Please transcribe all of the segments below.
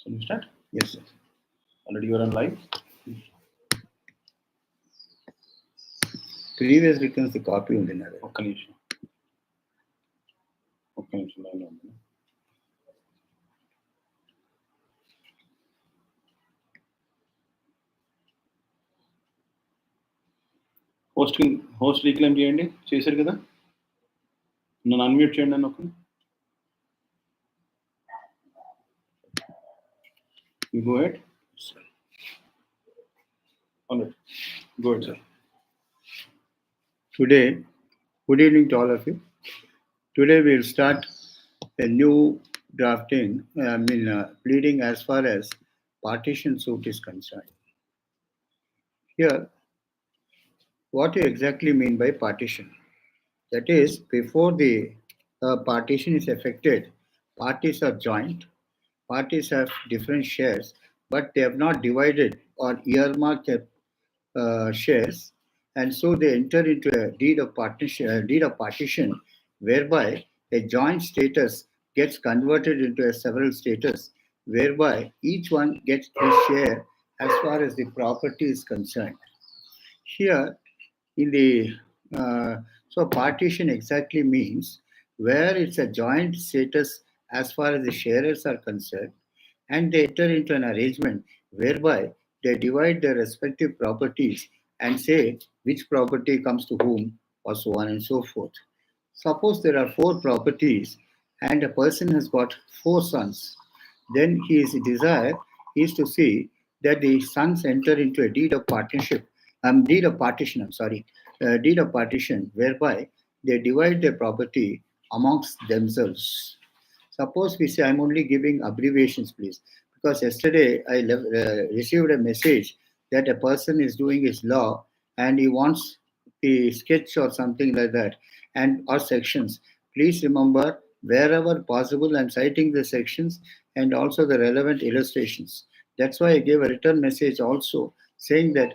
So you start? Yes, sir. Already you are on live? Previous returns the copy ఉంది నాది. ఒక్క నిమిషం లైన్లో ఉంది. హోస్ట్ రీక్లైమ్ చేయండి. చేశారు కదా, నన్ను అన్మ్యూట్ చేయండి అని ఒక. Go ahead. All right. Go ahead, sir. Today, good evening to all of you. Today we will start a new drafting, pleading as far as partition suit is concerned. Here, what do you exactly mean by partition? That is, before the partition is effected, parties are joint, parties have different shares, but they have not divided or earmarked their shares, and so they enter into a deed of partition, whereby a joint status gets converted into a several status, whereby each one gets his share as far as the property is concerned. Here, in the so partition exactly means where it's a joint status as far as the sharers are concerned, and they enter into an arrangement whereby they divide their respective properties and say which property comes to whom, or so on and so forth. Suppose there are 4 properties and a person has got 4 sons. Then his desire is to see that the sons enter into a deed of partition, whereby they divide their property amongst themselves. Suppose we say, I'm only giving abbreviations, please, because yesterday I received a message that a person is doing his law and he wants the sketch or something like that, and or sections. Please remember, wherever possible, I'm citing the sections and also the relevant illustrations. That's why I gave a written message also saying that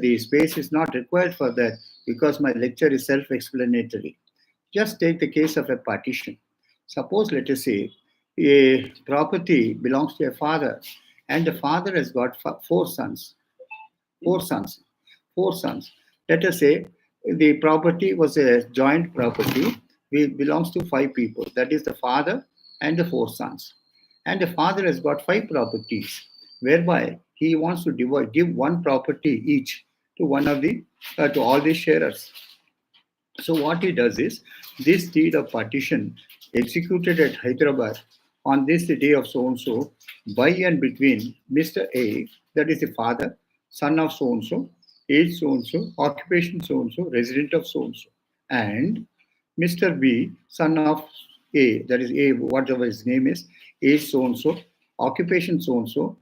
the space is not required for that because my lecture is self-explanatory. Just take the case of a partition. Suppose, let us say, a property belongs to a father, and the father has got 4 sons. 4 sons. Let us say the property was a joint property. It belongs to 5 people. That is the father and the 4 sons. And the father has got 5 properties, whereby he wants to give 1 property each to to all the sharers. So what he does is, this deed of partition executed at Hyderabad on this day of so-and-so, by and between Mr. A, that is the father, son of so-and-so, age so-and-so, occupation so-and-so, resident of so-and-so, and Mr. B, son of A, that is A, whatever his name is, age so-and-so, occupation so-and-so,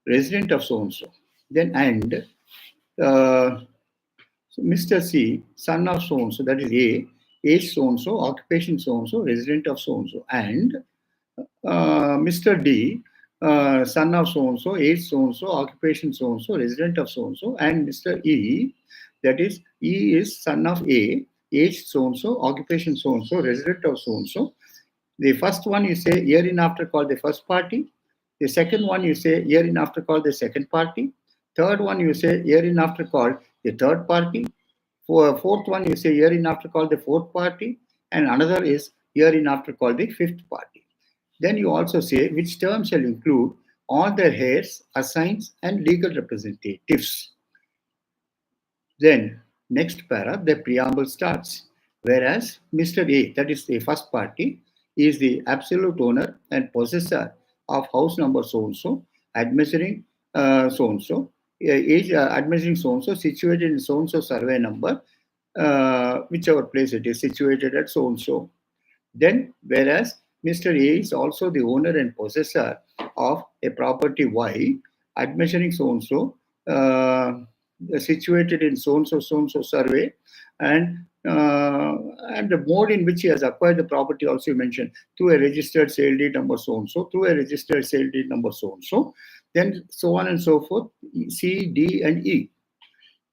resident of so-and-so. Then and Mr. C, son of so-and-so, that is A, age so-and-so, occupation so-and-so, resident of so-and-so, and Mr. D, son of so-and-so, age so-and-so, occupation so-and-so, resident of so-and-so, and Mr. E, that is E is son of A, age so-and-so, occupation so-and-so, resident of so-and-so. The first one you say hereinafter called the first party. The second one you say hereinafter called the second party. Third one you say hereinafter called the third party. Fourth one you say hereinafter called the fourth party. And another is hereinafter called the fifth party. Then you also say which term shall include all their heirs, assigns, and legal representatives. Then, next para, the preamble starts. Whereas Mr. A, that is the first party, is the absolute owner and possessor of house number so-and-so, administering so-and-so, age administering so-and-so, situated in so-and-so survey number, whichever place it is situated at so-and-so. Then, whereas Mr. A is also the owner and possessor of a property Y, administering so-and-so, situated in so-and-so survey, and the mode in which he has acquired the property also you mentioned, through a registered sale deed number so-and-so, through a registered sale deed number so-and-so, then so on and so forth, C, D, and E.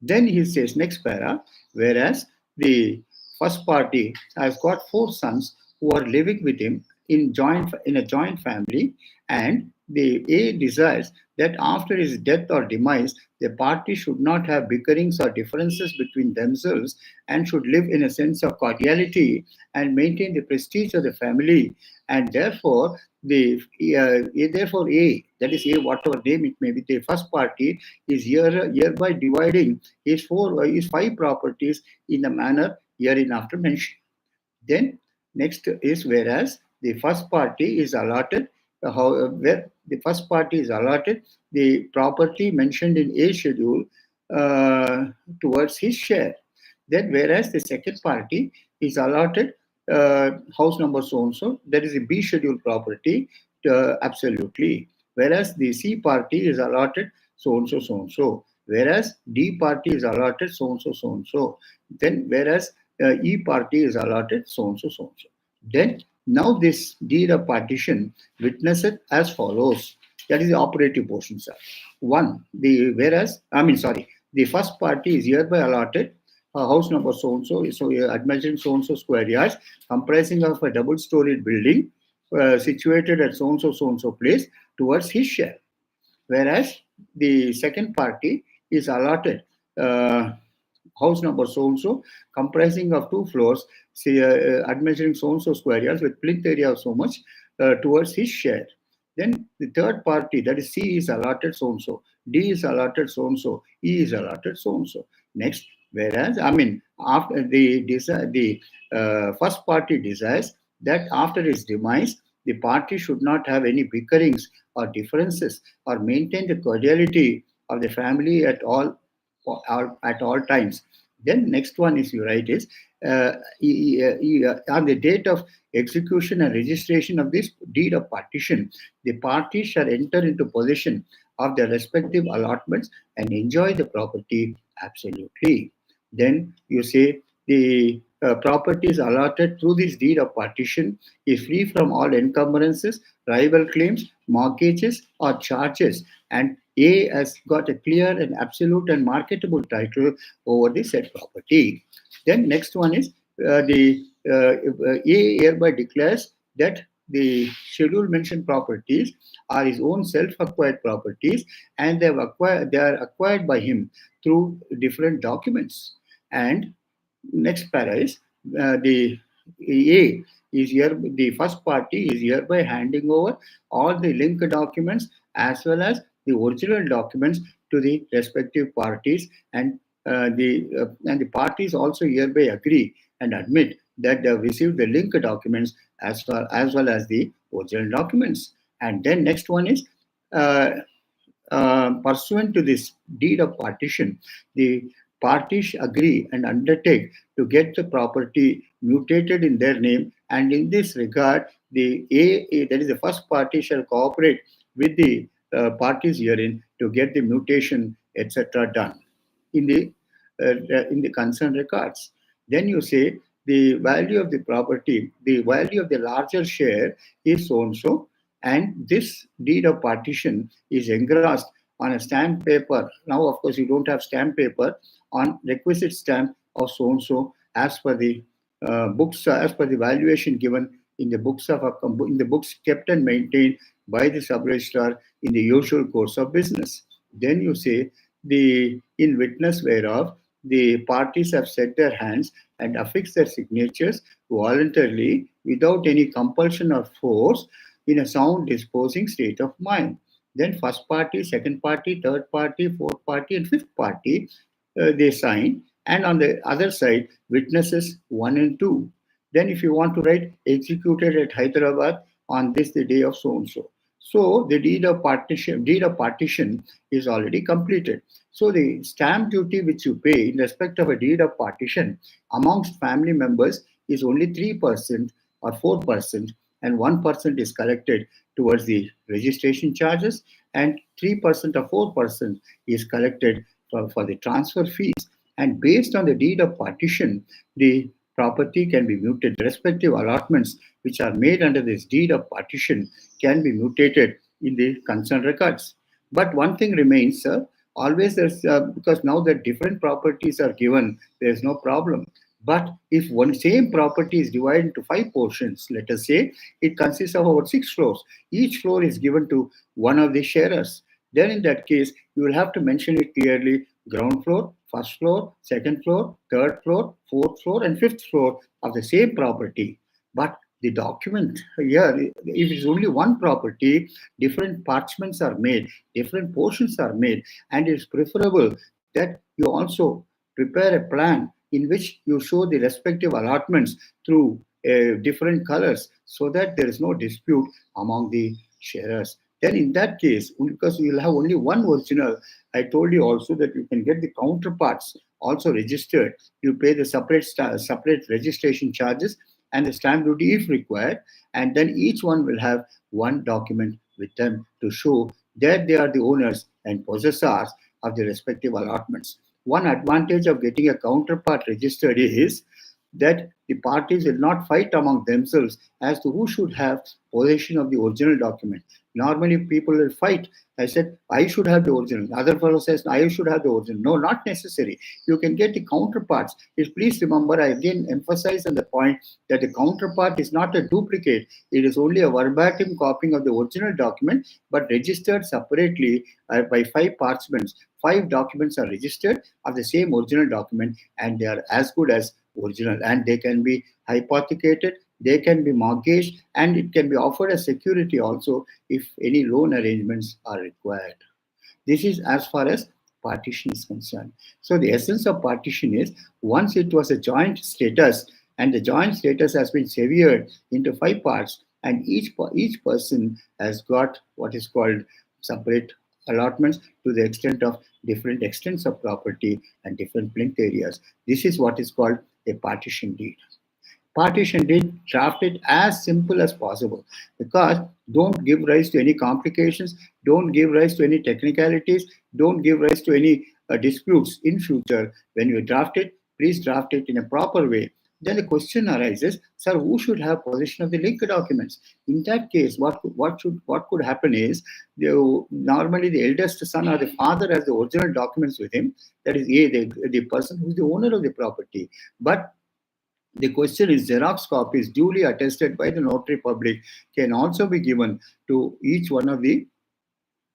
Then he says, next para, whereas the first party has got 4 sons who are living with him in a joint family, and the A desires that after his death or demise, the party should not have bickerings or differences between themselves and should live in a sense of cordiality and maintain the prestige of the family. And therefore, therefore A, that is A, whatever name it may be, the first party is hereby dividing his five properties in the manner hereinafter mentioned. Then next is whereas the first party is allotted, where the first party is allotted the property mentioned in A schedule uh, towards his share. Then whereas the second party is allotted house number so and so, that is a B schedule property absolutely. Whereas the C party is allotted so and so so and so. Whereas D party is allotted so and so so and so. Then whereas E party is allotted so and so so and so. Then now this deed of partition witnessed as follows. That is the operative portion, sir. One, the first party is hereby allotted house number so and so, so admission so and so square yards, comprising of a double-storied building situated at so and so place towards his share. Whereas the second party is allotted house number so and so, comprising of two floors, say, admeasuring so and so square yards with plinth area of so much towards his share. Then the third party, that is C, is allotted so and so, D is allotted so and so, E is allotted so and so. Next, whereas after the first party desires that after his demise, the party should not have any bickerings or differences or maintain the cordiality of the family at all times. Then next one is you write is on the date of execution and registration of this deed of partition, the parties shall enter into possession of their respective allotments and enjoy the property absolutely. Then you say the property is allotted through this deed of partition is free from all encumbrances, rival claims, mortgages, or charges, and A has got a clear and absolute and marketable title over the said property. Then next one is the A hereby declares that the schedule mentioned properties are his own self-acquired properties and they are acquired by him through different documents. And next para is the A is here, the first party is hereby handing over all the linked documents as well as the original documents to the respective parties, and the parties also hereby agree and admit that they have received the linked documents as well as the original documents. And then next one is pursuant to this deed of partition, the parties agree and undertake to get the property mutated in their name, and in this regard, the that is the first party, shall cooperate with the parties herein to get the mutation, etc., done in the concerned records. Then you say the value of the property, the value of the larger share is so and so, and this deed of partition is engrossed on a stamp paper. Now, of course, you don't have stamp paper on requisite stamp of so and so as per the books, as per the valuation given in the books kept and maintained by the sub registrar in the usual course of business. Then you say the in witness whereof the parties have set their hands and affixed their signatures voluntarily without any compulsion or force in a sound disposing state of mind. Then first party, second party, third party, fourth party, and fifth party, they sign. And on the other side, witnesses 1 and 2. Then if you want to write executed at Hyderabad on this the day of so and so. So the deed of partition is already completed. So the stamp duty which you pay in respect of a deed of partition amongst family members is only 3% or 4%, and 1% is collected towards the registration charges, and 3% or 4% is collected for the transfer fees. And based on the deed of partition, the property can be muted. The respective allotments which are made under this deed of partition can be mutated in the concerned records. But one thing remains, sir, always there's, because now that different properties are given, there's no problem. But if one same property is divided into 5 portions, let us say it consists of about 6 floors, each floor is given to one of the sharers. Then in that case, you will have to mention it clearly: ground floor, first floor, second floor, third floor, fourth floor, and fifth floor of the same property. But the document here, if it's only one property, different parchments are made, different portions are made, and it's preferable that you also prepare a plan in which you show the respective allotments through different colors so that there is no dispute among the sharers. Then in that case, because you will have only one original, I told you also that you can get the counterparts also registered. You pay the separate registration charges and the stamp duty if required, and then each one will have one document with them to show that they are the owners and possessors of the respective allotments. One advantage of getting a counterpart registered is that the parties will not fight among themselves as to who should have possession of the original document. Normally, people will fight. I said, I should have the original. The other fellow says, I should have the original. No, not necessary. You can get the counterparts. Please remember, I again emphasize on the point that the counterpart is not a duplicate. It is only a verbatim copying of the original document, but registered separately by 5 parchments. 5 documents are registered of the same original document, and they are as good as original, and they can be hypothecated, they can be mortgaged, and it can be offered as security also if any loan arrangements are required. This is as far as partition is concerned. So the essence of partition is, once it was a joint status, and the joint status has been severed into 5 parts, and each person has got what is called separate allotments to the extent of different extents of property and different plinth areas. This is what is called a partition deed. Partition deed drafted as simple as possible, because don't give rise to any complications, don't give rise to any technicalities, don't give rise to any disputes in future. When you draft it, please draft it in a proper way. Then the question arises, sir, who should have possession of the linked documents? In that case, what could happen is, normally the eldest son or the father has the original documents with him. That is the person who is the owner of the property. But the question is, Xerox copies duly attested by the notary public can also be given to each one of the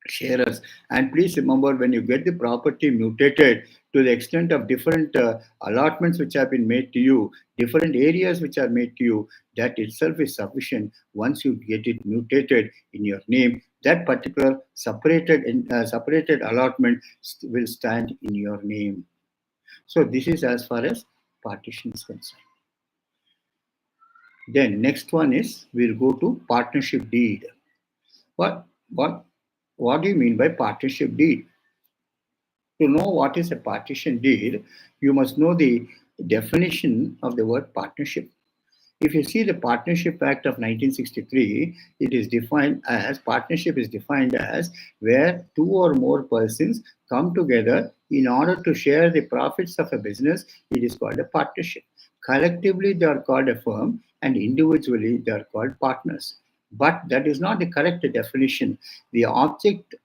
sharers. And please remember, when you get the property mutated to the extent of different allotments which have been made to you, different areas which are made to you, that itself is sufficient. Once you get it mutated in your name, that particular separated allotment will stand in your name. So this is as far as partition is concerned. Then next one is, we'll go to partnership deed. What do you mean by partnership deed? To know what is a partition deed, you must know the definition of the word partnership. If you see the Partnership Act of 1963, it is defined as, partnership is defined as where 2 or more persons come together in order to share the profits of a business. It is called a partnership. Collectively, they are called a firm, and individually, they are called partners. But that is not the correct definition. The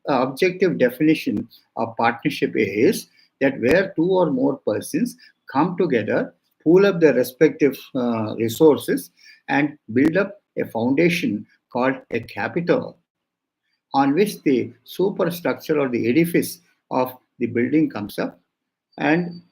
objective definition of partnership is that where 2 or more persons come together, pool up their respective resources, and build up a foundation called a capital, on which the superstructure or the edifice of the building comes up, and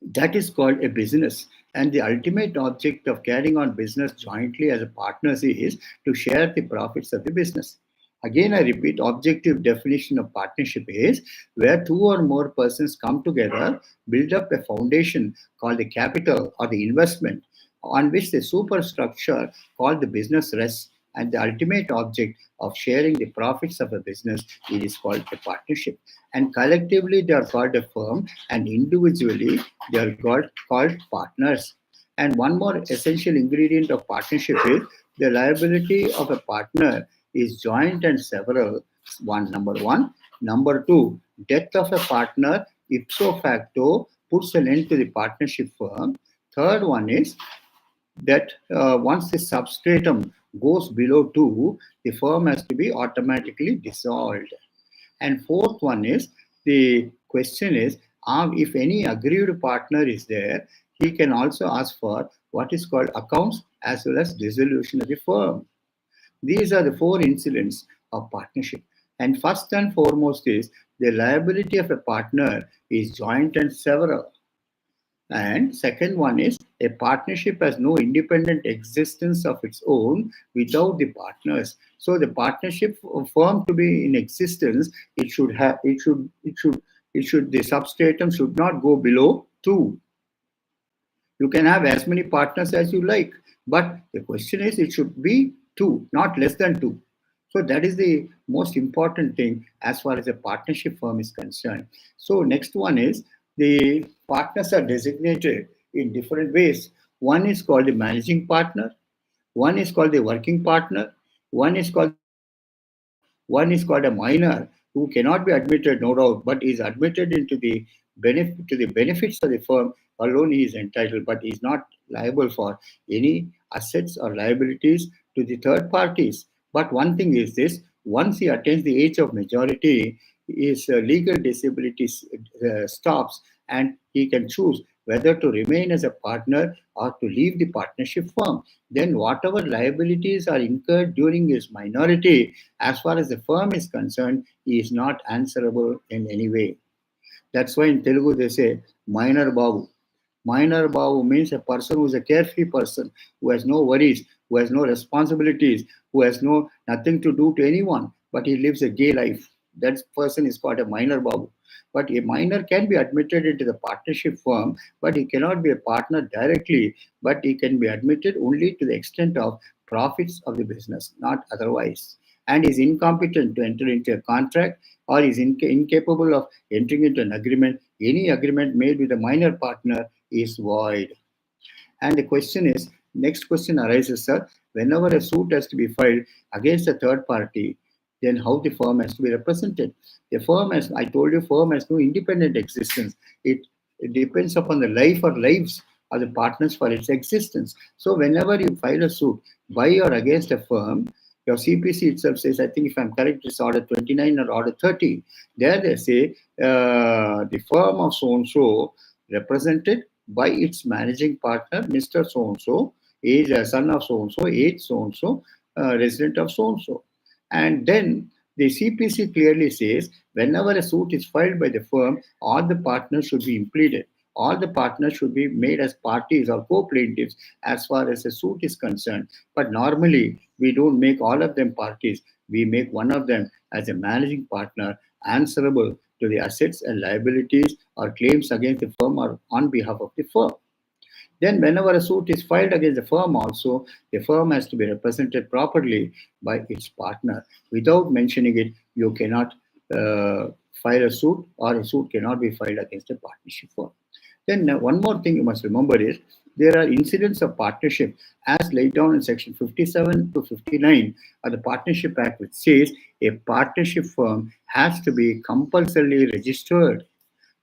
that is called a business. And the ultimate object of carrying on business jointly as a partners is to share the profits of the business. Again, I repeat, objective definition of partnership is where 2 or more persons come together, build up a foundation called the capital or the investment, on which the superstructure called the business rests, and the ultimate object of sharing the profits of a business, it is called a partnership. And collectively, they are called a firm, and individually, they are called partners. And one more essential ingredient of partnership is the liability of a partner is joint and several. Number one. Number two, death of a partner ipso facto puts an end to the partnership firm. Third one is that once the substratum goes below 2, the firm has to be automatically dissolved. And fourth one is, the question is, if any aggrieved partner is there, he can also ask for what is called accounts as well as dissolution of the firm. These are the four incidents of partnership. And first and foremost is the liability of a partner is joint and several. And second one is a partnership has no independent existence of its own without the partners. So the partnership firm to be in existence, the substratum should not go below two. You can have as many partners as you like, but the question is it should be two, not less than two. So that is the most important thing as far as a partnership firm is concerned. So next one is the partners are designated in different ways. One is called the managing partner, one is called the working partner, one is called one is called a minor who cannot be admitted, no doubt, but is admitted into the benefits of the firm alone. He is entitled, but he is not liable for any assets or liabilities to the third parties. But one thing is this: once he attains the age of majority, his legal disability stops, and he can choose whether to remain as a partner or to leave the partnership firm. Then whatever liabilities are incurred during his minority, as far as the firm is concerned, he is not answerable in any way. That's why in Telugu they say minor babu. Minor babu means a person who is a carefree person, who has no worries, who has no responsibilities, who has nothing to do to anyone, but he lives a gay life. That person is called a minor babu. But a minor can be admitted into the partnership firm, but he cannot be a partner directly, but he can be admitted only to the extent of profits of the business, not otherwise. And is incompetent to enter into a contract or is incapable of entering into an agreement. Any agreement made with a minor partner is void. And the question is, next question arises, sir, whenever a suit has to be filed against a third party, then how the firm has to be represented? The firm has, I told you, firm has no independent existence. It depends upon the life or lives of the partners for its existence. So whenever you file a suit by or against a firm, your CPC itself says, I think if I'm correct, it's order 29 or order 30. There they say the firm of so-and-so represented by its managing partner, Mr. So-and-so, age son of so-and-so, age so-and-so, resident of so-and-so. And then the CPC clearly says whenever a suit is filed by the firm, all the partners should be impleaded. All the partners should be made as parties or co-plaintiffs as far as the suit is concerned. But normally, we don't make all of them parties. We make one of them as a managing partner answerable to the assets and liabilities or claims against the firm or on behalf of the firm. Then whenever a suit is filed against the firm also, the firm has to be represented properly by its partner. Without mentioning it, you cannot file a suit or a suit cannot be filed against a partnership firm. Then one more thing you must remember is there are incidents of partnership as laid down in section 57 to 59 of the Partnership Act, which says a partnership firm has to be compulsorily registered.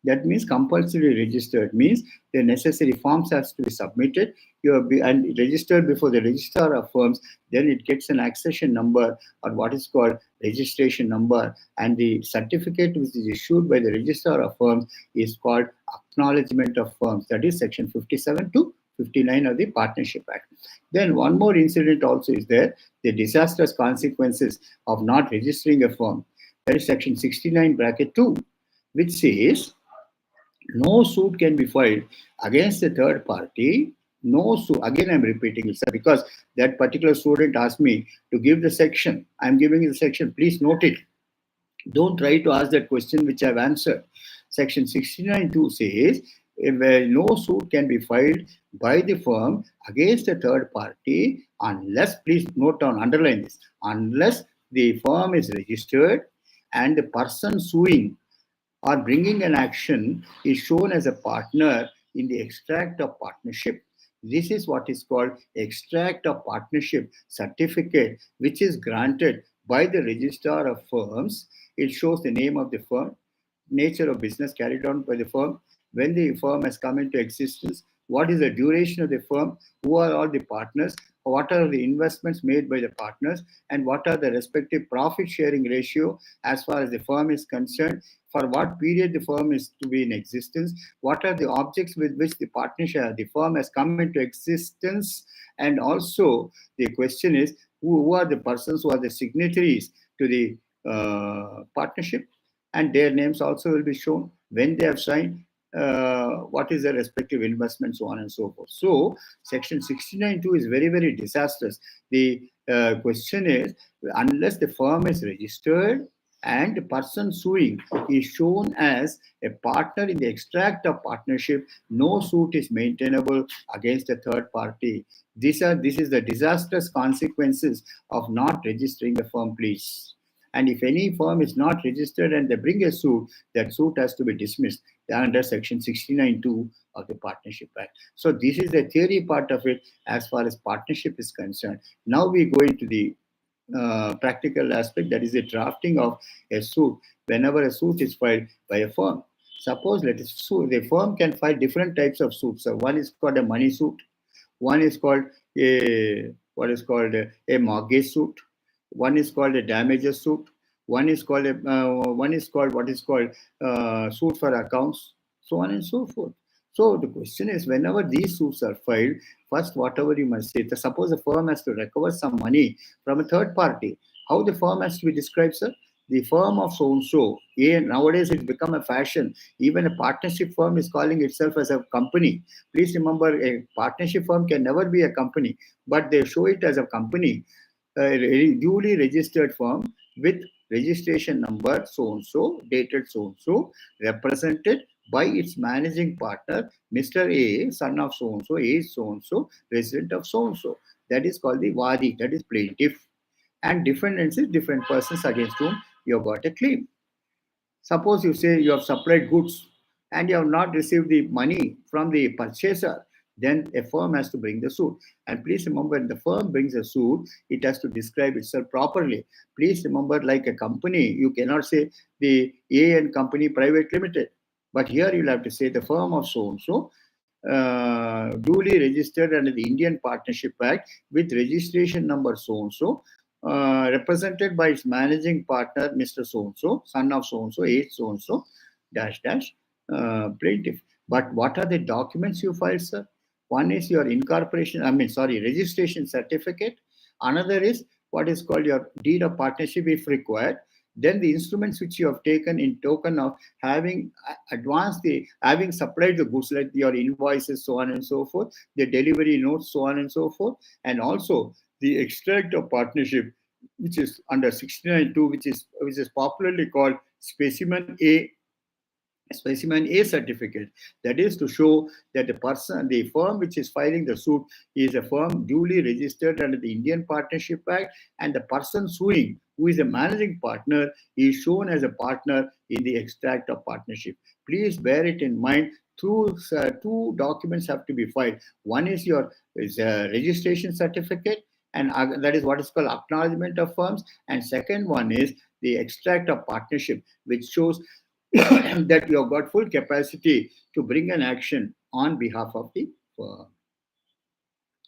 That means compulsory registered means the necessary forms has to be submitted. You have and registered before the registrar of firms. Then it gets an accession number or what is called registration number, and the certificate which is issued by the registrar of firms is called acknowledgement of firms. That is section 57 to 59 of the Partnership Act. Then one more incident also is there: the disastrous consequences of not registering a firm. That is section 69 bracket 2, which says no suit can be filed against a third party. No suit. Again, I'm repeating it, sir, because that particular student asked me to give the section. I'm giving you the section. Please note it. Don't try to ask that question which I've answered. Section 69(2) says no suit can be filed by the firm against a third party unless, please note down, underline this, unless the firm is registered and the person suing or bringing an action is shown as a partner in the extract of partnership. This is what is called extract of partnership certificate, which is granted by the registrar of firms. It shows the name of the firm, nature of business carried on by the firm, when the firm has come into existence, what is the duration of the firm, who are all the partners, what are the investments made by the partners, and what are the respective profit sharing ratio as far as the firm is concerned, for what period the firm is to be in existence, what are the objects with which the partnership, the firm has come into existence, and also the question is who are the persons who are the signatories to the partnership, and their names also will be shown when they have signed, what is their respective investment, so on and so forth. So section 69.2 is very, very disastrous. The question is, unless the firm is registered and the person suing is shown as a partner in the extract of partnership, no suit is maintainable against a third party. This is the disastrous consequences of not registering the firm, please. And if any firm is not registered and they bring a suit, that suit has to be dismissed under section 69.2 of the Partnership Act. So this is the theory part of it as far as partnership is concerned. Now we go into the practical aspect, that is the drafting of a suit. Whenever a suit is filed by a firm, suppose let us sue, the firm can file different types of suits. So one is called a money suit, one is called a mortgage suit, one is called a damages suit, one is called suit for accounts, so on and so forth. So the question is, whenever these suits are filed, first whatever you must say, suppose the firm has to recover some money from a third party, how the firm has to be described, sir? The firm of so and so. Nowadays it's become a fashion. Even a partnership firm is calling itself as a company. Please remember, a partnership firm can never be a company, but they show it as a company, a duly registered firm with registration number so and so, dated so and so, represented by its managing partner, Mr. A, son of so and so, age so and so, resident of so and so. That is called the wadi, that is plaintiff. And defendants is different persons against whom you have got a claim. Suppose you say you have supplied goods and you have not received the money from the purchaser, then a firm has to bring the suit. And please remember, when the firm brings a suit, it has to describe itself properly. Please remember, like a company, you cannot say the A and Company Private Limited. But here you'll have to say the firm of so-and-so, duly registered under the Indian Partnership Act with registration number so-and-so, represented by its managing partner, Mr. So-and-so, son of so-and-so, age so-and-so, dash, dash, plaintiff. But what are the documents you filed, sir? One is your registration certificate. Another is what is called your deed of partnership if required. Then the instruments which you have taken in token of having having supplied the goods, like your invoices, so on and so forth, the delivery notes, so on and so forth, and also the extract of partnership, which is under 69.2, which is popularly called specimen A certificate. That is to show that the firm which is filing the suit is a firm duly registered under the Indian Partnership Act, and the person suing, who is a managing partner, is shown as a partner in the extract of partnership. Please bear it in mind. Two documents have to be filed. One is your registration certificate, and that is what is called acknowledgement of firms. And second one is the extract of partnership, which shows that you have got full capacity to bring an action on behalf of the firm.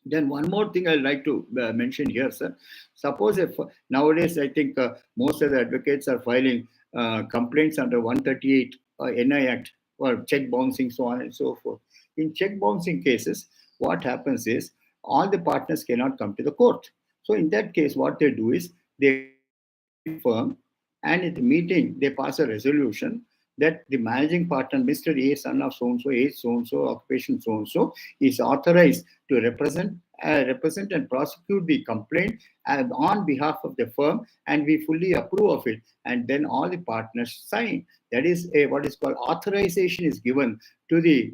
Then one more thing I'd like to mention here, sir. Suppose if nowadays I think most of the advocates are filing complaints under 138 NI Act or check bouncing, so on and so forth. In check bouncing cases, what happens is all the partners cannot come to the court. So in that case, what they do is they firm, and at the meeting they pass a resolution that the managing partner, Mr. A, son of so-and-so, age so-and-so, occupation so-and-so, is authorized to represent and prosecute the complaint on behalf of the firm, and we fully approve of it. And then all the partners sign. That is what is called authorization is given to the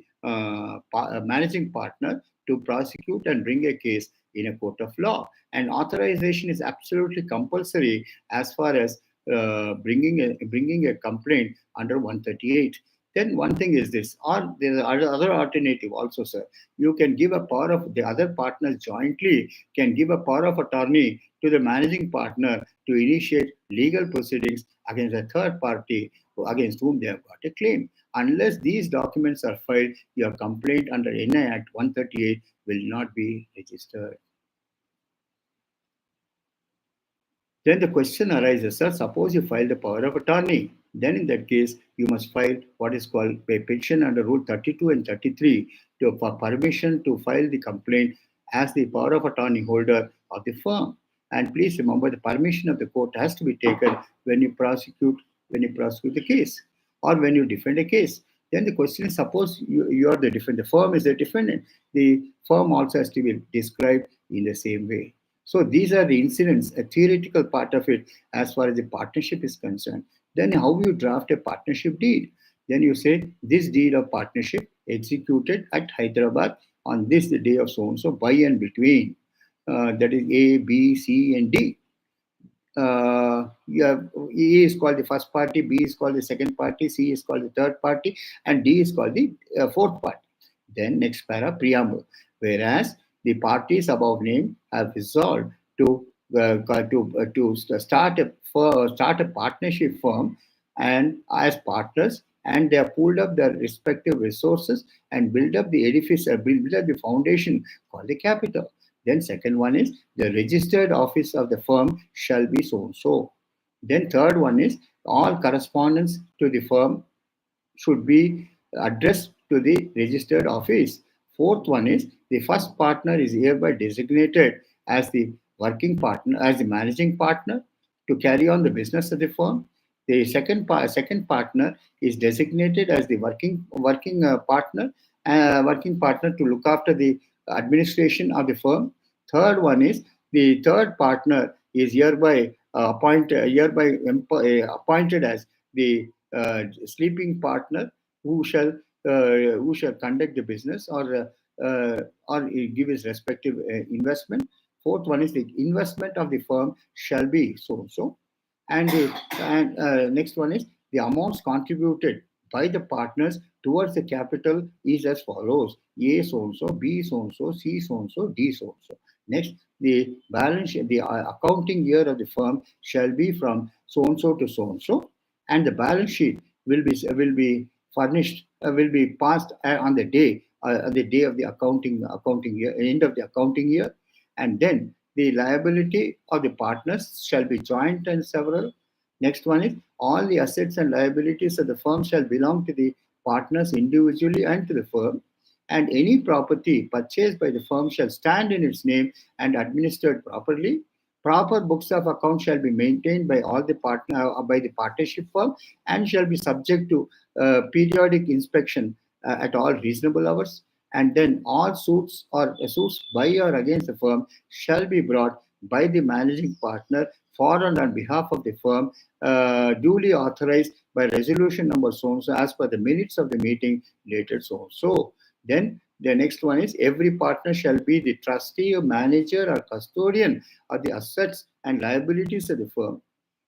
managing partner to prosecute and bring a case in a court of law. And authorization is absolutely compulsory as far as bringing a complaint under 138. Then one thing is this, or there are other alternative also, sir. You can give a power of the other partners jointly can give a power of attorney to the managing partner to initiate legal proceedings against a third party against whom they have got a claim. Unless these documents are filed, your complaint under NI Act 138 will not be registered. Then the question arises, sir, suppose you file the power of attorney. Then in that case, you must file what is called a petition under Rule 32 and 33 for permission to file the complaint as the power of attorney holder of the firm. And please remember, the permission of the court has to be taken when you prosecute the case or when you defend a case. Then the question is, suppose you are the defendant, the firm is the defendant, the firm also has to be described in the same way. So these are the incidents, a theoretical part of it as far as the partnership is concerned. Then how you draft a partnership deed? Then you say this deed of partnership executed at Hyderabad on this the day of so and so by and between. That is A, B, C, and D. E is called the first party, B is called the second party, C is called the third party, and D is called the fourth party. Then next para, preamble. Whereas the parties above named have resolved to start a partnership firm and as partners, and they have pulled up their respective resources and build up the edifice, build up the foundation called the capital. Then second one is the registered office of the firm shall be so and so. Then third one is all correspondence to the firm should be addressed to the registered office. Fourth one is the first partner is hereby designated as the working partner, as the managing partner to carry on the business of the firm. The second partner is designated as the working partner to look after the administration of the firm. Third one is the third partner is hereby appointed as the sleeping partner who shall conduct the business or give his respective investment. Fourth one is the investment of the firm shall be so and so, and next one is the amounts contributed by the partners towards the capital is as follows: A so and so, B so and so, C so and so, D so and so. Next, the balance sheet, the accounting year of the firm shall be from so and so to so and so, and the balance sheet will be furnished, will be passed on the day of the accounting year, end of the accounting year, and then the liability of the partners shall be joint and several. Next one is all the assets and liabilities of the firm shall belong to the partners individually and to the firm, and any property purchased by the firm shall stand in its name and administered properly. Proper books of account shall be maintained by all the by the partnership firm and shall be subject to periodic inspection at all reasonable hours. And then all suits by or against the firm shall be brought by the managing partner for and on behalf of the firm, duly authorized by resolution number so and so as per the minutes of the meeting dated so and so. Then the next one is every partner shall be the trustee or manager or custodian of the assets and liabilities of the firm.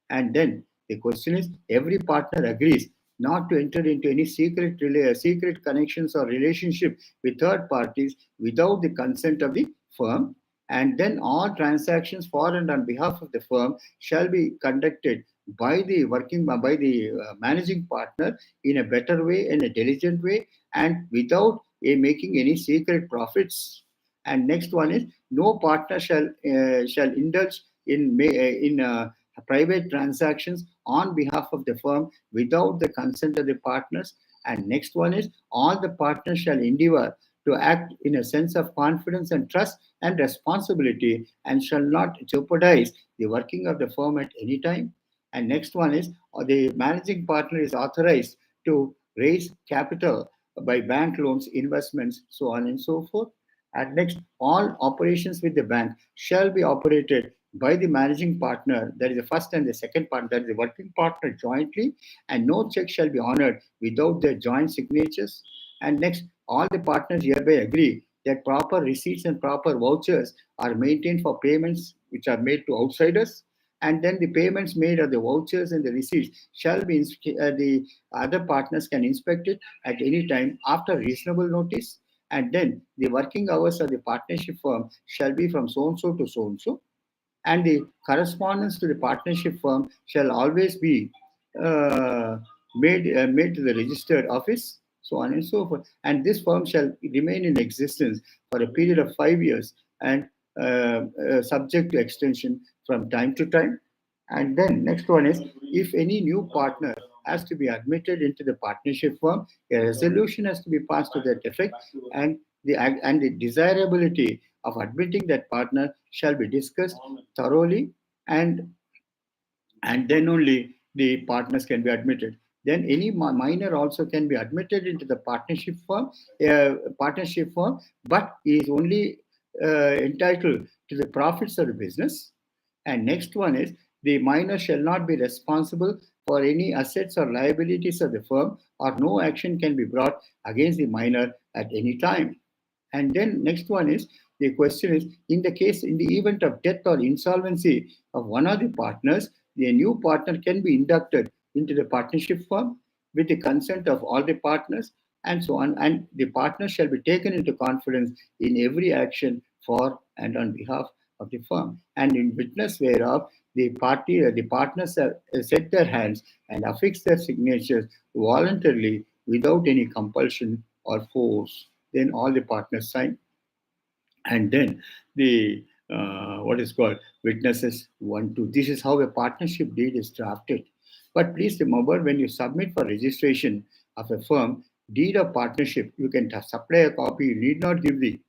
And then the question is every partner agrees not to enter into any secret connections or relationship with third parties without the consent of the firm. And then all transactions for and on behalf of the firm shall be conducted by the managing partner in a better way, in a diligent way, and without making any secret profits. And next one is no partner shall indulge in private transactions on behalf of the firm without the consent of the partners. And next one is all the partners shall endeavor to act in a sense of confidence and trust and responsibility and shall not jeopardize the working of the firm at any time. And next one is the managing partner is authorized to raise capital by bank loans, investments, so on and so forth. And next, all operations with the bank shall be operated by the managing partner, that is the first and the second partner, that is the working partner jointly, and no check shall be honored without their joint signatures. And next, all the partners hereby agree that proper receipts and proper vouchers are maintained for payments which are made to outsiders. And then the payments made of the vouchers and the receipts shall be, the other partners can inspect it at any time after reasonable notice. And then the working hours of the partnership firm shall be from so and so to so and so, and the correspondence to the partnership firm shall always be uh, made to the registered office, so on and so forth. And this firm shall remain in existence for a period of 5 years and subject to extension from time to time. And then next one is, if any new partner has to be admitted into the partnership firm, a resolution has to be passed to that effect, and the desirability of admitting that partner shall be discussed thoroughly, and then only the partners can be admitted. Then any minor also can be admitted into the partnership firm, but he is only entitled to the profits of the business. And next one is, the minor shall not be responsible for any assets or liabilities of the firm, or no action can be brought against the minor at any time. And then next one is, the question is, in the event of death or insolvency of one of the partners, the new partner can be inducted into the partnership firm with the consent of all the partners, and so on. And the partner shall be taken into confidence in every action for and on behalf of the firm. And in witness whereof, the partners have set their hands and affix their signatures voluntarily without any compulsion or force. Then all the partners sign, and then the what is called witnesses 1 2. This is how a partnership deed is drafted. But please remember, when you submit for registration of a firm deed of partnership, you can supply a copy. You need not give the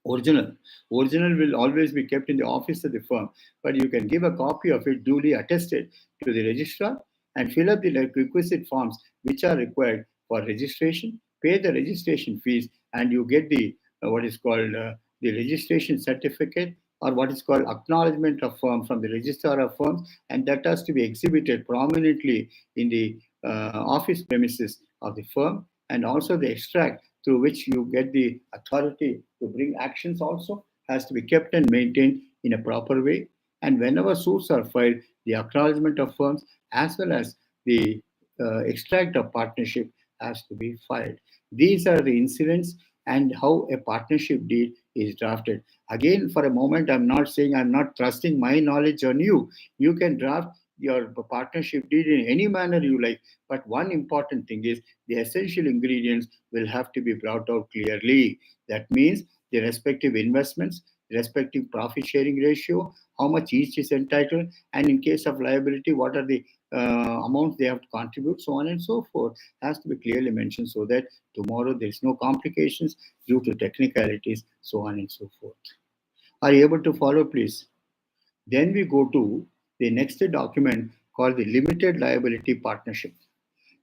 original. Original will always be kept in the office of the firm, but you can give a copy of it duly attested to the registrar, and fill up the requisite forms which are required for registration, pay the registration fees, and you get the what is called the registration certificate, or what is called acknowledgement of firm from the registrar of firms, and that has to be exhibited prominently in the office premises of the firm. And also the extract through which you get the authority to bring actions also has to be kept and maintained in a proper way. And whenever suits are filed, the acknowledgement of firms as well as the extract of partnership has to be filed. These are the incidents and how a partnership deed is drafted. Again, for a moment, I'm not saying, I'm not trusting my knowledge on you. You can draft your partnership deed in any manner you like. But one important thing is, the essential ingredients will have to be brought out clearly. That means the respective investments, respective profit sharing ratio, how much each is entitled, and in case of liability, what are the amounts they have to contribute, so on and so forth, has to be clearly mentioned, so that tomorrow there is no complications due to technicalities, so on and so forth. Are you able to follow, please? Then we go to the next document called the Limited Liability Partnership.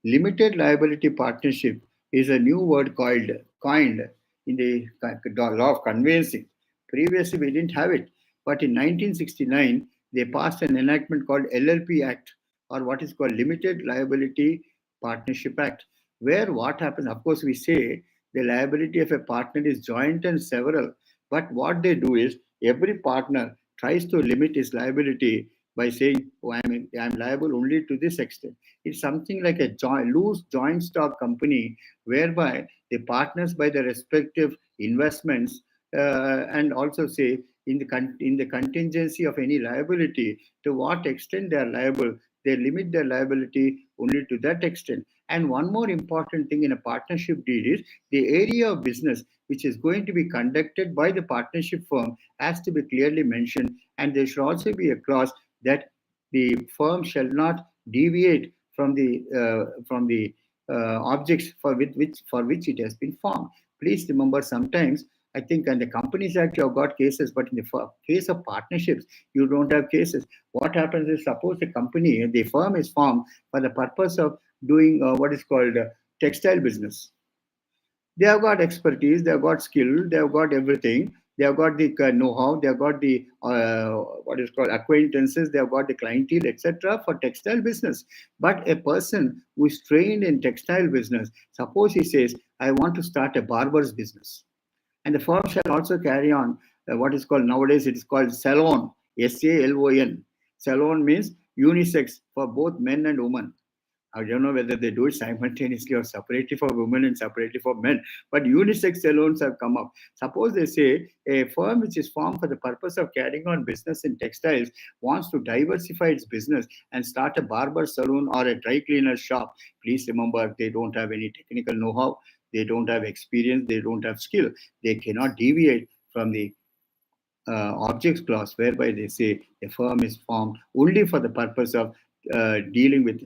Limited liability partnership is a new word coined in the law of conveyancing. Previously, we didn't have it, but in 1969, they passed an enactment called LLP Act, or what is called Limited Liability Partnership Act, where what happens, of course, we say the liability of a partner is joint and several, but what they do is, every partner tries to limit his liability by saying, oh, I'm liable only to this extent. It's something like a loose joint stock company, whereby the partners by the respective investments and also say, in the contingency of any liability, to what extent they are liable, they limit their liability only to that extent. And one more important thing in a partnership deed is, the area of business which is going to be conducted by the partnership firm has to be clearly mentioned, and there should also be a clause that the firm shall not deviate from the objects for which it has been formed. Please remember, sometimes I think in the Companies Act you have got cases, but in the case of partnerships you don't have cases. What happens is, suppose the firm is formed for the purpose of doing what is called textile business. They have got expertise, they have got skill, they have got everything. They have got the know-how, they have got the what is called acquaintances, they have got the clientele, etc. for textile business. But a person who is trained in textile business, suppose he says, I want to start a barber's business. And the firm shall also carry on what is called, nowadays it is called salon, SALON. Salon means unisex for both men and women. I don't know whether they do it simultaneously or separately for women and separately for men, but unisex salons have come up. Suppose they say a firm which is formed for the purpose of carrying on business in textiles wants to diversify its business and start a barber salon or a dry cleaner shop. Please remember, they don't have any technical know-how, they don't have experience, they don't have skill. They cannot deviate from the objects clause, whereby they say a firm is formed only for the purpose of dealing with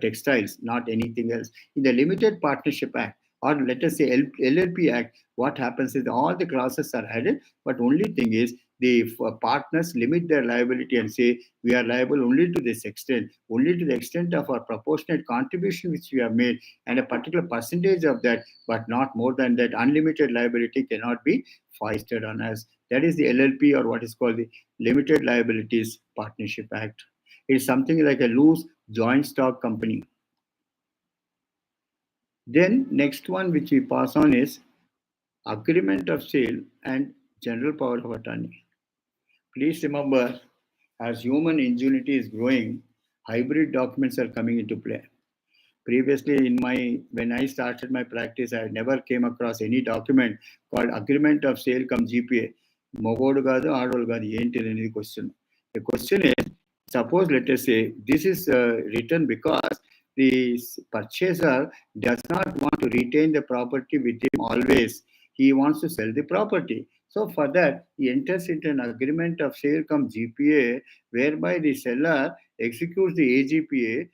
textiles, not anything else. In the Limited Partnership Act, or let us say LLP Act, what happens is all the clauses are added, but only thing is the partners limit their liability and say we are liable only to this extent, only to the extent of our proportionate contribution which we have made, and a particular percentage of that, but not more than that. Unlimited liability cannot be foisted on us. That is the LLP, or what is called the Limited Liabilities Partnership Act. It's something like a loose joint stock company. Then next one which we pass on is agreement of sale and general power of attorney. Please remember, as human ingenuity is growing, hybrid documents are coming into play. Previously, when I started my practice, I never came across any document called agreement of sale cum GPA. Mogodu gadu, adodu gadu, enti any question. The question is, suppose let us say this is written because the purchaser does not want to retain the property with him always. He wants to sell the property. So for that, he enters into an agreement of sale cum GPA, whereby the seller executes the AGPA,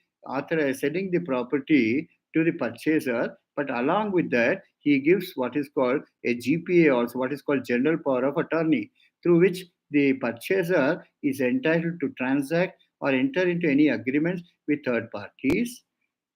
selling the property to the purchaser, but along with that, he gives what is called a GPA, also what is called general power of attorney, through which the purchaser is entitled to transact or enter into any agreements with third parties.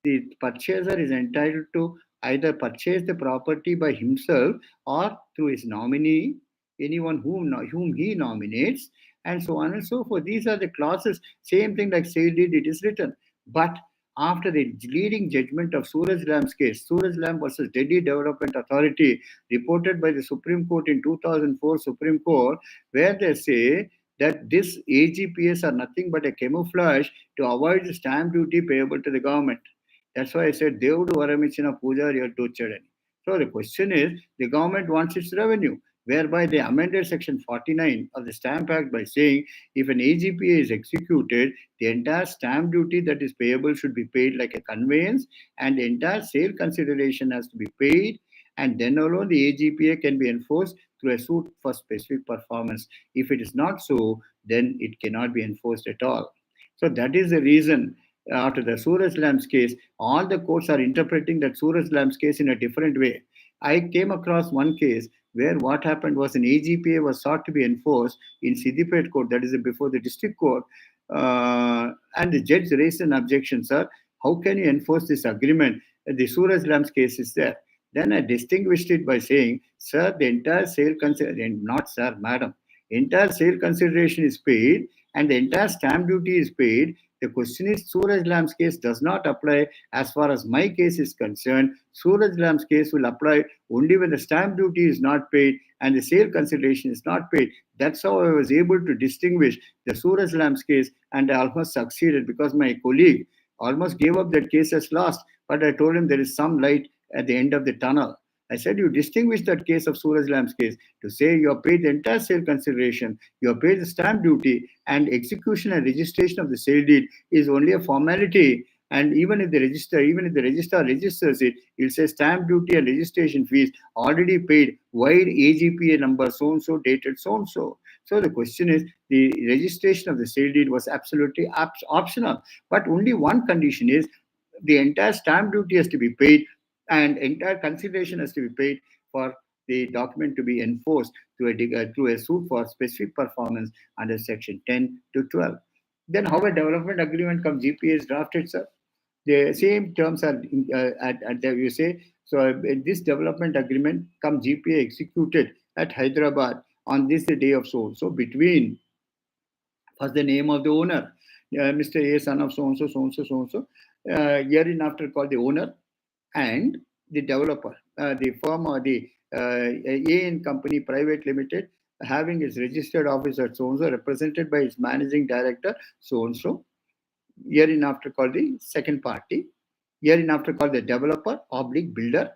The purchaser is entitled to either purchase the property by himself or through his nominee, anyone whom he nominates, and so on and so forth. These are the clauses. Same thing like sale deed, it is written. But after the leading judgment of Suraj Lam's case, Suraj Lam versus Delhi Development Authority, reported by the Supreme Court in 2004 Supreme Court, where they say that this AGPS are nothing but a camouflage to avoid the stamp duty payable to the government. That's why I said, Devudu Varamichina Puja Yadduchadani. So the question is, the government wants its revenue, whereby they amended Section 49 of the Stamp Act by saying if an AGPA is executed, the entire stamp duty that is payable should be paid like a conveyance, and the entire sale consideration has to be paid, and then alone the AGPA can be enforced through a suit for specific performance. If it is not so, then it cannot be enforced at all. So that is the reason after the Suraj Lam's case, all the courts are interpreting that Suraj Lam's case in a different way. I came across one case where what happened was an AGPA was sought to be enforced in Siddipet court, that is before the district court, and the judge raised an objection, sir, how can you enforce this agreement? The Suraj Lam's case is there. Then I distinguished it by saying, sir, the entire sale consideration, not sir, madam, entire sale consideration is paid and the entire stamp duty is paid. The question is, Suraj Lam's case does not apply as far as my case is concerned. Suraj Lam's case will apply only when the stamp duty is not paid and the sale consideration is not paid. That's how I was able to distinguish the Suraj Lam's case, and I almost succeeded because my colleague almost gave up that case as lost. But I told him there is some light at the end of the tunnel. I said, you distinguish that case of Suraj Lam's case to say you have paid the entire sale consideration, you have paid the stamp duty, and execution and registration of the sale deed is only a formality. And even if the registrar registers it, it'll say stamp duty and registration fees already paid, wide AGPA number so and so, dated so and so. So the question is, the registration of the sale deed was absolutely optional, but only one condition is the entire stamp duty has to be paid and entire consideration has to be paid for the document to be enforced through a suit for specific performance under section 10 to 12. Then how a development agreement come GPA is drafted, sir? The same terms are you say, so this development agreement come GPA executed at Hyderabad on this day of so between first the name of the owner, Mr. A, son of so and so, so and so, so and so, herein after called the owner, and the developer, the firm or the A Company Private Limited, having its registered officer so and so, represented by its managing director so and so, herein after called the second party, herein after called the developer oblique builder.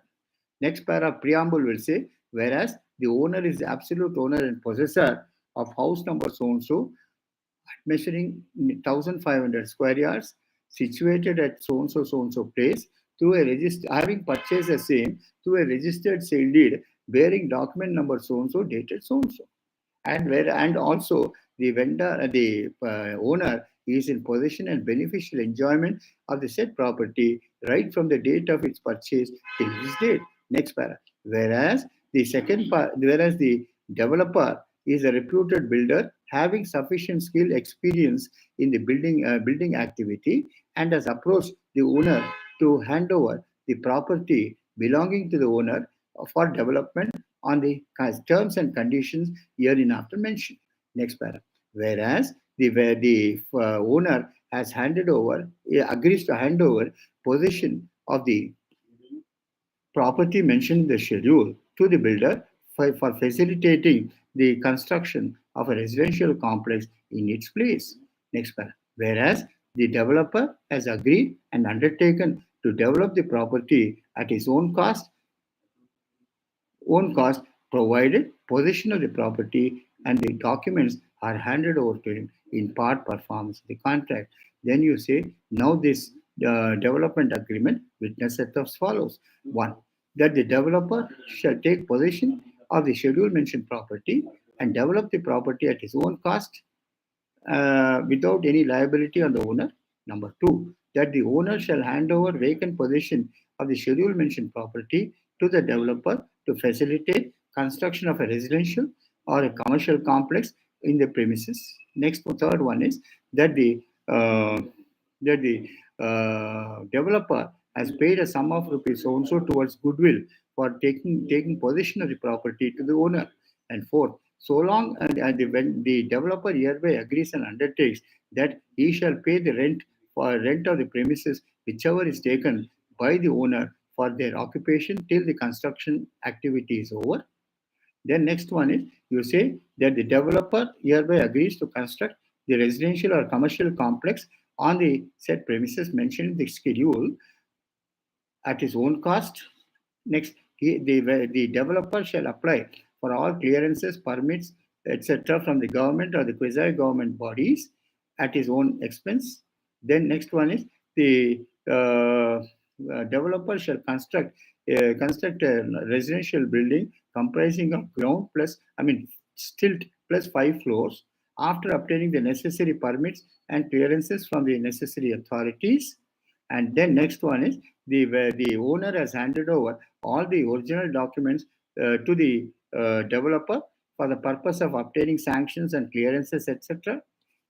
Next paragraph preamble will say, whereas the owner is the absolute owner and possessor of house number so and so, measuring 1,500 square yards, situated at so and so place, through a register, having purchased the same through a registered sale deed bearing document number so and so, dated so and so. and also the vendor, the owner is in possession and beneficial enjoyment of the said property right from the date of its purchase till this date. Next para. Whereas whereas the developer is a reputed builder having sufficient skill experience in the building activity and has approached the owner to hand over the property belonging to the owner for development on the terms and conditions hereinafter mentioned. Next paragraph. Whereas where the owner has handed over, agrees to hand over possession of the property mentioned in the schedule to the builder for facilitating the construction of a residential complex in its place. Next paragraph. Whereas the developer has agreed and undertaken to develop the property at his own cost, provided possession of the property and the documents are handed over to him in part performance of the contract. Then you say, now this development agreement witnesseth as follows. One, that the developer shall take possession of the schedule mentioned property and develop the property at his own cost without any liability on the owner. Number two, that the owner shall hand over vacant possession of the schedule mentioned property to the developer to facilitate construction of a residential or a commercial complex in the premises. Next, third one is that the developer has paid a sum of rupees so and so towards goodwill for taking possession of the property to the owner. And fourth, so long when the developer hereby agrees and undertakes that he shall pay the rent of the premises whichever is taken by the owner for their occupation till the construction activity is over. Then next one is you say that the developer hereby agrees to construct the residential or commercial complex on the said premises mentioned in the schedule at his own cost. Next, the developer shall apply for all clearances, permits, etc. from the government or the quasi-government bodies at his own expense. Then next one is the developer shall construct a residential building comprising of stilt plus 5 floors after obtaining the necessary permits and clearances from the necessary authorities. And then next one is where the owner has handed over all the original documents to the developer for the purpose of obtaining sanctions and clearances, etc.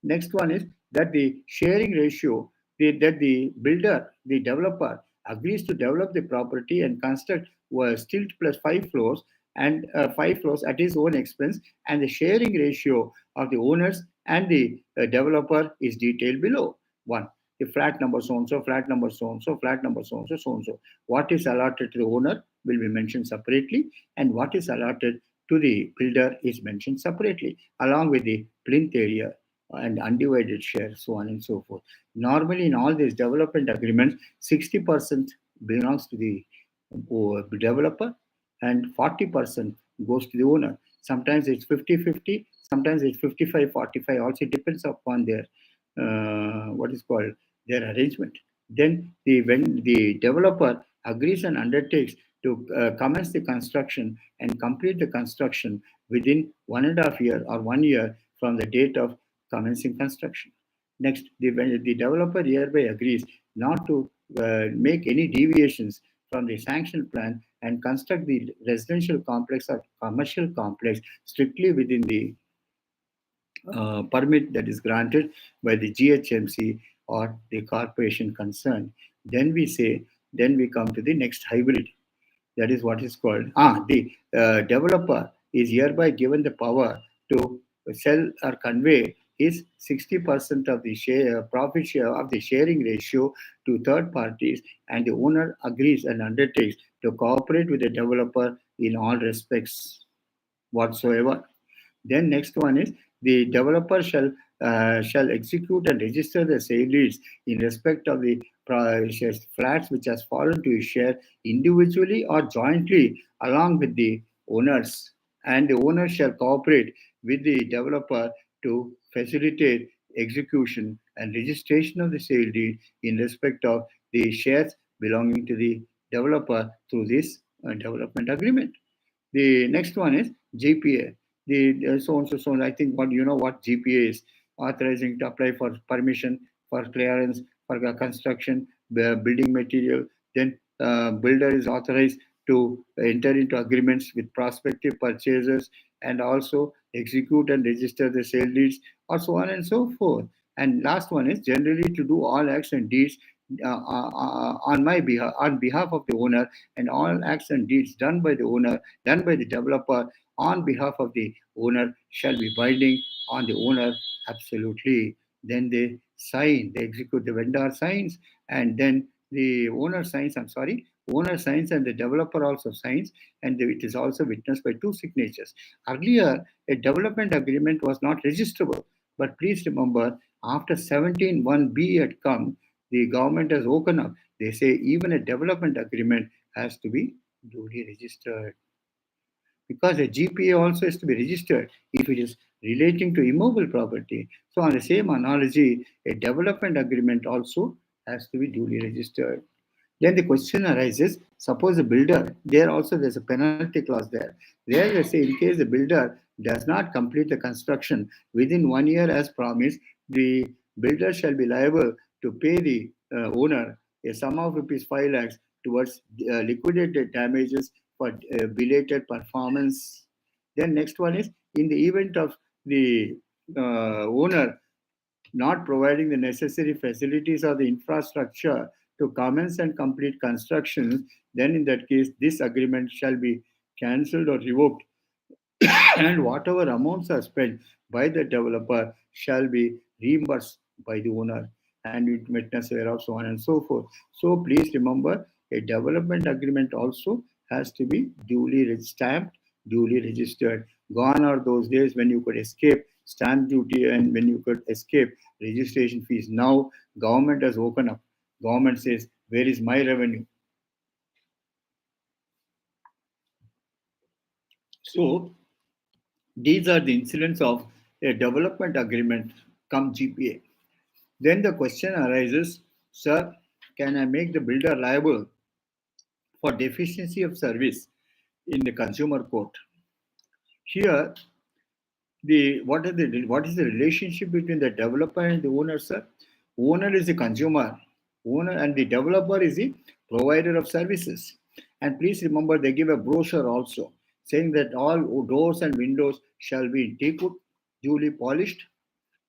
Next one is that the sharing ratio, that the builder, the developer, agrees to develop the property and construct stilt plus 5 floors and 5 floors at his own expense, and the sharing ratio of the owners and the developer is detailed below. One, the flat number so and so, flat number so and so, flat number so and so, so and so. What is allotted to the owner will be mentioned separately, and what is allotted to the builder is mentioned separately, along with the plinth area and undivided share, so on and so forth. Normally, in all these development agreements, 60% belongs to the developer and 40% goes to the owner. Sometimes it's 50-50, sometimes it's 55-45. Also, it depends upon their what is called their arrangement. Then when the developer agrees and undertakes to commence the construction and complete the construction within 1.5 year or 1 year from the date of commencing construction. Next, when the developer hereby agrees not to make any deviations from the sanction plan and construct the residential complex or commercial complex strictly within the permit that is granted by the GHMC or the corporation concerned. Then we come to the next hybrid. That is what is called, the developer is hereby given the power to sell or convey his 60% of the profit share of the sharing ratio to third parties, and the owner agrees and undertakes to cooperate with the developer in all respects whatsoever. Then next one is the developer shall execute and register the sale deeds in respect of the flats which has fallen to his share individually or jointly along with the owners, and the owner shall cooperate with the developer to facilitate execution and registration of the sale deed in respect of the shares belonging to the developer through this development agreement. The next one is GPA. the so on so on. I think what what GPA is authorizing to apply for permission for clearance for construction, building material. Then builder is authorized to enter into agreements with prospective purchasers and also execute and register the sale deeds, or so on and so forth. And last one is generally to do all acts and deeds on my behalf, on behalf of the owner, and all acts and deeds done by the owner, done by the developer on behalf of the owner shall be binding on the owner. Absolutely. Then they sign, they execute, the vendor signs, and then the owner signs. I'm sorry, owner signs and the developer also signs, and it is also witnessed by two signatures. Earlier, a development agreement was not registrable, but please remember, after 17(1)(b) had come, the government has woken up. They say even a development agreement has to be duly registered, because a GPA also has to be registered if it is relating to immobile property. So, on the same analogy, a development agreement also has to be duly registered. Then the question arises, suppose the builder, there also there's a penalty clause there. There they say in case the builder does not complete the construction within 1 year as promised, the builder shall be liable to pay the owner a sum of rupees 5 lakhs towards liquidated damages for belated performance. Then next one is, in the event of the owner not providing the necessary facilities or the infrastructure to commence and complete construction, then in that case, this agreement shall be cancelled or revoked, and whatever amounts are spent by the developer shall be reimbursed by the owner, and it witness thereof, so on and so forth. So please remember, a development agreement also has to be duly stamped, duly registered. Gone are those days when you could escape stamp duty and when you could escape registration fees. Now government has woken up. Government says, where is my revenue? So these are the incidents of a development agreement come GPA. Then the question arises, sir, can I make the builder liable for deficiency of service in the consumer court? Here, what is the relationship between the developer and the owner, sir? Owner is the consumer, owner, and the developer is the provider of services. And please remember, they give a brochure also saying that all doors and windows shall be in teakwood, duly polished.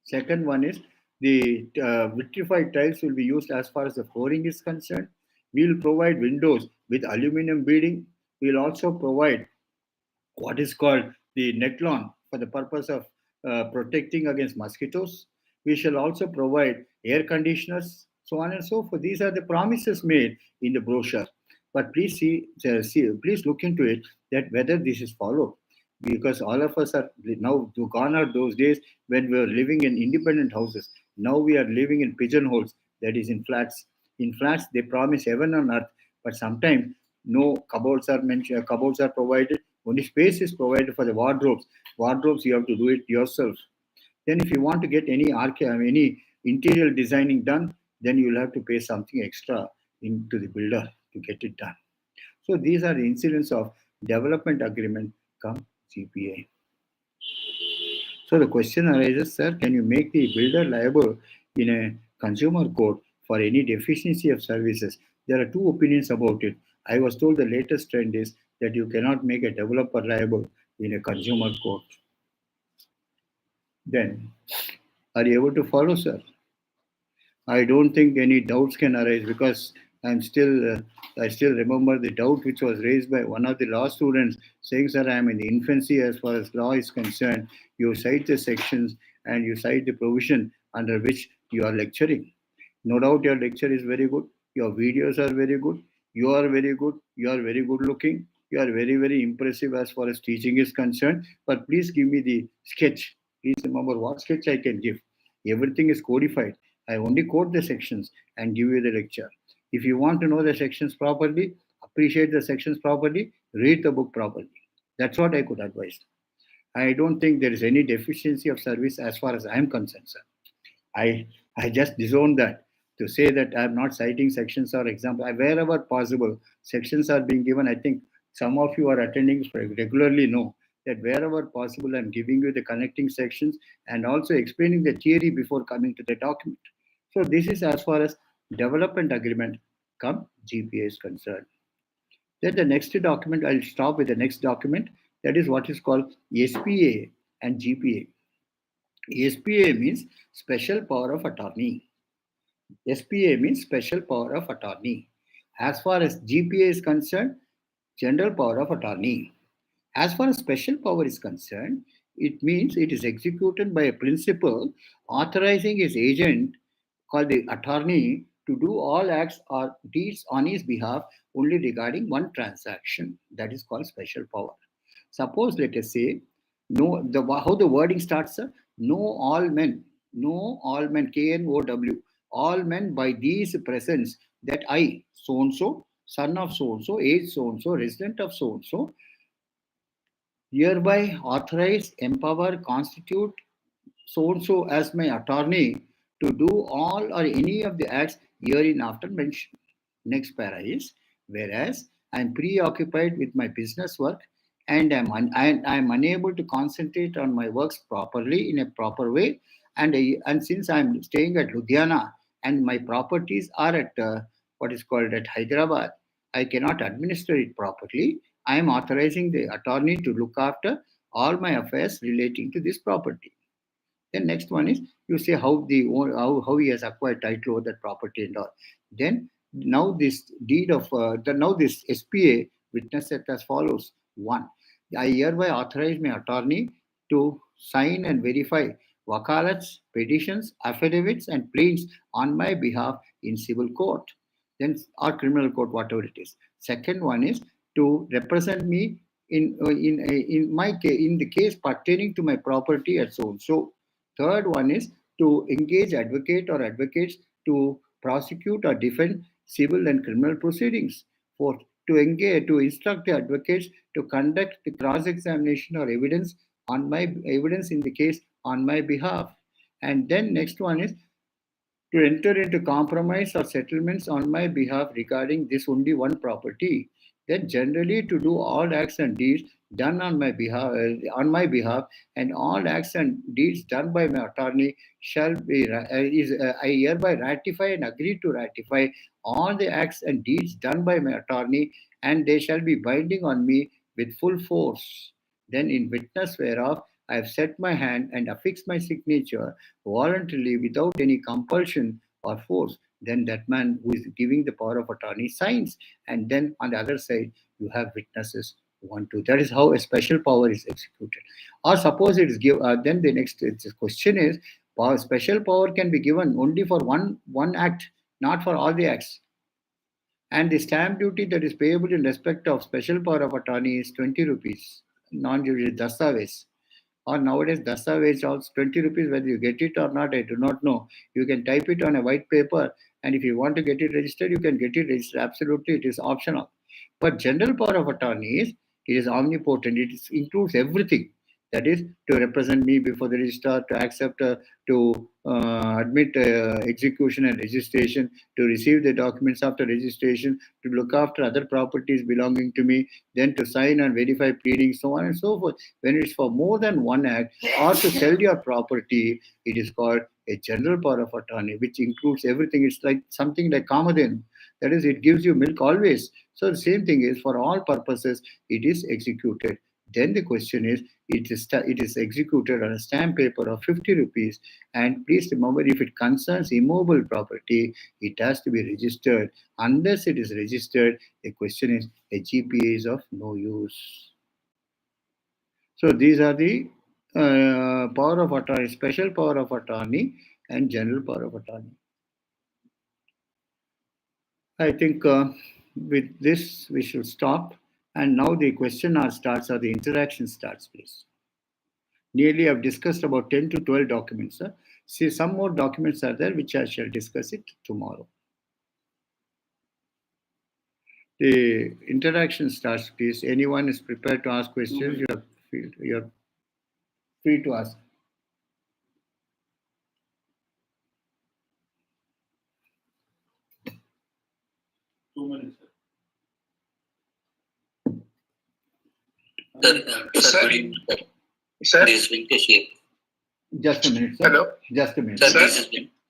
Second one is the vitrified tiles will be used as far as the flooring is concerned. We will provide windows with aluminum beading. We will also provide what is called the netlon for the purpose of protecting against mosquitoes. We shall also provide air conditioners, so on and so forth. These are the promises made in the brochure. But please please look into it that whether this is followed, because all of us are now gone are those days when we were living in independent houses. Now we are living in pigeonholes, that is in flats. In flats, they promise heaven on earth, but sometimes no cupboards are mentioned. Cupboards are provided. Only space is provided for the wardrobes. Wardrobes you have to do it yourself. Then, if you want to get any interior designing done, then you will have to pay something extra into the builder to get it done. So these are the incidents of development agreement come GPA. So the question arises, sir, can you make the builder liable in a consumer court for any deficiency of services? There are two opinions about it. I was told the latest trend is that you cannot make a developer liable in a consumer court. Then, are you able to follow, sir? I don't think any doubts can arise, because I still remember the doubt which was raised by one of the law students saying, sir, I am in the infancy as far as law is concerned. You cite the sections and you cite the provision under which you are lecturing. No doubt your lecture is very good. Your videos are very good. You are very good. You are very good looking. You are very, very impressive as far as teaching is concerned. But please give me the sketch. Please remember what sketch I can give. Everything is codified. I only quote the sections and give you the lecture. If you want to know the sections properly, appreciate the sections properly, read the book properly. That's what I could advise. I don't think there is any deficiency of service as far as I am concerned, sir. I just disown that to say that I'm not citing sections or example. Wherever possible, sections are being given. I think some of you are attending regularly. No, that wherever possible, I'm giving you the connecting sections and also explaining the theory before coming to the document. So this is as far as development agreement come GPA is concerned. Then the next document, I'll stop with the next document. That is what is called SPA and GPA. SPA means special power of attorney. SPA means special power of attorney. As far as GPA is concerned, general power of attorney. As far as special power is concerned, it means it is executed by a principal authorizing his agent, called the attorney, to do all acts or deeds on his behalf only regarding one transaction. That is called special power. Suppose, let us say, no, how the wording starts, sir? Know all men, KNOW, all men by these presents that I, so and so, son of so and so, age so and so, resident of so and so, hereby authorize, empower, constitute so and so as my attorney to do all or any of the acts hereinafter mentioned. Next para is, whereas I am preoccupied with my business work and I am unable to concentrate on my works properly in a proper way, and since I am staying at Ludhiana and my properties are at what is called at Hyderabad, I cannot administer it properly. I am authorizing the attorney to look after all my affairs relating to this property. Then next one is, you say how he has acquired title over that property and all. Then now this deed of now this SPA witnesses as follows. One, I hereby authorize my attorney to sign and verify wakalats, petitions, affidavits, and pleads on my behalf in civil court, then or criminal court, whatever it is. Second one is to represent me in the case pertaining to my property at so and so. Third one is to engage advocate or advocates to prosecute or defend civil and criminal proceedings. Fourth, to instruct the advocates to conduct the cross-examination or evidence in the case on my behalf. And then next one is to enter into compromise or settlements on my behalf regarding this only one property. Then generally to do all acts and deeds done on my behalf, and all acts and deeds done by my attorney shall be I hereby ratify and agree to ratify all the acts and deeds done by my attorney, and they shall be binding on me with full force. Then in witness whereof I have set my hand and affixed my signature voluntarily without any compulsion or force. Then that man who is giving the power of attorney signs, and then on the other side you have witnesses 1, 2. That is how a special power is executed. Or suppose it is then the next question is, special power can be given only for one act, not for all the acts. And the stamp duty that is payable in respect of special power of attorney is 20 rupees, non-judicial dastaves. Or nowadays, dastavage also 20 rupees, whether you get it or not, I do not know. You can type it on a white paper, and if you want to get it registered, you can get it registered. Absolutely, it is optional. But general power of attorney is omnipotent. It includes everything. That is to represent me before the registrar, to accept, to admit execution and registration, to receive the documents after registration, to look after other properties belonging to me, then to sign and verify pleadings, so on and so forth. When it's for more than one act or to sell your property, it is called a general power of attorney, which includes everything. It's like something like Kamadin. That is, it gives you milk always. So the same thing is, for all purposes, it is executed. Then the question is, it is executed on a stamp paper of 50 rupees. And please remember, if it concerns immovable property, it has to be registered. Unless it is registered, the question is, a GPA is of no use. So these are the power of attorney, special power of attorney, and general power of attorney. I think with this we should stop. And now the question starts, or the interaction starts, please. Nearly I've discussed about 10 to 12 documents. See, some more documents are there, which I shall discuss it tomorrow. The interaction starts, please. Anyone is prepared to ask questions, you're free to ask. Sir, good evening, sir. This is Venkatesh here. Just a minute, sir. Hello. Just a minute. Sir, this is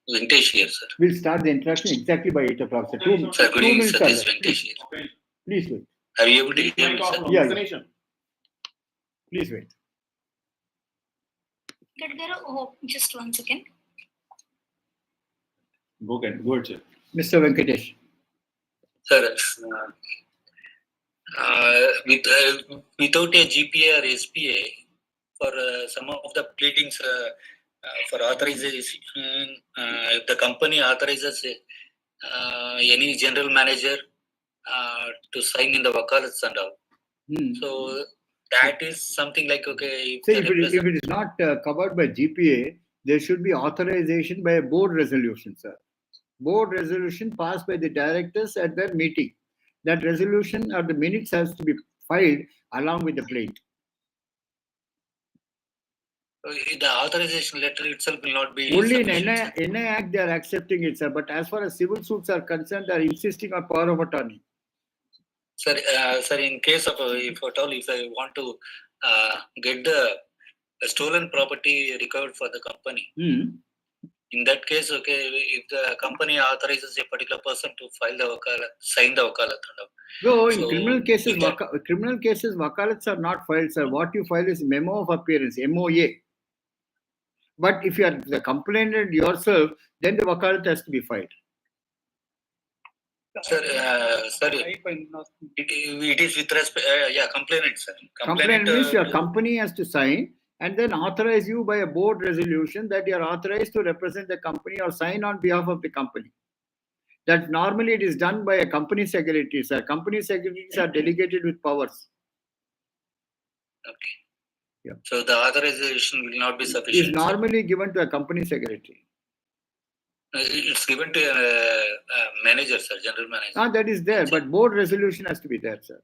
Venkatesh here, sir. We'll start the interaction exactly by 8 o'clock, sir. Sir, good evening, minutes sir. are This is left. Venkatesh here. Please wait. Are you able to hear me, sir? Yeah. Please wait. Just 1 second. Go ahead, sir. Mr. Venkatesh. Sir, without a GPA or SPA, for some of the pleadings for authorization, if the company authorizes any general manager to sign in the wakalats and all. So that is something like, okay. See, if it is not covered by GPA, there should be authorization by a board resolution, sir. Board resolution passed by the directors at their meeting. That resolution or the minutes has to be filed along with the plate. The authorization letter itself will not be only in NI Act they are accepting it, sir. But as far as civil suits are concerned, they are insisting on power of attorney. Sir, in case of if I want to get the stolen property recovered for the company, in that case, okay, if the company authorizes a particular person to file the sign the wakalat. No, in criminal cases, wakalats are not filed, sir. What you file is memo of appearance, MOA. But if you are the complainant yourself, then the wakalat has to be filed. Sir, it is with respect, complainant, sir. Complainant means your company has to sign and then authorize you by a board resolution that you are authorized to represent the company or sign on behalf of the company. That normally it is done by a company secretary, sir. Company secretaries are delegated with powers. Okay. Yeah. So the authorization will not be sufficient. It's normally given to a company secretary. It's given to a manager, sir, general manager. That is there, but board resolution has to be there, sir.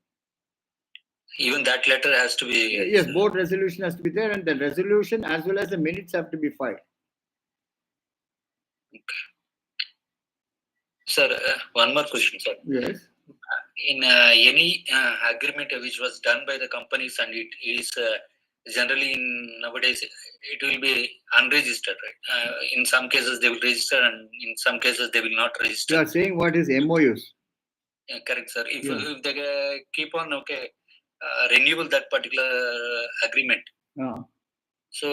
Even that letter has to be... Yes, board resolution has to be there, and the resolution as well as the minutes have to be filed. Okay. Sir, one more question, sir. Yes. In any agreement which was done by the companies, and it is generally nowadays it will be unregistered, right? In some cases they will register, and in some cases they will not register. You are saying what is MOUs? Yeah, correct, sir. If they keep on renewal that particular agreement. So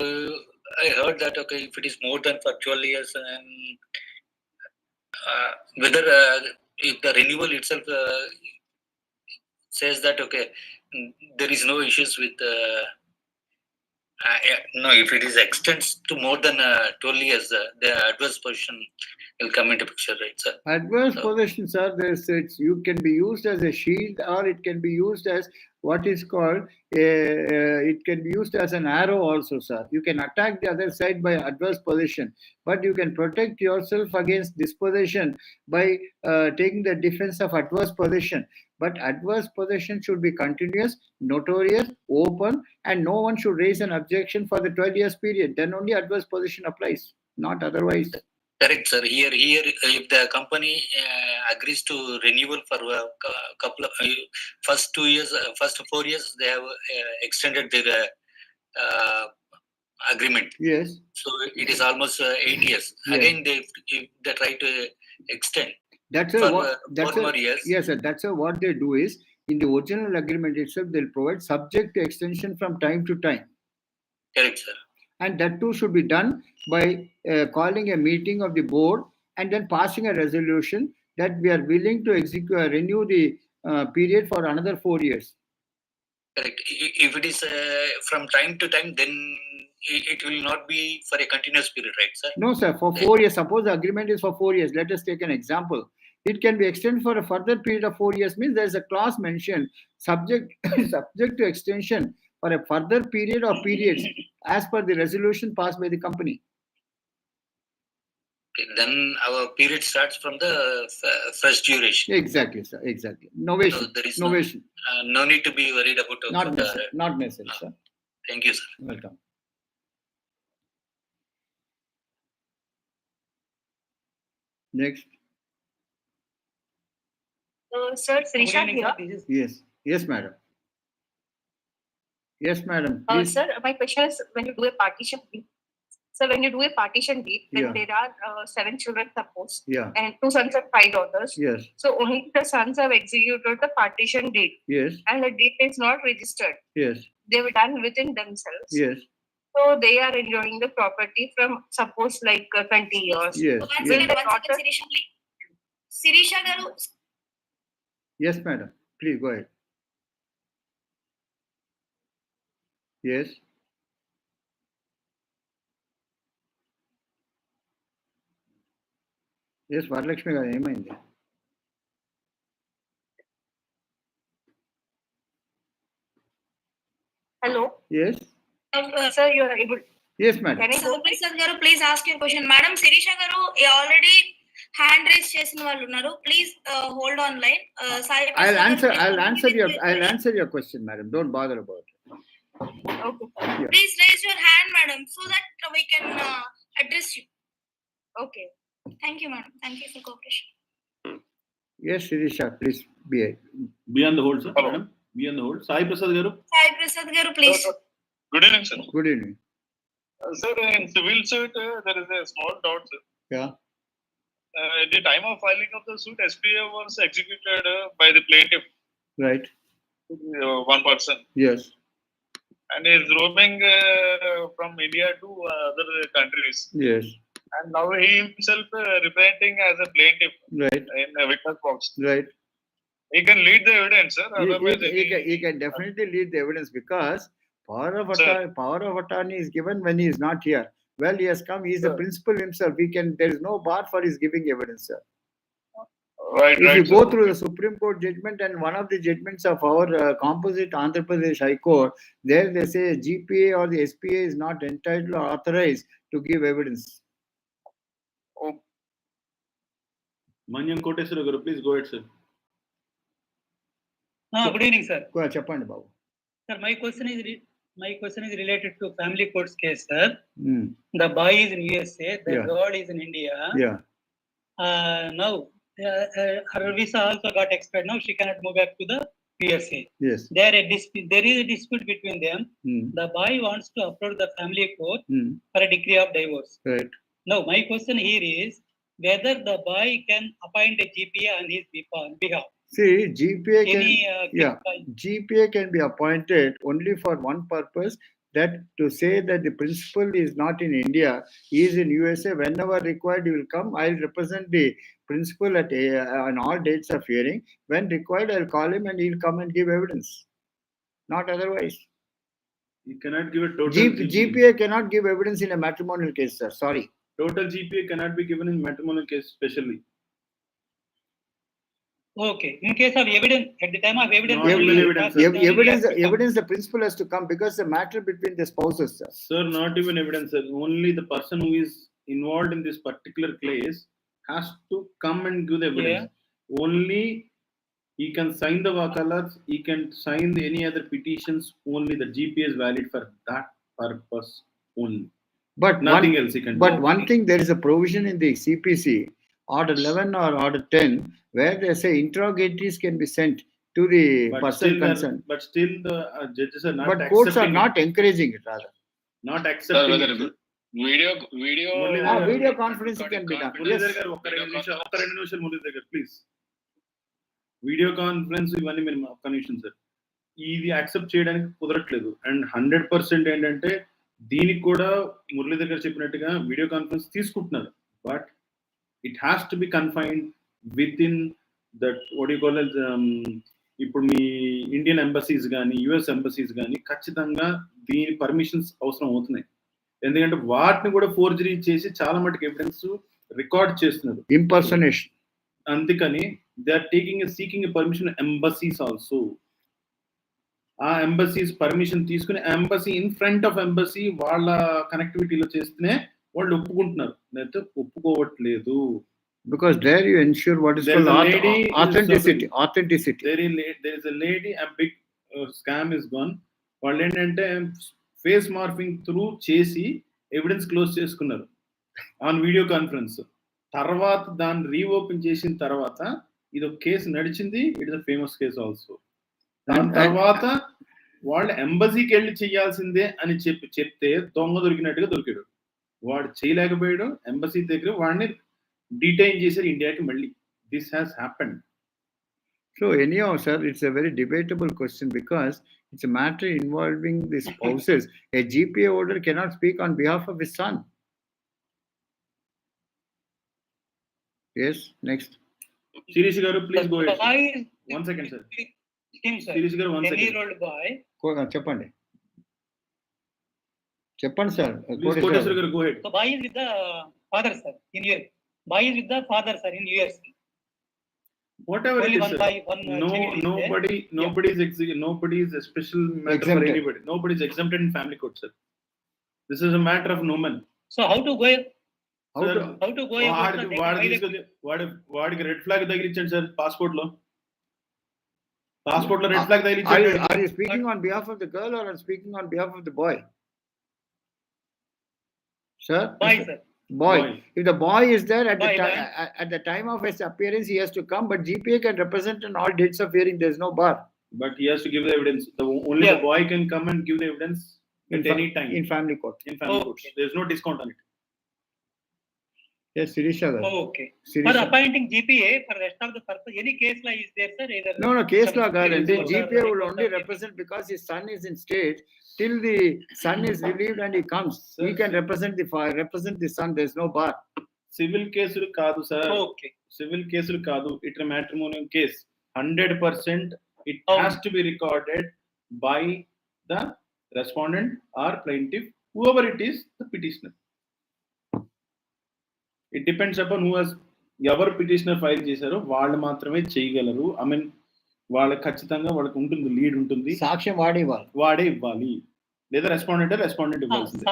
I heard that if it is more than for 12 years, and whether if the renewal itself says that there is no issues with if it is extends to more than 12 years, the adverse position will come into picture, right, sir? Adverse possession, sir, you can be used as a shield, or it can be used as what is called it can be used as an arrow also, sir. You can attack the other side by adverse possession, but you can protect yourself against dispossession by taking the defense of adverse possession. But adverse possession should be continuous, notorious, open, and no one should raise an objection for the 12 years period. Then only adverse possession applies, not otherwise. Correct, sir. Here, if the company agrees to renewal for a couple of first 2 years, first 4 years, they have extended their agreement. Yes. So it is almost 8 years. Yes. Again, if they try to extend. That's more years. Yes, sir. That's what they do is in the original agreement itself, they'll provide subject to extension from time to time. Correct, sir. And that too should be done by calling a meeting of the board and then passing a resolution that we are willing to renew the period for another 4 years. Correct. If it is from time to time, then it will not be for a continuous period, right, sir? No, sir. For 4 years. Suppose the agreement is for 4 years. Let us take an example. It can be extended for a further period of 4 years. Means there is a clause mentioned subject to extension for a further period or periods as per the resolution passed by the company. Okay, then our period starts from the first duration. Exactly, sir. Exactly. Novation. So there is novation. No need to be worried about. Not necessary, sir. Thank you, sir. Welcome. Next. Sir, Srisha here. Yes. Yes, madam. Yes, madam. Please. Sir, my question is, when you do a partition deed, so when you do a partition deed, when Yeah. there are 7 children, suppose, Yeah. and 2 sons and 5 daughters, Yes. so only the sons have executed the partition deed, Yes. and the deed is not registered. Yes. They were done within themselves. Yes. So they are enjoying the property from, suppose, like 20 years. Yes. One Yes. second, Sirisha, please. Sirisha garu, Yes, madam. Please go ahead. Yes. Yes, Varalakshmi గారు ఏమైంది? Hello. Yes. Sir, you are able. Yes, madam. Can I go? Prasad garu, please ask your question. Madam Sirisha garu already hand raise చేసిన వాళ్ళు ఉన్నారు. Please hold on line. Sai I'll Prasad garu, answer answer your question, madam. Don't bother about it. Okay. Yeah. Please raise your hand, madam, so that we can address you. Okay. Thank you, madam. Thank you for cooperation. Yes, Sirisha, please Be on the hold, sir. Madam, be on the hold. Sai Prasad garu. Sai Prasad garu, please. Good evening, sir. Good evening. Sir, in civil suit, there is a small doubt, sir. Yeah. At the time of filing of the suit, SPA was executed by the plaintiff, Right. one person, Yes. and he is roaming from India to other countries. Yes. And now he himself representing as a plaintiff Right. in a witness box. Right. He can lead the evidence, sir. Otherwise, He can definitely lead the evidence because power of attorney is given when he is not here. Well, he has come. He is the principal himself. There is no bar for his giving evidence, sir. Right. If you sir. go through the Supreme Court judgment and one of the judgments of our composite Andhra Pradesh High Court, there they say GPA or the SPA is not entitled or authorized to give evidence. Manyam Koteswara garu, please go ahead, sir. Good evening, sir. Go ahead, Chappandi Babu. Sir, my question is related to family courts case, sir. Mm. The boy is in USA, the Yeah. girl is in India. Yeah. Now her visa also got expired. Now she cannot move back to the USA. Yes. There is a dispute between them. Mm. The boy wants to approach the family court Mm. for a decree of divorce. Right. Now my question here is whether the boy can appoint a GPA on his behalf. See, GPA can, Any GPA can be appointed only for one purpose, that to say that the principal is not in India, he is in USA. Whenever required, he will come. I'll represent the principal on all dates of hearing. When required, I'll call him and he'll come and give evidence. Not otherwise. You cannot give a total GPA cannot give evidence in a matrimonial case, sir. Sorry. Total GPA cannot be given in matrimonial case, especially. Okay. In case of evidence, at the time of evidence, Not even evidence, sir. Evidence the principal has to come because the matter between the spouses, sir. Sir, not even evidence, sir. Only the person who is involved in this particular case has to come and give the evidence. Yeah. Only he can sign the wakalas, he can sign any other petitions. Only the GPA is valid for that purpose only. But nothing else he can do. But one thing, there is a provision in the CPC, Order 11 or Order 10, where they say interrogatories can be sent to the person concerned. But still the judges are not accepting. But courts are not encouraging it, rather. Not accepting it. Video conferencing can be done. Yes. Please. Video conference ఇవన్నీ మీరు ఒక్క నిమిషం sir, ఇది accept చేయడానికి కుదరట్లేదు. And 100% ఏంటంటే దీనికి కూడా మురళీధర్ గారు చెప్పినట్టుగా వీడియో కాన్ఫరెన్స్ తీసుకుంటున్నారు. But it has to B confined with in that what you call ఇప్పుడు మీ ఇండియన్ ఎంబసీస్ కానీ యుఎస్ ఎంబసీస్ కానీ ఖచ్చితంగా దీని పర్మిషన్స్ అవసరం అవుతున్నాయి. ఎందుకంటే వాటిని కూడా ఫోర్జరీ చేసి చాలా మటుకు ఎవిడెన్స్ రికార్డ్ చేస్తున్నారు, ఇంపర్సనేషన్. అందుకని they are seeking permission embassies also. ఆ ఎంబసీస్ పర్మిషన్ తీసుకుని embassy in front of embassy వాళ్ళ కనెక్టివిటీలో చేస్తేనే వాళ్ళు ఒప్పుకుంటున్నారు, లేకపోతే ఒప్పుకోవట్లేదు. Because there you ensure what is called authenticity. There is a lady, a big scam is gone. వాళ్ళు ఏంటంటే ఫేస్ మార్ఫింగ్ త్రూ చేసి ఎవిడెన్స్ క్లోజ్ చేసుకున్నారు ఆన్ వీడియో కాన్ఫరెన్స్. తర్వాత దాన్ని రీఓపెన్ చేసిన తర్వాత ఇది ఒక కేసు నడిచింది. It is a famous case also. దాని తర్వాత వాళ్ళు ఎంబసీకి వెళ్ళి చేయాల్సిందే అని చెప్తే దొంగ దొరికినట్టుగా దొరికాడు. వాడు చేయలేకపోయాడు. ఎంబసీ దగ్గర వాడిని డిటైన్ చేశారు ఇండియాకి మళ్ళీ. This has happened. So anyhow, sir, it's a very debatable question because it's a matter involving the spouses. A GPA holder cannot speak on behalf of his son. Yes, next. Shirish garu, please go ahead. Boy, 1 second, sir. him, sir. Shirish garu, 1 second. 10-year-old boy. చెప్పండి sir. Please, Koteswar garu, go ahead. So boy is with the father, sir, in US. Boy is with the father, sir, in US. Whatever Only it is, one sir. boy, one child is Nobody is a special matter for Exempted. anybody. Nobody is exempted in family court, sir. This is a matter of no man. So how to go? How Sir, to- How to go about the వాడికి red flag తగిలించండి sir. Passport లో red flag తగిలించండి. Are you speaking on behalf of the girl or are you speaking on behalf of the boy? Sir? boy, sir. Boy. Boy. If the boy is there at Boy, at the time of his appearance, he has to come, but GPA can represent in all dates of hearing. There's no bar. But he has to give the evidence. Only Yeah. the boy can come and give the evidence at any time In family court. in family Okay. courts. There's no discount on it. Yes, Sirisha. Okay. For Sirisha. appointing GPA for rest of the purpose, any case law is there, sir? Either No, case law some guarantee. civil court GPA or will high only court or represent because his son is in state. Till the son is relieved and he comes, he can represent the son. There's no bar. Civil కేసులు కాదు sir. Okay. Civil కేసులు కాదు. It matrimonial case 100% it Oh. has to be recorded by the respondent or plaintiff, whoever it is, the petitioner. It depends upon who has ఎవరు petitioner file చేశారో వాళ్ళు మాత్రమే చేయగలరు. I mean వాళ్ళకి ఖచ్చితంగా వాళ్ళకి ఉంటుంది, లీడ్ ఉంటుంది. సాక్ష్యం వాడే ఇవ్వాలి లేదా రెస్పాండెంట్ ఇవ్వాల్సిందే.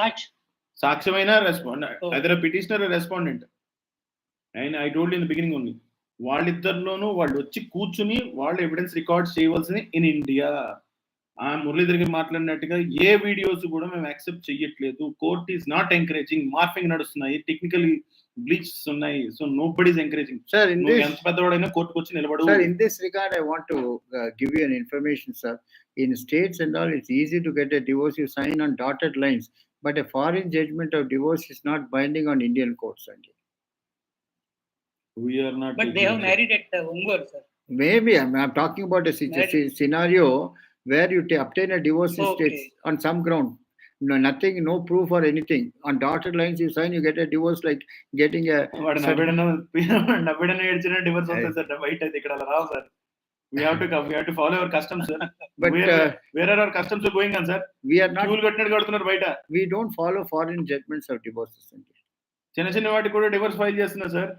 సాక్ష్యమైన respondent, Oh. either a petitioner or respondent. And I told you in the beginning only, వాళ్ళిద్దరిలోనూ వాళ్ళు వచ్చి కూర్చుని వాళ్ళు ఎవిడెన్స్ రికార్డ్ చేయవలసింది ఇన్ ఇండియా. ఆ మురళీధర్ గారు మాట్లాడినట్టుగా ఏ వీడియోస్ కూడా మేము యాక్సెప్ట్ చెయ్యట్లేదు. Court is not encouraging. Morphing నడుస్తున్నాయి, టెక్నికల్ బ్లీచ్ ఉన్నాయి. So nobody is encouraging. Sir, ఎంత పెద్దవాడైనా కోర్టుకు వచ్చి నిలబడు. Sir, in this regard, I want to give you an information, sir. In states and all, it's easy to get a divorce. You sign on dotted lines, but a foreign judgment of divorce is not binding on Indian courts only. We are not. But they have married at Iyengar, sir. Maybe I'm talking about a scenario where you obtain a divorce in Okay. states on some ground. No, nothing, no proof or anything. On dotted lines, you sign, you get a divorce like getting a. వాడు నవ్విడన ఏడ్చిన divorce అవుతుంది sir. బయట అయితే ఇక్కడ అలా రావు sir. We have to follow our customs, sir. But where are our customs going on, sir? we are not. క్యూలు కట్టినట్టు కడుతున్నారు బయట. We don't follow foreign judgments of divorces. చిన్న వాటికి కూడా డివోర్స్ ఫైల్ చేస్తున్నారు sir.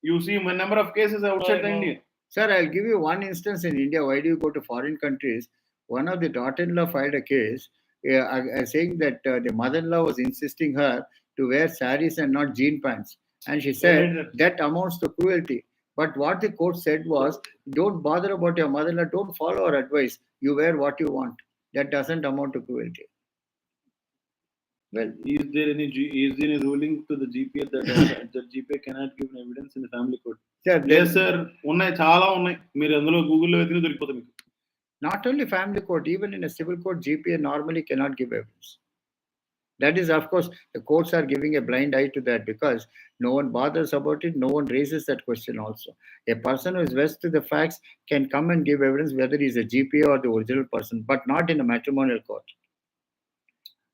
You see a number of cases outside Oh, no. India. Sir, I'll give you one instance in India. Why do you go to foreign countries? One of the daughter-in-law filed a case saying that the mother-in-law was insisting her to wear saris and not jean pants. And she said that amounts to cruelty. But what the court said was, don't bother about your mother-in-law, don't follow her advice. You wear what you want. That doesn't amount to cruelty. Well, Is there any ruling to the GPA that the GPA cannot give evidence in the family court? sir, Yes, sir. ఉన్నాయి, చాలా ఉన్నాయి. మీరు అందులో గూగుల్లో వెతికిన దొరికిపోతుంది మీకు. not only family court, even in a civil court, GPA normally cannot give evidence. That is, of course, the courts are giving a blind eye to that because no one bothers about it. No one raises that question also. A person who is versed to the facts can come and give evidence whether he is a GPA or the original person, but not in a matrimonial court.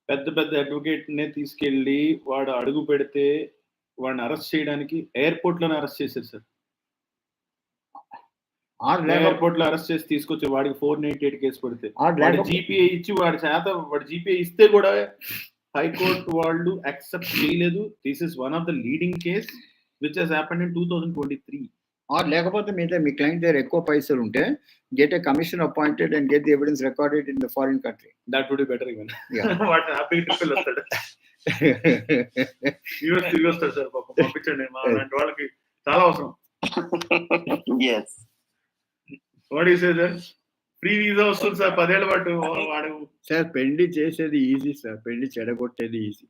పెద్ద advocate నే తీసుకెళ్లి వాడు అడుగు పెడితే వాడిని arrest చేయడానికి airport లోనే arrest చేశారు సార్. ఎయిర్పోర్ట్ లో అరెస్ట్ చేసి తీసుకొచ్చి వాడికి 498 కేసు పడితే వాడు జీపీఏ ఇచ్చి వాడు జీపీఏ ఇస్తే కూడా హైకోర్టు వాళ్ళు యాక్సెప్ట్ చేయలేదు. This is one of the leading case which has happened in 2023. Or లేకపోతే మీ client దగ్గర ఎక్కువ పైసలు ఉంటే get a commission appointed and get the evidence recorded in the foreign country. That would be better even. Yeah. వాడు happy trip వస్తాడు. US తిరిగి వస్తాడు sir. పాపం పంపించండి, మా అలాంటి వాళ్ళకి చాలా అవసరం. Yes. What is sir free visa వస్తుంది సార్ 10 ఏళ్ల పాటు. వాడు సార్ పెళ్లి చేసేది ఈజీ సార్, పెళ్లి చెడగొట్టేది ఈజీ.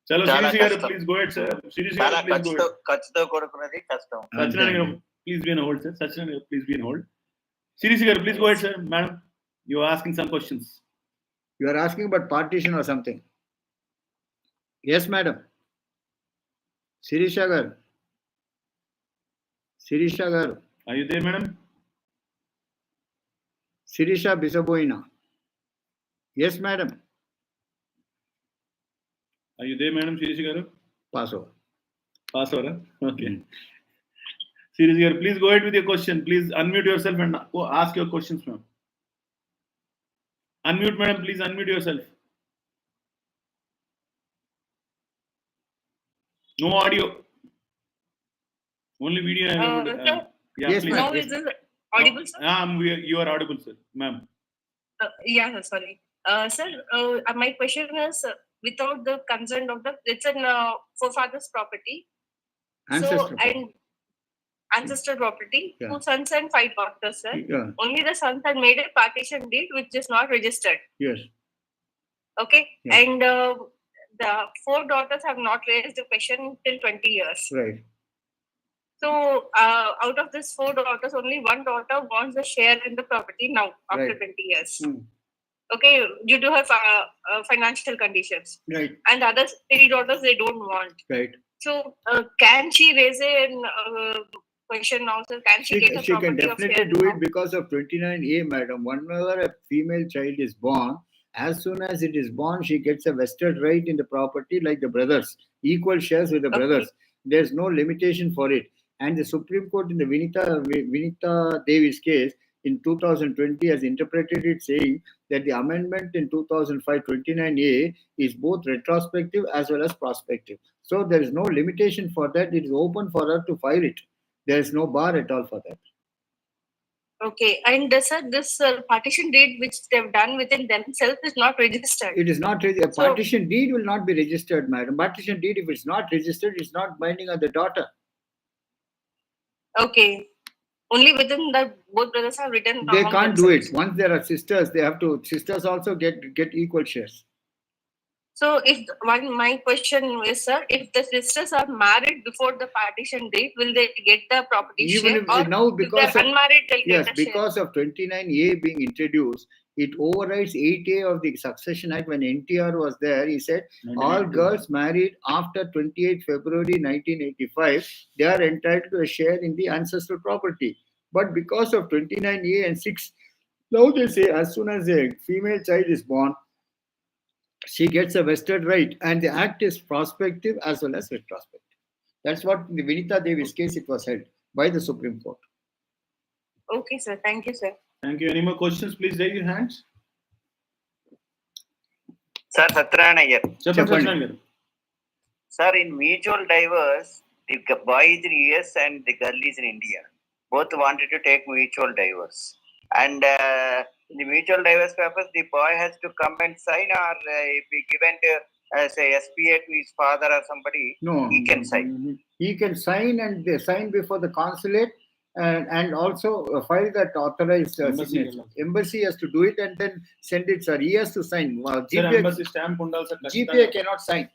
చలో చాలా శిరీష్ గారు కష్టం. ప్లీజ్ గో హెడ్ సార్. శిరీష్ చాలా గారు ప్లీజ్ గో హెడ్. ఖర్చుతో కూడుకున్నది కష్టం. సత్యనారాయణ గారు please be in hold sir. Satyanarayana గారు please be in hold. Shirish గారు please go head sir. Madam, you are asking some questions. You are asking about partition or something. Yes, madam. Sirisha garu. Sirisha garu. Are you there, madam? Sirisha Bisaboina. Yes, madam. Are you there, madam? Sirisha garu? Pass over. Pass over. Okay. Sirisha garu, please go ahead with your question. Please unmute yourself and ask your questions, ma'am. Unmute, madam. Please unmute yourself. No audio. Only video. Sir, Yeah, yes, please. ma'am. now is this audible, sir? You are audible, sir. Ma'am. Yeah, sir, sorry. Sir, my question is, without the consent of it's an forefather's property. Ancestor. And ancestor property, Yeah. 2 sons and 5 daughters, sir. Yeah. Only the sons had made a partition deed which is not registered. Yes. Okay. Yeah. And the 4 daughters have not raised the question till 20 years. Right. So out of this 4 daughters, only 1 daughter wants a share in the property now after Right. 20 years. Okay, due to her financial conditions. Right. And the other 3 daughters, they don't want. Right. So can she raise a question now, sir? Can she get a She can property of definitely share do now? it because of 29A, madam. Whenever a female child is born, as soon as it is born, she gets a vested right in the property like the brothers, equal shares with the brothers. There's no limitation for it. And the Supreme Court in the Vinita Devi's case in 2020 has interpreted it saying that the amendment in 2005 29A is both retrospective as well as prospective. So there is no limitation for that. It is open for her to file it. There is no bar at all for that. Okay, and sir, this partition deed which they've done within themselves is not registered. It is not a partition deed will not be registered, madam. Partition deed, if it's not registered, it's not binding on the daughter. Okay, only within the both brothers have written. They among can't do it. themselves. Once there are sisters, they have to. Sisters also get equal shares. So if my question is, sir, if the sisters are married before the partition date, will they get the property Even share? if Or now if because they're unmarried, they'll yes, get a share? because of 29A being introduced, it overrides 8A of the Succession Act. When NTR was there, he said all girls married after 28 February 1985, they are entitled to a share in the ancestral property. But because of 29A and 6, now they say as soon as a female child is born, she gets a vested right, and the act is prospective as well as retrospective. That's what in the Vinita Devi's case it was held by the Supreme Court. Okay, sir. Thank you, sir. Thank you. Any more questions? Please raise your hands. Sir, Satyanarayana here. Chappan. Sir, in mutual divorce, the boy is in US and the girl is in India. Both wanted to take mutual divorce. And in the mutual divorce papers, the boy has to come and sign, or if he given to, say, SPA to his father or somebody, No, he can sign. He can sign, and they sign before the consulate, and also file that authorized signature. Embassy has to do it and then send it, sir. He has to sign. Sir, embassy stamp undal, sir. GPA cannot sign.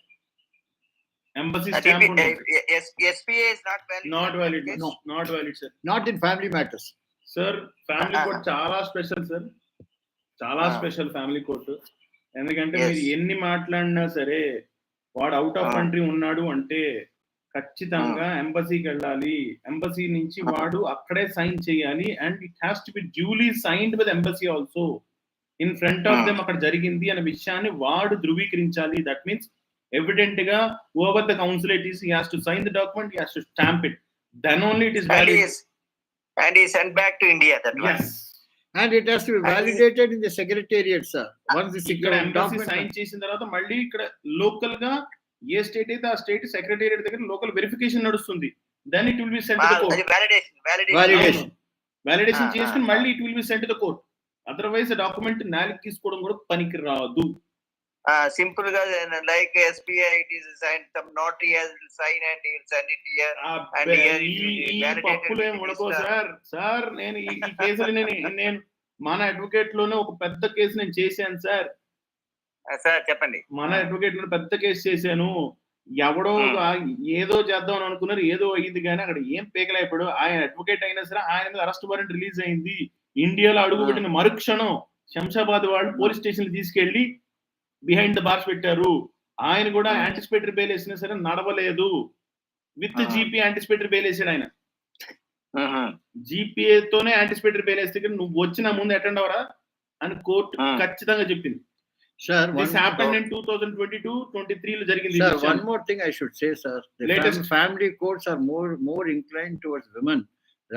Embassy stamp undal. SPA is not valid. Not valid. No, not valid, sir. Not in family matters. Sir family court చాలా special sir, చాలా special family court. ఎందుకంటే మీరు ఎన్ని మాట్లాడినా సరే వాడు out of country ఉన్నాడు అంటే ఖచ్చితంగా ఎంబసీకి వెళ్ళాలి. ఎంబసీ నుంచి వాడు అక్కడే సైన్ చేయాలి. And it has to be duly signed with embassy also in front of them. అక్కడ జరిగింది అనే విషయాన్ని వాడు ధృవీకరించాలి. దట్ మీన్స్ ఎవిడెంట్ గా over the consulate is he has to sign the document, he has to stamp it. Then only it is valid. And he sent back to India. That yes. And it has to be validated in the secretariat, sir. Once the embassy sign చేసిన తర్వాత మళ్ళీ ఇక్కడ local గా ఏ state అయితే ఆ state secretariat దగ్గర local verification నడుస్తుంది. Then it will be sent to the court. Validation చేసుకుని మళ్ళీ it will be sent to the court. Otherwise document నాలిక్ తీసుకోవడం కూడా పనికి రాదు. Simple గా like SPA, it is signed, some notary has sign and he will send it here. And here it will be validated. Sir నేను ఈ కేసులు నేను మన అడ్వకేట్ లోనే ఒక పెద్ద కేసు నేను చేశాను సార్. సార్ చెప్పండి. మన అడ్వకేట్ లో పెద్ద కేసు చేశాను. ఎవడో ఏదో చేద్దాం అని అనుకున్నారు, ఏదో అయ్యింది కానీ అక్కడ ఏం పేకలైపోయాడు. ఆయన అడ్వకేట్ అయినా సరే ఆయన మీద అరెస్ట్ వారెంట్ రిలీజ్ అయింది. ఇండియాలో అడుగుపెట్టిన మరుక్షణం శంషాబాద్ వాళ్ళు పోలీస్ స్టేషన్ తీసుకెళ్లి బిహైండ్ ద బార్స్ పెట్టారు. ఆయన కూడా యాంటిసిపేటరీ బెయిల్ వేసినా సరే నడవలేదు. విత్ జీపీ యాంటిసిపేటరీ బెయిల్ వేసాడు ఆయన. జీపీఏ తోనే యాంటిసిపేటరీ బెయిల్ వేస్తే నువ్వు వచ్చిన ముందు అటెండ్ అవరా అని కోర్టు ఖచ్చితంగా చెప్పింది. Sir, this happened in 2022-23 లో జరిగింది. Sir, one more thing I should say, sir. The latest family courts are more inclined towards women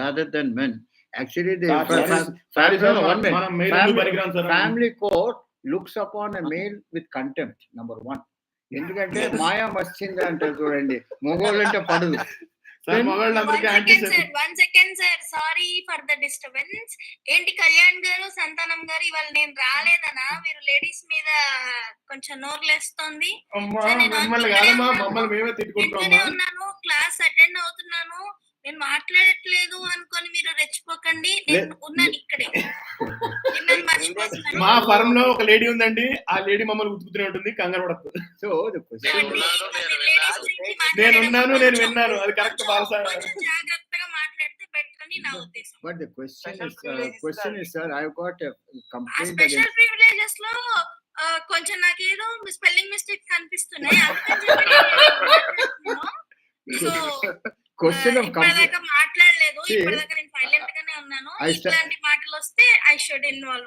rather than men. Actually, the family court looks upon a male with contempt, number one. ఎందుకంటే మాయా మర్చింది అంటారు చూడండి, మొగోళ్ళంటే పడదు. One second, sir. Sorry for the disturbance. ఏంటి కళ్యాణ్ గారు, సంతానం గారు, ఇవాళ నేను రాలేదనా? మీరు లేడీస్ మీద కొంచెం నోరులేస్తోంది. ఉన్నాను, క్లాస్ అటెండ్ అవుతున్నాను, నేను మాట్లాడట్లేదు అనుకొని మీరు రెచ్చిపోకండి. నేను ఉన్నాను ఇక్కడే. మా ఫర్మ్ లో ఒక లేడీ ఉందండి, ఆ లేడీ మమ్మల్ని ఉతుకుతూనే ఉంటుంది, కంగారు పడద్దు. సో నేను ఉన్నాను, నేను విన్నాను, అది కరెక్ట్. జాగ్రత్తగా మాట్లాడితే బెటర్ అని నా ఉద్దేశం. But the question is, sir, I've got a complaint. Special privileges లో కొంచెం నాకేదో స్పెల్లింగ్ మిస్టేక్ కనిపిస్తున్నాయి. సో question of ఇప్పటిదాకా మాట్లాడలేదు, ఇప్పటిదాకా నేను సైలెంట్ గానే ఉన్నాను. ఇట్లాంటి మాటలు వస్తే I should involve.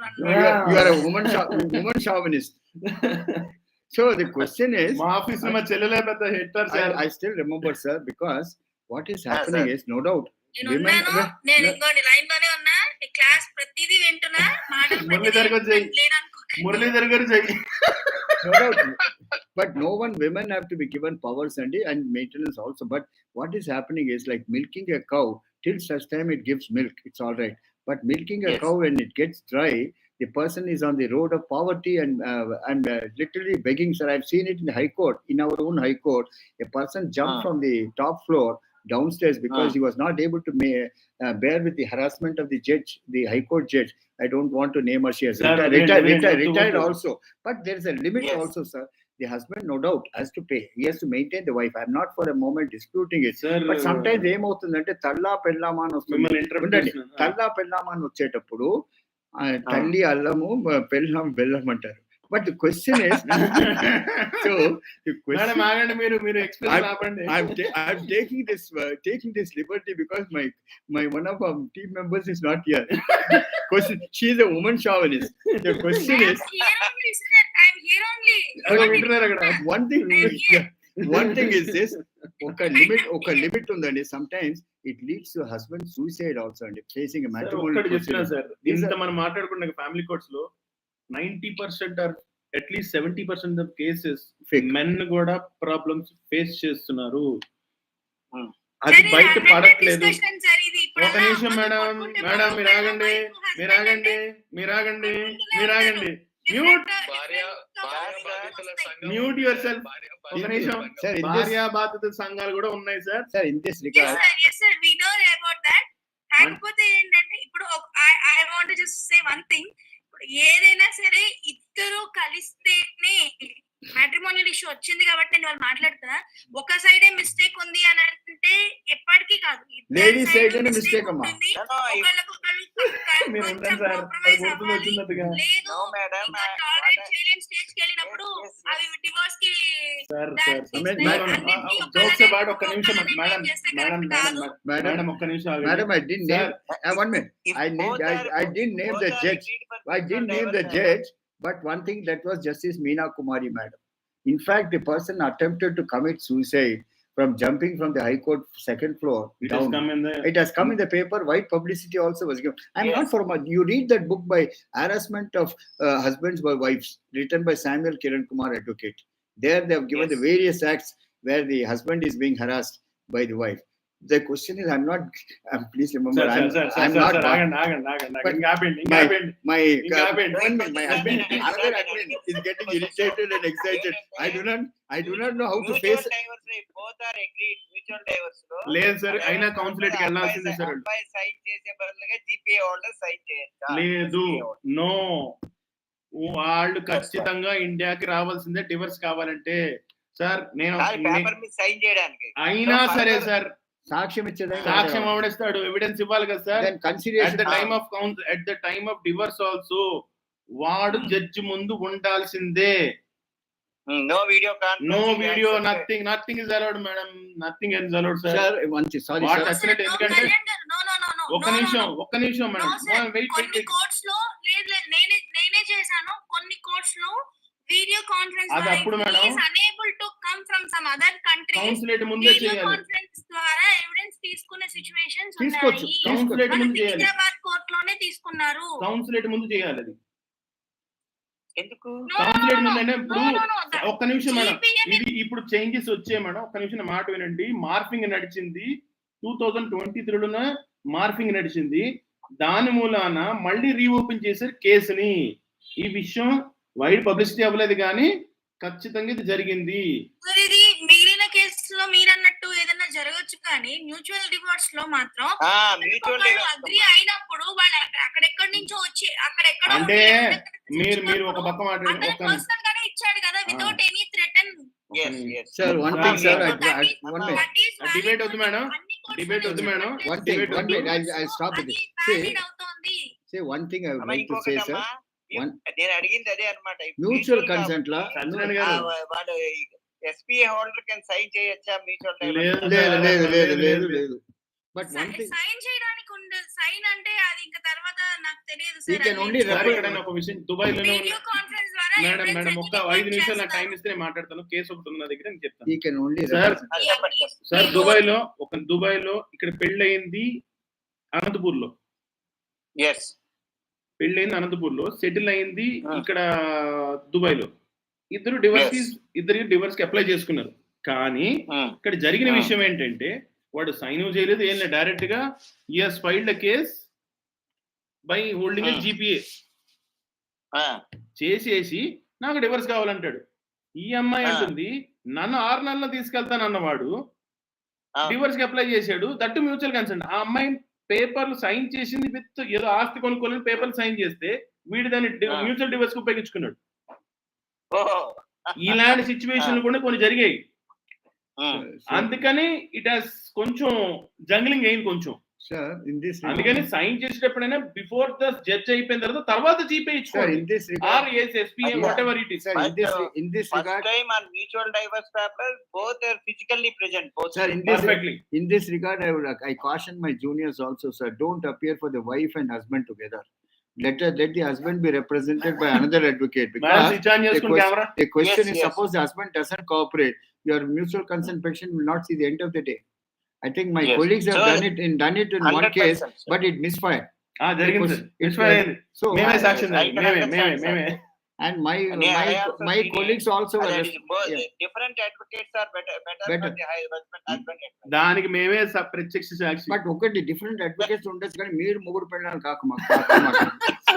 You are a woman chauvinist. So the question is, మా ఆఫీస్ లో మా చెల్లెలే పెద్ద హెటర్ sir. I still remember, sir, because what is happening is, no doubt, నేను ఇంకోటి లైన్ లోనే ఉన్నా, క్లాస్ ప్రతిదీ వింటున్నా, మాటలు మురళీధర్ గారు చెయ్యి. No doubt, but no one, women have to be given powers and maintenance also. But what is happening is, like milking a cow, till such time it gives milk, it's all right. But milking a cow, when it gets dry, the person is on the road of poverty and literally begging, sir. I've seen it in the High Court, in our own High Court. A person jumped from the top floor downstairs because he was not able to bear with the harassment of the judge, the High Court judge. I don't want to name her. She has retired also. But there is a limit also, sir. The husband, no doubt, has to pay. He has to maintain the wife. I'm not for a moment disputing it. Sir, but sometimes ఏమవుతుందంటే తల్లా పెళ్ళామాన్ వస్తుంది. తల్లా పెళ్ళామాన్ వచ్చేటప్పుడు తల్లి అల్లము పెళ్ళాం బెల్లం అంటారు. But the question is, so the question, I'm taking this liberty because my one of our team members is not here. Question, she is a woman chauvinist. The question is, I'm here only. One thing is this, oka limit undandi. Sometimes it leads to husband suicide also, and facing a matrimonial sir. Inta మనం మాట్లాడుకున్న family courts లో 90% or at least 70% of cases men కూడా problems face చేస్తున్నారు. అది బయట పడట్లేదు. ఒక నిమిషం మేడం, మీరాగండి. Mute yourself. ఒక నిమిషం. భార్యా బాధిత సంఘాలు కూడా ఉన్నాయి sir. Sir in this regard, yes sir, we know about that. కాకపోతే ఏంటంటే ఇప్పుడు I want to just say one thing. ఇప్పుడు ఏదైనా సరే ఇద్దరు కలిస్తేనే మ్యాట్రిమోనియల్ ఇష్యూ వచ్చింది కాబట్టి నేను వాళ్ళు మాట్లాడుతున్నా. ఒక సైడే మిస్టేక్ ఉంది అని అంటే ఎప్పటికీ కాదు, లేడీ సైడ్ మిస్టేక్ అమ్మా. స్టేజ్ కి వెళ్ళినప్పుడు అవి డివోర్స్ కి Madam, I didn't name. One minute. I didn't name the judge. I didn't name the judge. But one thing, that was Justice Meena Kumari, madam. In fact, the person attempted to commit suicide from jumping from the High Court second floor down. It has come in the paper. White publicity also was given. I'm not for much. You read that book by Harassment of Husbands by Wives, written by Samuel Kiran Kumar, advocate. There they have given the various acts where the husband is being harassed by the wife. The question is, I'm not. Please remember, I'm not. But my husband, another admin is getting irritated and excited. I do not know how to face. Both are agreed. Mutual divorce. లేదు sir, అయినా consulate కి వెళ్ళాల్సిందే sir. Sign చేసే బదులుగా GPA holder sign చేయొచ్చు. లేదు, no, వాళ్ళు ఖచ్చితంగా ఇండియాకి రావాల్సిందే డివోర్స్ కావాలంటే. సార్ నేను పేపర్ మీద సైన్ చేయడానికి అయినా సరే సార్, సాక్ష్యం ఇచ్చేది, సాక్ష్యం ఎవడిస్తాడు? ఎవిడెన్స్ ఇవ్వాలి కదా sir. Then consideration at the time of divorce also, వాడు జడ్జి ముందు ఉండాల్సిందే. No video conference. No video, nothing is allowed, madam. Nothing is allowed, sir. Sir, one thing, sorry, What sir. actually ఎందుకంటే ఒక్క నిమిషం madam. Wait కొన్ని courts లో నేనే చేశాను. కొన్ని కోర్ట్స్ లో వీడియో కాన్ఫరెన్స్ అది అప్పుడు madam unable to come from some other country. Consulate ముందే చేయాలి. కాన్ఫరెన్స్ ద్వారా ఎవిడెన్స్ తీసుకునే సిచువేషన్స్ తీసుకోవచ్చు. ఉన్నాయి. కౌన్సిలేట్ ముందు చేయాలి. హైదరాబాద్ కోర్ట్ లోనే తీసుకున్నారు. కౌన్సిలేట్ ముందు చేయాలి అది. ఎందుకు కౌన్సిలేట్ ముందు అంటే ఇప్పుడు ఒక్క నిమిషం మేడం, ఇది ఇప్పుడు చేంజెస్ వచ్చాయి మేడం. ఒక్క నిమిషం మాట వినండి. మార్ఫింగ్ నడిచింది 2023లోనే మార్ఫింగ్ నడిచింది. దాని మూలాన మళ్ళీ రీఓపెన్ చేశారు కేసుని. ఈ విషయం వైడ్ పబ్లిసిటీ అవ్వలేదు కానీ ఖచ్చితంగా ఇది జరిగింది. ఇది మిగిలిన కేసులో మీరు అన్నట్టు ఏదైనా జరగచ్చు, కానీ మ్యూచువల్ డివోర్స్ లో మాత్రం అగ్రి అయినప్పుడు వాళ్ళు అక్కడెక్కడి నుంచో వచ్చి అక్కడెక్కడ అంటే మీరు ఒక పక్క పర్సనల్ గానే ఇచ్చాడు కదా, without any threaten. Sir, one thing, sir. One minute. Debate వద్దు మేడం. డిబేట్ వద్దు madam. One minute. I'll stop with this. Say one thing I would like to say, sir. నేను అడిగింది అదే అనమాట. Mutual consent లా వాడు SPA హోల్డర్ కెన్ సైన్ చేయొచ్చా mutual? లేదు. But one thing, sign చేయడానికి ఉండదు. సైన్ అంటే అది ఇంకా తర్వాత నాకు తెలియదు he సార్. can only ఇక్కడ ఒక విషయం దుబాయ్ లో వీడియో కాన్ఫరెన్స్ ద్వారా మేడం ఒక్క 5 నిమిషాలు నాకు టైం ఇస్తే నేను మాట్లాడతాను. కేసు ఒకటి ఉన్న దగ్గర నేను చెప్తాను. he can only sir Dubai లో ఇక్కడ పెళ్ళయింది అనంతపూర్ లో. ఎస్, పెళ్ళయింది అనంతపూర్ లో, సెటిల్ అయింది ఇక్కడ దుబాయ్ లో. ఇద్దరు డివర్స్ కి అప్లై చేసుకున్నారు. కానీ ఇక్కడ జరిగిన విషయం ఏంటంటే వాడు సైన్ చేయలేదు, ఏం లేదు. డైరెక్ట్ గా he's filed case by holding GPA చేసేసి నాకు డివర్స్ కావాలంటాడు. ఈ అమ్మాయి అంటుంది నన్ను 6 నెలల్లో తీసుకెళ్తాను అన్నవాడు డివర్స్ కి అప్లై చేశాడు. That mutual consent. ఆ అమ్మాయి పేపర్లు సైన్ చేసింది విత్ ఏదో ఆస్తి కొనుక్కోలేని పేపర్లు సైన్ చేస్తే వీడు దాన్ని మ్యూచువల్ డివర్స్ కు ఉపయోగించుకున్నాడు. ఇలాంటి సిచ్యువేషన్లు కూడా కొన్ని జరిగాయి. అందుకని ఇట్ హాస్ కొంచెం జంగ్లింగ్ అయింది కొంచెం. అందుకని సైన్ చేసేటప్పుడైనా బిఫోర్ ద జడ్జ్ అయిపోయిన తర్వాత జీపే ఇచ్చుకోండి. whatever it is. In this regard, time on mutual divorce papers, both are physically present. Sir, in this regard, I caution my juniors also, sir. Don't appear for the wife and husband together. Let the husband be represented by another advocate. Because the question is, suppose the husband doesn't cooperate, your mutual consent petition will not see the end of the day. I think my colleagues have done it in one case, but it misfired. So and my colleagues also were different advocates are better for the husband. దానికి మేమే ప్రత్యక్ష సాక్షి. But ఒకటి different advocates ఉండొచ్చు కానీ మీరు ముగ్గురు పెళ్ళాలి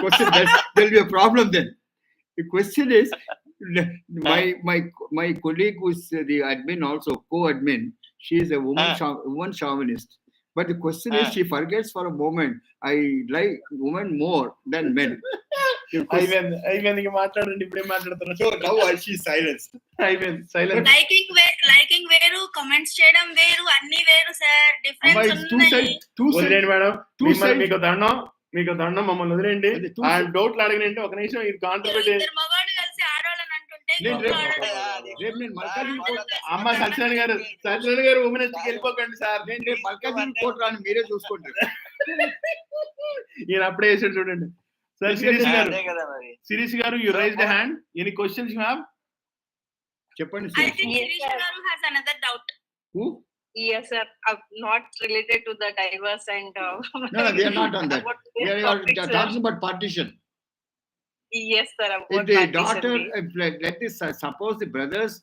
question, there will be a problem then. The question is, my colleague who is the admin also, co-admin, she is a woman chauvinist. But the question is, she forgets for a moment, I like women more than men. అయిపోయింది మాట్లాడండి. ఇప్పుడే మాట్లాడుతున్నా. So now she is silenced. Silence. Liking వేరు, comments చేయడం వేరు, అన్ని వేరు sir. Difference ఉన్నాయి. వదిలేండి మేడం, మీకు దండం మమ్మల్ని వదిలేండి. డౌట్లు అడగనండి. ఒక నిమిషం ఇది కాంట్రిబ్యూట్ మగవాళ్ళు కలిసి ఆడవాళ్ళని అంటుంటే అమ్మ సత్యనారాయణ గారు ఉమెన్స్ వెళ్ళిపోకండి సార్. నేను మల్కాజిగిరి కోర్టు రాని మీరే చూసుకుంటారు. ఈయన అప్పుడే వేసాడు చూడండి. సార్ శిరీష్ గారు you raised the hand. Any questions you have? చెప్పండి. I think Shirish garu has another doubt. Who? Yes, sir. Not related to the divorce and. No, they are not on that. They are talking about partition. Yes, sir. If the daughter, let this suppose the brothers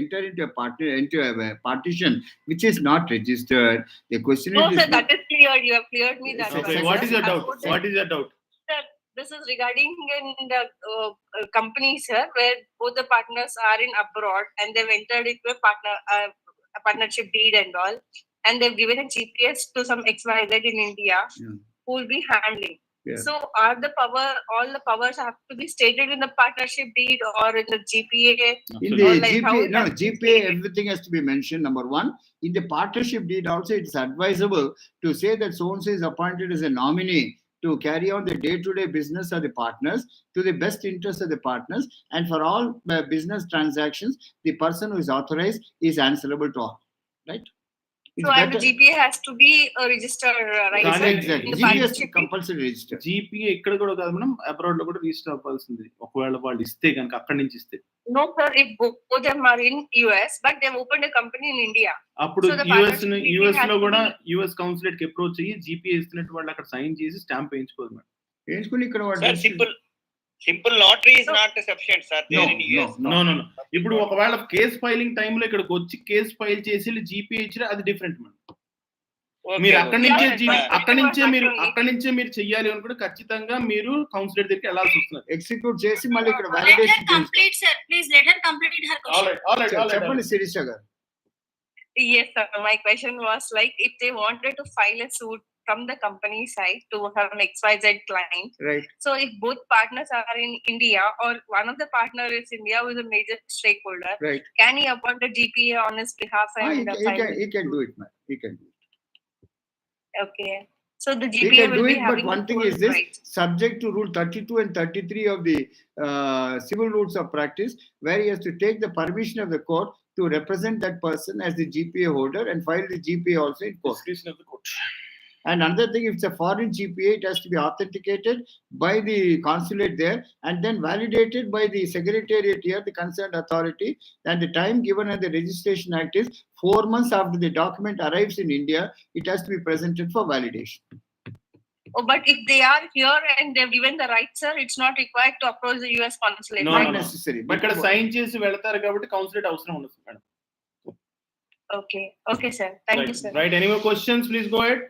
enter into a partition which is not registered. The question no, is. No, sir. That is cleared. You have cleared me that. Okay. What is your doubt? Sir, this is regarding in the companies, sir, where both the partners are in abroad and they've entered into a partnership deed and all, and they've given a GPS to some XYZ in India who will be handling. Yeah. So all the powers have to be stated in the partnership deed or in the GPA? In the GPA, everything has to be mentioned, number one. In the partnership deed also, it's advisable to say that so-and-so is appointed as a nominee to carry on the day-to-day business of the partners to the best interest of the partners, and for all business transactions, the person who is authorized is answerable to all. Right? It's So, and the better. GPA has to be registered, right? కానీ Exactly. In the GPA is partnership. compulsory register. GPA ఇక్కడ కూడా కాదు madam, abroad లో కూడా register అవ్వాల్సింది ఒకవేళ వాళ్ళు ఇస్తే కనుక, అక్కడి నుంచి ఇస్తే. No, sir. If both of them are in US, but they've opened a company in India. అప్పుడు So the US partnership US has లో to కూడా be- యుఎస్ కౌన్సిలేట్ కి అప్రోచ్ అయ్యి జీపీఏ ఇస్తున్నట్టు వాళ్ళు అక్కడ సైన్ చేసి స్టాంప్ వేయించుకోదు మేడం. వేసుకుని ఇక్కడ Sir, వాళ్ళు simple notary is not sufficient, sir. There in US. No ఇప్పుడు ఒకవేళ కేస్ ఫైలింగ్ టైంలో ఇక్కడికి వచ్చి కేస్ ఫైల్ చేసి జీపీ ఇచ్చినా అది డిఫరెంట్ మేడం. మీరు అక్కడి నుంచే మీరు చెయ్యాలి అనుకుంటే ఖచ్చితంగా మీరు కౌన్సిలర్ దగ్గరికి వెళ్ళాల్సి వస్తుంది. ఎగ్జిక్యూట్ చేసి మళ్ళీ ఇక్కడ Let her validation complete, sir. Please let her complete her question. చెప్పండి శిరీష గారు. Yes, sir. My question was like, if they wanted to file a suit from the company side to have an XYZ client. Right. So if both partners are in India or one of the partner is India who is a major stakeholder, Right. can he appoint a GPA on his behalf and He can do it, man. He can do it. Okay. So the He GPA can will do be it, but having one the thing full is this, rights. subject to Rule 32 and 33 of the Civil Rules of Practice, where he has to take the permission of the court to represent that person as the GPA holder and file the GPA also in court. Discretion of the court. And another thing, if it's a foreign GPA, it has to be authenticated by the consulate there and then validated by the secretariat here, the concerned authority. And the time given at the Registration Act is 4 months after the document arrives in India, it has to be presented for validation. Oh, but if they are here and they've given the rights, sir, it's not required to approach the US consulate. No, Not no. necessary. ఇక్కడ sign చేసి వెళ్తారు కాబట్టి consulate అవసరం ఉండదు madam. Okay. Okay, sir. Thank you, sir. Right. Any more questions? Please go ahead.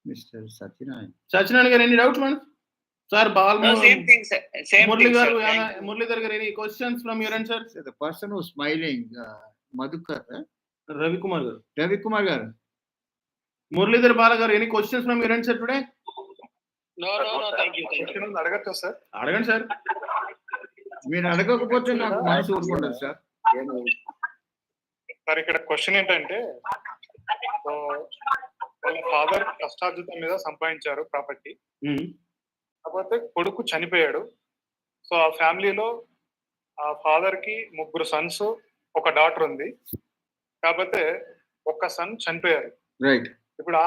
Mr. Satyanarayan. Satyanarayan garu, any doubts, man? Sir, No, same thing, sir. Same Murli thing, sir. garu, Thank you. Muralidhar garu, any questions from your end, sir? So the person who's smiling, Madhukar, Ravi Kumar garu. Ravi Kumar garu. Muralidhar Bala garu, any questions from your end, sir, today? No, thank you. అడగచ్చా sir? అడగండి sir. మీరు అడగకపోతే నాకు మనసు ఊరుకుండదు sir. Sir ఇక్కడ question ఏంటంటే, వాళ్ళ ఫాదర్ కష్టార్జితం మీద సంపాదించారు ప్రాపర్టీ, కాకపోతే కొడుకు చనిపోయాడు. సో ఆ ఫ్యామిలీలో ఆ ఫాదర్ కి 3 సన్స్, ఒక డాటర్ ఉంది. కాకపోతే ఒక సన్ చనిపోయారు. రైట్. ఇప్పుడు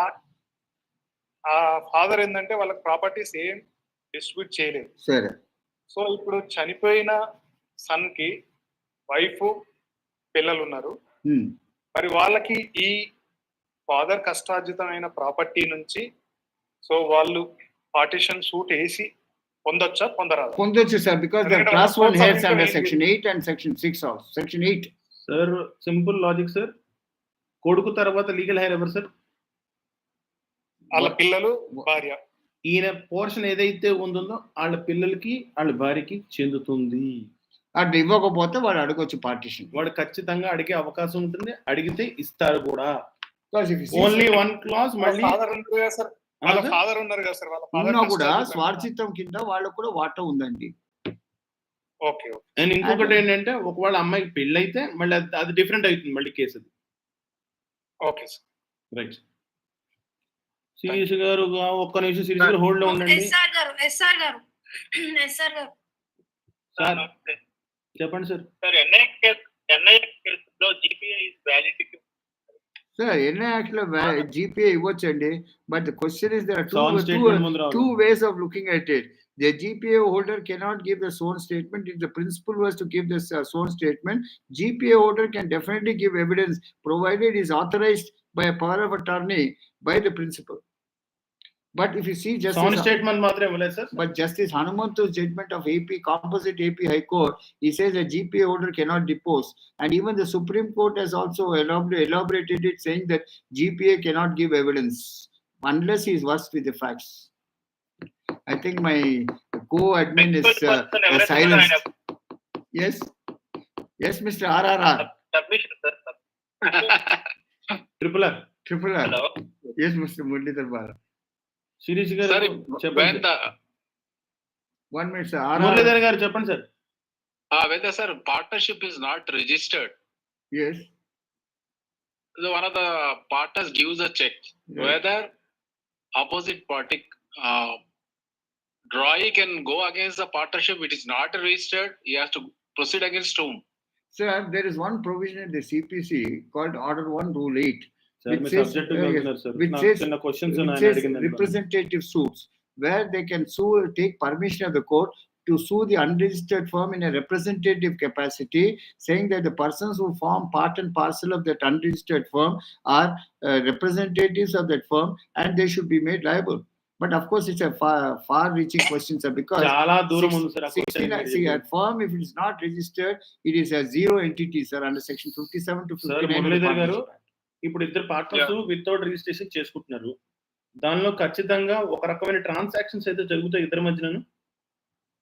ఆ ఫాదర్ ఏంటంటే వాళ్ళకి ప్రాపర్టీస్ ఏం డిస్ట్రిబ్యూట్ చేయలేదు. సరే. సో ఇప్పుడు చనిపోయిన సన్ కి వైఫ్, పిల్లలు ఉన్నారు. మరి వాళ్ళకి ఈ ఫాదర్ కష్టార్జితమైన ప్రాపర్టీ నుంచి సో వాళ్ళు పార్టిషన్ సూట్ వేసి పొందొచ్చా, పొందరాదు? పొందొచ్చు sir, because the class 1 heads under section 8 and section 6 also. Section 8 sir, simple logic sir. కొడుకు తర్వాత లీగల్ హైర్ ఎవరు సార్? వాళ్ళ పిల్లలు, భార్య. ఈయన పోర్షన్ ఏదైతే ఉందో వాళ్ళ పిల్లలకి వాళ్ళ భార్యకి చెందుతుంది. అట్లా ఇవ్వకపోతే వాడు అడగొచ్చు పార్టిషన్. వాడు ఖచ్చితంగా అడిగే అవకాశం ఉంటుంది, అడిగితే ఇస్తారు కూడా. ఓన్లీ వన్ క్లాస్ మళ్ళీ ఫాదర్ ఉన్నారు కదా సార్, వాళ్ళ ఫాదర్ ఉన్నారు కదా సార్, వాళ్ళ ఉన్నా కూడా ఫాదర్ స్వార్జితం కింద వాళ్ళకు కూడా వాటా ఉందండి. ఓకే. అండ్ ఇంకొకటి ఏంటంటే, ఒకవేళ అమ్మాయికి పెళ్లి అయితే మళ్ళీ అది డిఫరెంట్ అవుతుంది మళ్ళీ కేసు. అది ఓకే సార్. రైట్. శిరీష్ గారు ఒక్క నిమిషం, శిరీష్ గారు హోల్డ్ లో ఉండండి. SR గారు సార్ చెప్పండి సార్. సార్, ఎన్ఐ కేసులో GPA is validity. Sir NI act లో జీపీఏ ఇవ్వచ్చండి, but the question is there are two ways of looking at it. The GPA holder cannot give the sworn statement. If the principal was to give this sworn statement, GPA holder can definitely give evidence provided is authorized by a power of attorney by the principal. But if you see sworn statement మాత్రం ఇవ్వలేదు sir. But Justice Hanumantu's judgment of AP, composite AP High Court, he says a GPA holder cannot depose. And even the Supreme Court has also elaborated it, saying that GPA cannot give evidence unless he is versed with the facts. I think my co-admin is silenced. Yes, Mr. RRR. Submission, sir. Triple R. Hello. Yes, Mr. Muralidhar Bala. Shirish గారు చెప్పండి. 1 minute, sir. Muralidhar గారు చెప్పండి sir. Whether sir partnership is not registered. Yes. So one of the partners gives a check. Whether opposite party drawee can go against the partnership. It is not registered. He has to proceed against whom? Sir, there is one provision in the CPC called Order 1 Rule 8, Sir, which me says, subject which says, చిన్న questions which says representative suits, where they can sue, take permission of the court to sue the unregistered firm in a representative capacity, saying that the persons who form part and parcel of that unregistered firm are representatives of that firm and they should be made liable. But of course, it's a far-reaching question, sir, because చాలా దూరం ఉంది sir ఆ 69, see, a firm, if it is not registered, it is a zero entity, sir, under section 57 to 59 of the Muralidhar గారు Partnership Act. ఇప్పుడు ఇద్దరు partners without registration చేసుకుంటున్నారు. దానిలో ఖచ్చితంగా ఒక రకమైన ట్రాన్సాక్షన్స్ అయితే జరుగుతాయి ఇద్దరి మధ్యన.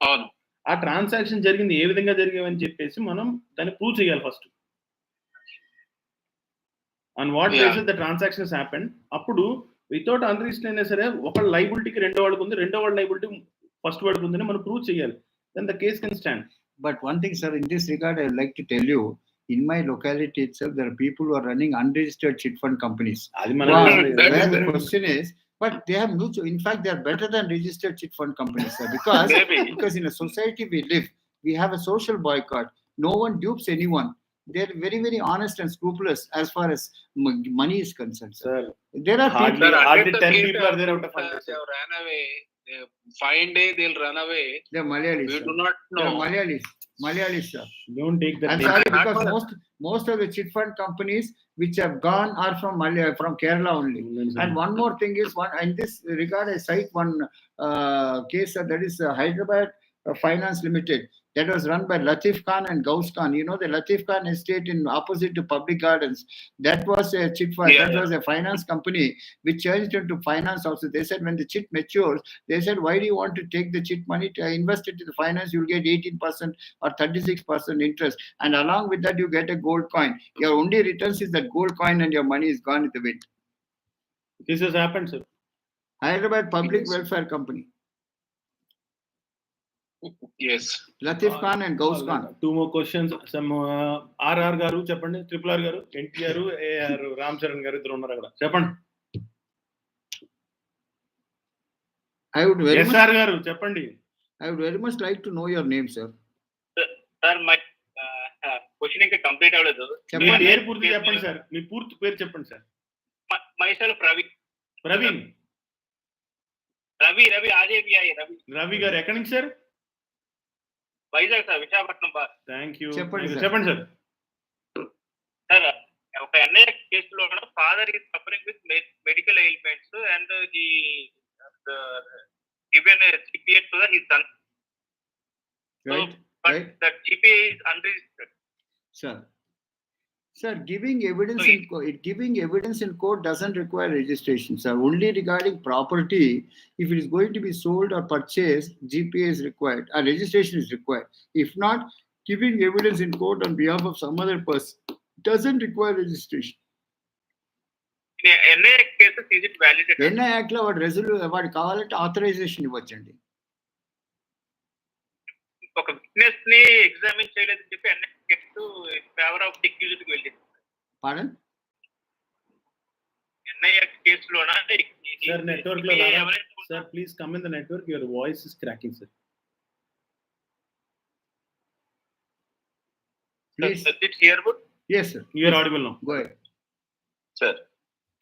అవును. ఆ ట్రాన్సాక్షన్ జరిగింది ఏ విధంగా జరిగాయని చెప్పేసి మనం దాన్ని ప్రూవ్ చేయాలి first. On what basis the transactions happen. అప్పుడు వితౌట్ అన్రిజిస్టర్ అయినా సరే ఒక లైబిలిటీకి రెండో వాడికి ఉంది, రెండో వాడి లైబిలిటీ ఫస్ట్ వాడికి ఉందని మనం ప్రూవ్ చేయాలి. Then the case can stand. But one thing, sir, in this regard, I would like to tell you, in my locality itself, there are people who are running unregistered chit fund companies. Where the question is, but they have no, in fact, they are better than registered chit fund companies, sir, because in a society we live, we have a social boycott. No one dupes anyone. They are very, very honest and scrupulous as far as money is concerned, sir. There are people, hardly 10 people are there out of 100. They have ran away. Fine day, they'll run away. They are Malayalis. We sir. do not know. They are Malayalis, sir. Don't take that. I'm sorry, because most of the chit fund companies which have gone are from Kerala only. And one more thing is, in this regard, I cite one case, that is Hyderabad Finance Limited. That was run by Latif Khan and Gauss Khan. You know, the Latif Khan estate in opposite to Public Gardens. That was a chit fund. That was a finance company which changed into finance also. They said when the chit matures, they said, why do you want to take the chit money to invest it in the finance? You'll get 18% or 36% interest. And along with that, you get a gold coin. Your only returns is that gold coin and your money is gone in the wind. This has happened, sir. Hyderabad Public Welfare Company. Yes. Latif Khan and Gauss Khan. Two more questions. Some RR గారు చెప్పండి, triple R గారు, NTR, AR, Ram Charan గారు ఇద్దరు ఉన్నారు అక్కడ. చెప్పండి. I would very much, SR గారు చెప్పండి. I would very much like to know your name, sir. Sir, my question ఇంకా కంప్లీట్ అవ్వలేదు. మీ పేరు పూర్తి చెప్పండి సార్. మీ పూర్తి పేరు చెప్పండి సార్. మైసెల్ఫ్ ప్రవీణ్. రవి ఆర్ఏబిఐ రవి గారు ఎక్కడి నుంచి sir? Vizag sir, Visakhapatnam bar. Thank you. చెప్పండి సార్. సార్, ఒక ఎన్ఐ కేసులో father is suffering with medical ailments and he given GPA to his son. Right. But right. that GPA is unregistered. Sir, giving evidence in court doesn't require registration, sir. Only regarding property, if it is going to be sold or purchased, GPA is required. Registration is required. If not, giving evidence in court on behalf of some other person doesn't require registration. NI cases is it validated? NI Act lo వాడు కావాలంటే authorization ఇవ్వచ్చండి. ఒక witness ని examine చేయలేదని చెప్పి NI case favour of accused కి వెళ్ళింది. Pardon? NI కేసులోనా? Sir network లో sir please come in the network. Your voice is cracking sir. Please. Is it hearable? Yes, sir. You are audible now. Go ahead. Sir,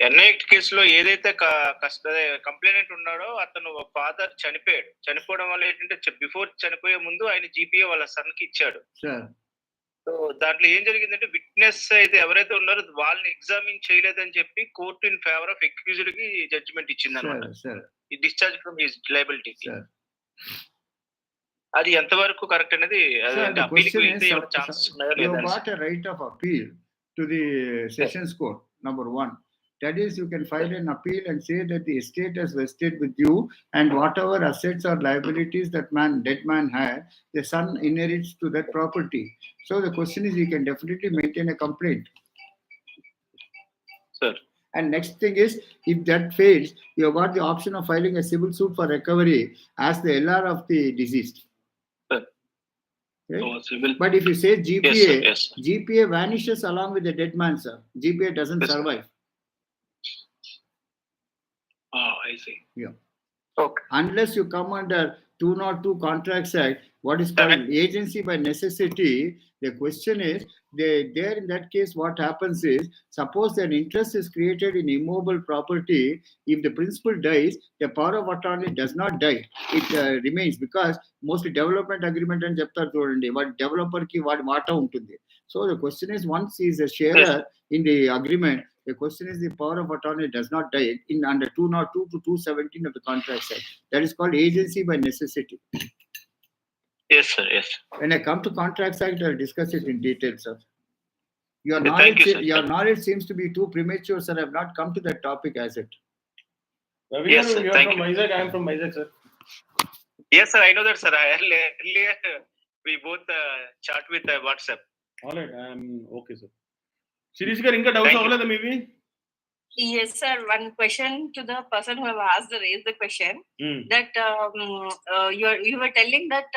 NI కేసులో ఏదైతే complainant ఉన్నాడో అతను father చనిపోవడం వల్ల ఏంటంటే before చనిపోయే ముందు ఆయన GPA వాళ్ళ సన్ కి ఇచ్చాడు. సో దాంట్లో ఏం జరిగిందంటే విట్నెస్ అయితే ఎవరైతే ఉన్నారో వాళ్ళని ఎగ్జామిన్ చేయలేదని చెప్పి court in favour of accused కి జడ్జిమెంట్ ఇచ్చింది అనమాట. Discharge from his liability. అది ఎంతవరకు కరెక్ట్ అనేది got a right of appeal to the sessions court, number one. That is, you can file an appeal and say that the estate has vested with you, and whatever assets or liabilities that dead man had, the son inherits to that property. So the question is, you can definitely maintain a complaint. Sir. And next thing is, if that fails, you have got the option of filing a civil suit for recovery as the LR of the deceased. Right? But if you say GPA, yes. GPA vanishes along with the dead man, sir. GPA doesn't survive. I see. Yeah. Okay. Unless you come under 202 Contracts Act, what is called agency by necessity. The question is, there in that case, what happens is, suppose an interest is created in immovable property. If the principal dies, the power of attorney does not die. It remains, because mostly development agreement and chapter chudandi, what developer ki what vata untundi. So the question is, once he is a sharer in the agreement, the question is, the power of attorney does not die in under 202 to 217 of the Contracts Act. That is called agency by necessity. Yes, sir. Yes. When I come to Contracts Act, I'll discuss it in detail, sir. Your Okay, knowledge, thank you, sir. your knowledge seems to be too premature, sir. I have not come to that topic as it. Ravi Yes, garu, sir. you are Thank from you. Vizag. I am from Vizag, sir. Yes, sir. I know that, sir. Earlier we both chat with WhatsApp. All right, I am okay, sir. Shirish garu, inka doubts Thank you. avvaleda maybe? Yes, sir. One question to the person who have raised the question, that you were telling that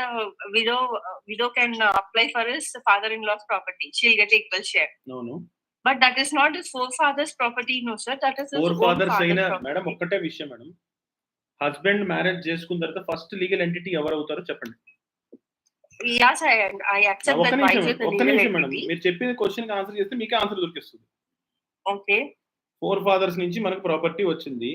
widow can apply for his father-in-law's property. She'll get equal share. No. But that is not his forefather's property, no, sir. That is his own Forefathers father's అయినా property. Madam ఒక్కటే విషయం madam, husband marriage చేసుకున్న తర్వాత first legal entity ఎవరు అవుతారో చెప్పండి. Yes, I accept ఒక్క that నిమిషం wife is the ఒక్క legal నిమిషం మేడం, entity. మీరు చెప్పిన క్వశ్చన్ కి ఆన్సర్ చేస్తే మీకే ఆన్సర్ దొరికిస్తుంది. Okay. ఫాదర్స్ నుంచి మనకు ప్రాపర్టీ వచ్చింది.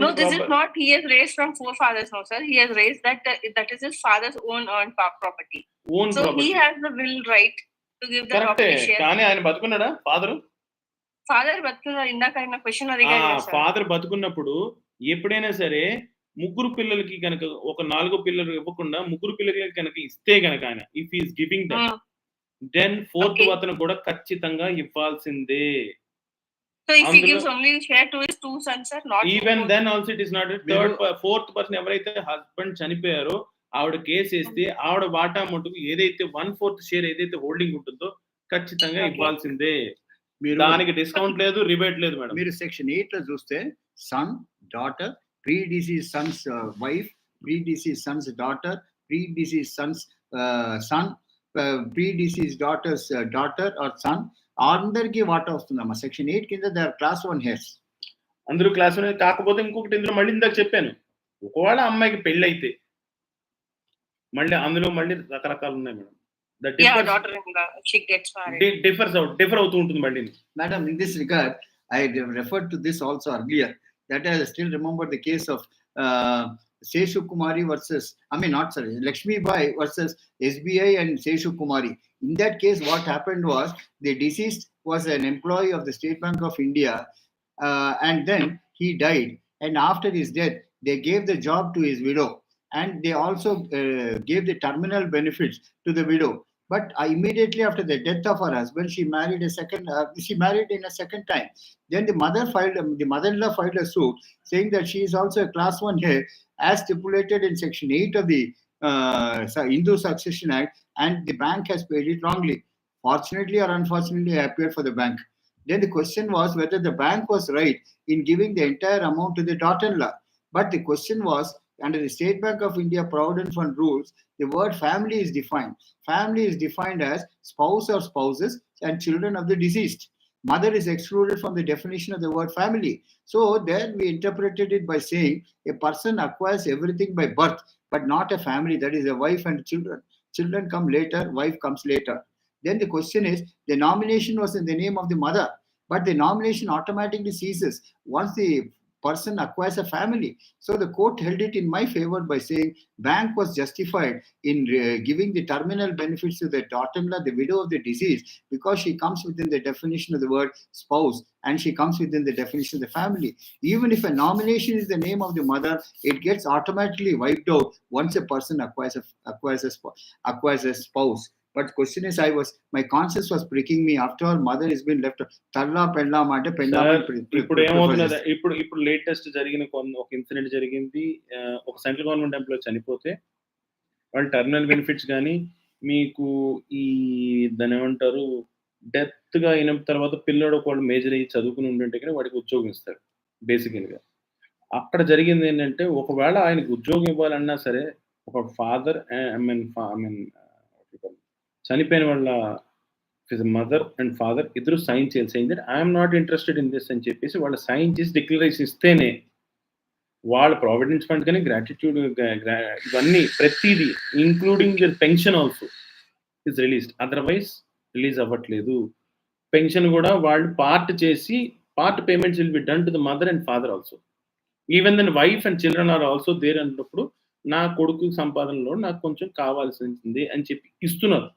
No, this is not. He has raised from forefathers, no, sir. He has raised that that is his father's own earned property. So he has the will right to give the property share. కానీ ఆయన బతుకున్నాడా father? Father బతుకున్నారు. ఇందాక ఆయన question అడిగారు కదా sir. Father బతుకున్నప్పుడు ఎప్పుడైనా సరే ముగ్గురు పిల్లలకి కనుక ఒక 4 పిల్లలు ఇవ్వకుండా ముగ్గురు పిల్లలకి కనుక ఇస్తే కనుక ఆయన if is giving that, then fourth అతను కూడా ఖచ్చితంగా ఇవ్వాల్సిందే. So if he gives only share to his two sons, sir, not even then also it is not a fourth person. ఎవరైతే హస్బెండ్ చనిపోయారో ఆవిడ కేసు వేస్తే ఆవిడ వాటా మటుకు ఏదైతే 1/4 షేర్ ఏదైతే హోల్డింగ్ ఉంటుందో ఖచ్చితంగా ఇవ్వాల్సిందే. దానికి డిస్కౌంట్ లేదు, రిబేట్ లేదు మేడం. మీరు సెక్షన్ 8 లో చూస్తే son, daughter, predeceased sons wife, predeceased sons daughter, predeceased sons son, predeceased daughters daughter or son, అందరికి వాటా వస్తుందమ్మా. సెక్షన్ 8 కింద దే ఆర్ క్లాస్ 1 హెయిర్స్. అందరూ క్లాస్ 1. కాకపోతే ఇంకొకటి ఇందులో మళ్ళీ ఇందాక చెప్పాను, ఒకవేళ అమ్మాయికి పెళ్లి అయితే మళ్ళీ అందులో మళ్ళీ రకరకాలు ఉన్నాయి మేడం. డిఫర్ అవుతూ ఉంటుంది మళ్ళీ. Madam, in this regard, I referred to this also earlier, that I still remember the case of Seshu Kumari versus, Lakshmi Bai versus SBI and Seshu Kumari. In that case, what happened was, the deceased was an employee of the State Bank of India, and then he died. And after his death, they gave the job to his widow, and they also gave the terminal benefits to the widow. But immediately after the death of her husband, she married in a second time. Then the mother-in-law filed a suit saying that she is also a class 1 heir, as stipulated in section 8 of the Hindu Succession Act, and the bank has paid it wrongly. Fortunately or unfortunately, I appeared for the bank. Then the question was whether the bank was right in giving the entire amount to the daughter-in-law. But the question was, under the State Bank of India Provident Fund rules, the word family is defined. Family is defined as spouse or spouses and children of the deceased. Mother is excluded from the definition of the word family. So then we interpreted it by saying a person acquires everything by birth, but not a family, that is a wife and children. Children come later, wife comes later. Then the question is, the nomination was in the name of the mother, but the nomination automatically ceases once the person acquires a family. So the court held it in my favor by saying bank was justified in giving the terminal benefits to the daughter-in-law, the widow of the deceased, because she comes within the definition of the word spouse, and she comes within the definition of the family. Even if a nomination is the name of the mother, it gets automatically wiped out once a person acquires a spouse. But the question is, my conscience was pricking me. After all, mother has been left. ఇప్పుడు ఏమవుతున్నది, ఇప్పుడు latest జరిగిన ఒక incident జరిగింది. ఒక central government employee చనిపోతే వాళ్ళు terminal benefits కానీ మీకు ఈ దాని ఏమంటారు డెత్ గా అయిన తర్వాత పిల్లడు ఒకళ్ళు మేజర్ అయ్యి చదువుకుని ఉంటుంటే కానీ వాడికి ఉద్యోగం ఇస్తాడు. బేసికల్గా అక్కడ జరిగింది ఏంటంటే, ఒకవేళ ఆయనకు ఉద్యోగం ఇవ్వాలన్నా సరే ఒక ఫాదర్ చనిపోయిన వాళ్ళ మదర్ అండ్ ఫాదర్ ఇద్దరు సైన్ చేయాలి, sign that I'm not interested in this అని చెప్పేసి వాళ్ళు సైన్ చేసి డిక్లరేషన్ ఇస్తేనే వాళ్ళ ప్రావిడెన్స్ ఫండ్ కానీ గ్రాటిట్యూడ్ ఇవన్నీ ప్రతిదీ including the pension also is released, otherwise release అవ్వట్లేదు. పెన్షన్ కూడా వాళ్ళు part payments will be done to the mother and father also. Even then wife and children are also there అన్నప్పుడు నా కొడుకు సంపాదనలో నాకు కొంచెం కావాల్సింది అని చెప్పి ఇస్తున్నారు.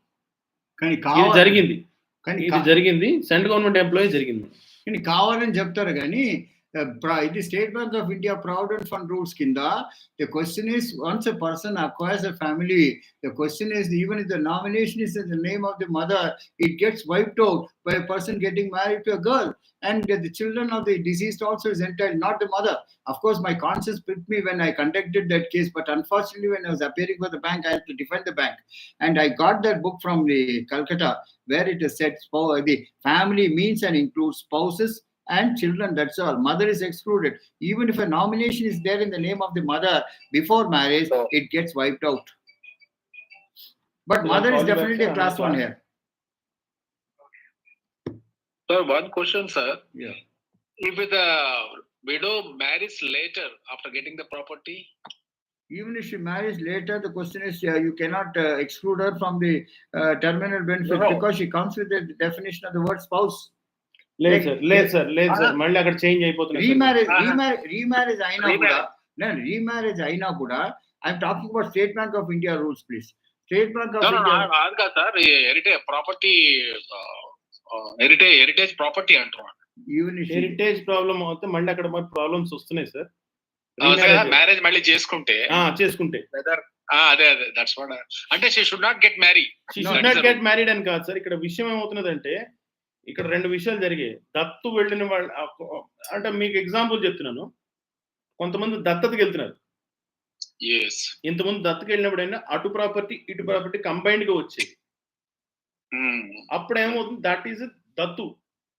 కానీ ఇది జరిగింది, ఇది జరిగింది, సెంట్రల్ గవర్నమెంట్ ఎంప్లాయీ జరిగింది. కానీ కావాలని చెప్తారు కానీ ఇది state bank of India provident fund rules కింద the question is, once a person acquires a family, the question is, even if the nomination is in the name of the mother, it gets wiped out by a person getting married to a girl, and the children of the deceased also is entitled, not the mother. Of course, my conscience pricked me when I conducted that case, but unfortunately when I was appearing for the bank, I had to defend the bank, and I got that book from the Calcutta where it is said the family means and includes spouses and children, that's all. Mother is excluded. Even if a nomination is there in the name of the mother before marriage, it gets wiped out. But mother is definitely a class 1 here. So one question, sir. Yeah. If the widow marries later after getting the property, Even if she marries later, the question is you cannot exclude her from the terminal benefit because she comes with the definition of the word spouse. లేదు sir మళ్ళీ అక్కడ change అయిపోతుంది. Remarriage అయినా కూడా I'm talking about state bank of India rules please. State bank of India కాదు కదా sir, heritage property అంటున్నాను. Heritage problem అవుతే మళ్ళీ అక్కడ మరి ప్రాబ్లమ్స్ వస్తున్నాయి సార్. మ్యారేజ్ మళ్ళీ చేసుకుంటే అదే దట్స్ వాట్ అంటే she should not get married అని కాదు సార్. ఇక్కడ విషయం ఏమవుతున్నదంటే ఇక్కడ 2 విషయాలు జరిగాయి. దత్తు వెళ్ళిన వాళ్ళు అంటే మీకు ఎగ్జాంపుల్ చెప్తున్నాను. కొంతమంది దత్తతకి వెళ్తున్నారు. ఇంతకుముందు దత్తకి వెళ్ళినప్పుడైనా అటు ప్రాపర్టీ ఇటు ప్రాపర్టీ కంబైన్డ్ గా వచ్చేది. అప్పుడు ఏమవుతుంది, దట్ ఈస్ దత్తు,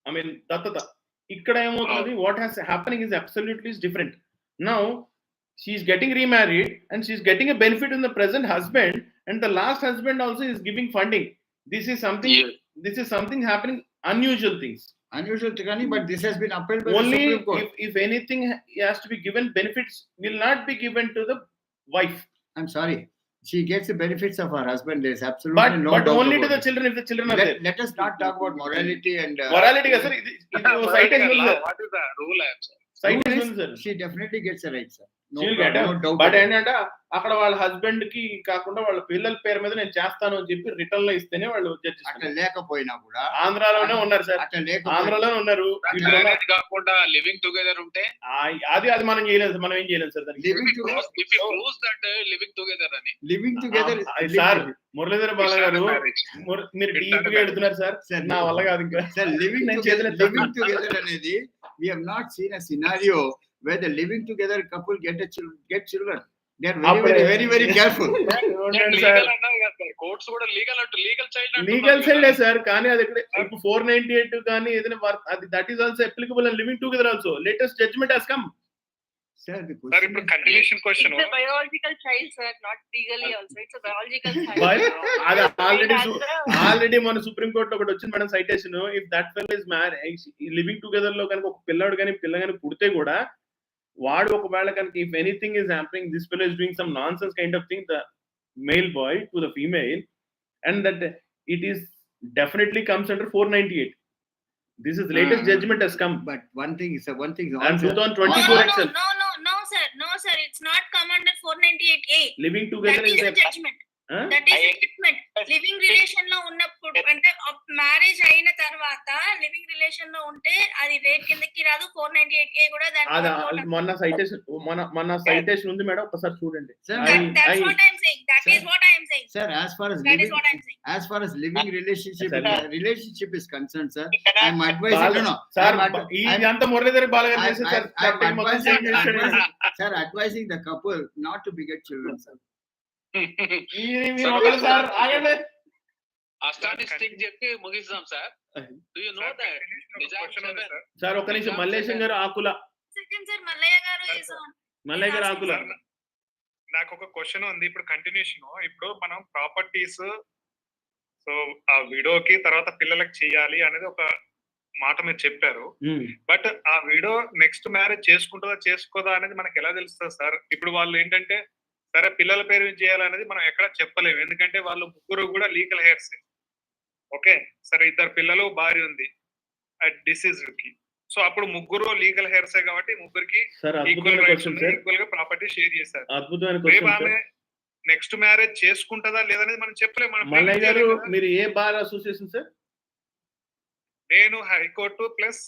ఐ మీన్ దత్తత. ఇక్కడ ఏమవుతుంది, what has happening is absolutely different. Now she's getting remarried and she's getting a benefit in the present husband and the last husband also is giving funding. This is something happening, unusual things, but this has been upheld by only the Supreme Court. If anything has to be given, benefits will not be given to the wife. I'm sorry, she gets the benefits of her husband. There's absolutely no but doubt only to about the it. children if the children are there. Let us not talk about morality and morality ga sir, ఇది citation ఉంది. What is the rule, sir? Citation sir, she definitely gets a right, sir. No doubt. But ఏంటంటే అక్కడ వాళ్ళ husband కి కాకుండా వాళ్ళ పిల్లల పేరు మీద నేను చేస్తాను అని చెప్పి రిటర్న్ లో ఇస్తేనే వాళ్ళు జడ్జి. అట్లా లేకపోయినా కూడా ఆంధ్రాలోనే ఉన్నారు సార్, ఆంధ్రాలోనే ఉన్నారు. కాకుండా లివింగ్ టుగెదర్ ఉంటే అది మనం చేయలేదు, మనం ఏం చేయలేదు sir. Living together sir Muralidhar Bala గారు మీరు డీప్ గా ఎడుతున్నారు సార్, నా వల్ల కాదు ఇంకా. లివింగ్ టుగెదర్ అనేది we have not seen a scenario where the living together couple get children. They are very careful. Courts కూడా లీగల్ చైల్డ్ సార్. కానీ అది ఇప్పుడు 498 కానీ ఏదైనా అది that is also applicable and living together also. Latest judgement has come. Sir, ఇప్పుడు continuation question. It's a biological child, sir, not legally also. It's a biological child. అది already మన supreme court లో ఒకటి వచ్చింది madam citation. If that fellow is marriage living together లో కనుక ఒక పిల్లాడు కానీ పిల్ల కానీ పుడితే కూడా వాడు ఒకవేళ కనుక if anything is happening, this fellow is doing some nonsense kind of thing, the male boy to the female, and that it is definitely comes under 498. This is latest judgment has come. But one thing is and 2024 itself. No sir, it's not come under 498A. Living together is a judgment. That is a judgment. Living relation లో ఉన్నప్పుడు అంటే marriage అయిన తర్వాత living relation లో ఉంటే అది rate కిందకి రాదు. 498A కూడా దాని మన సైటేషన్ ఉంది మేడం, ఒకసారి చూడండి. That's what I'm saying. That is what I am saying. Sir, as far as living relationship is concerned, sir, I'm advising ఇదంతా మురళీధర్ బాల గారు చేశారు sir. Sir, advising the couple not to beget children, sir. Sir ఆగండి, అస్టానిస్టింగ్ చెప్పి ముగిస్తాం sir. Do you know that sir ఒక్క నిమిషం మల్లేశం గారు ఆకుల సార్ మల్లయ్య గారు ఆకుల. నాకు ఒక క్వశ్చన్ ఉంది. ఇప్పుడు కంటిన్యూషన్, ఇప్పుడు మనం ప్రాపర్టీస్ సో ఆ విడోకి తర్వాత పిల్లలకి చేయాలి అనేది ఒక మాట మీరు చెప్పారు. బట్ ఆ విడో నెక్స్ట్ మ్యారేజ్ చేసుకుంటుందా చేసుకోదా అనేది మనకి ఎలా తెలుస్తుంది సార్? ఇప్పుడు వాళ్ళు ఏంటంటే సరే పిల్లల పేరు మీద చేయాలనేది మనం ఎక్కడ చెప్పలేము, ఎందుకంటే వాళ్ళు ముగ్గురు కూడా లీగల్ హెయిర్స్. ఓకే, సరే ఇద్దరు పిల్లలు భార్య ఉంది డిసీజ్ కి, సో అప్పుడు ముగ్గురు లీగల్ హెయిర్సే కాబట్టి ముగ్గురికి ఈక్వల్ గా ప్రాపర్టీ షేర్ చేశారు. రేపు ఆమె నెక్స్ట్ మ్యారేజ్ చేసుకుంటుందా లేదనేది మనం చెప్పలేము. మీరు ఏ బార్ అసోసియేషన్ సార్? నేను హైకోర్టు ప్లస్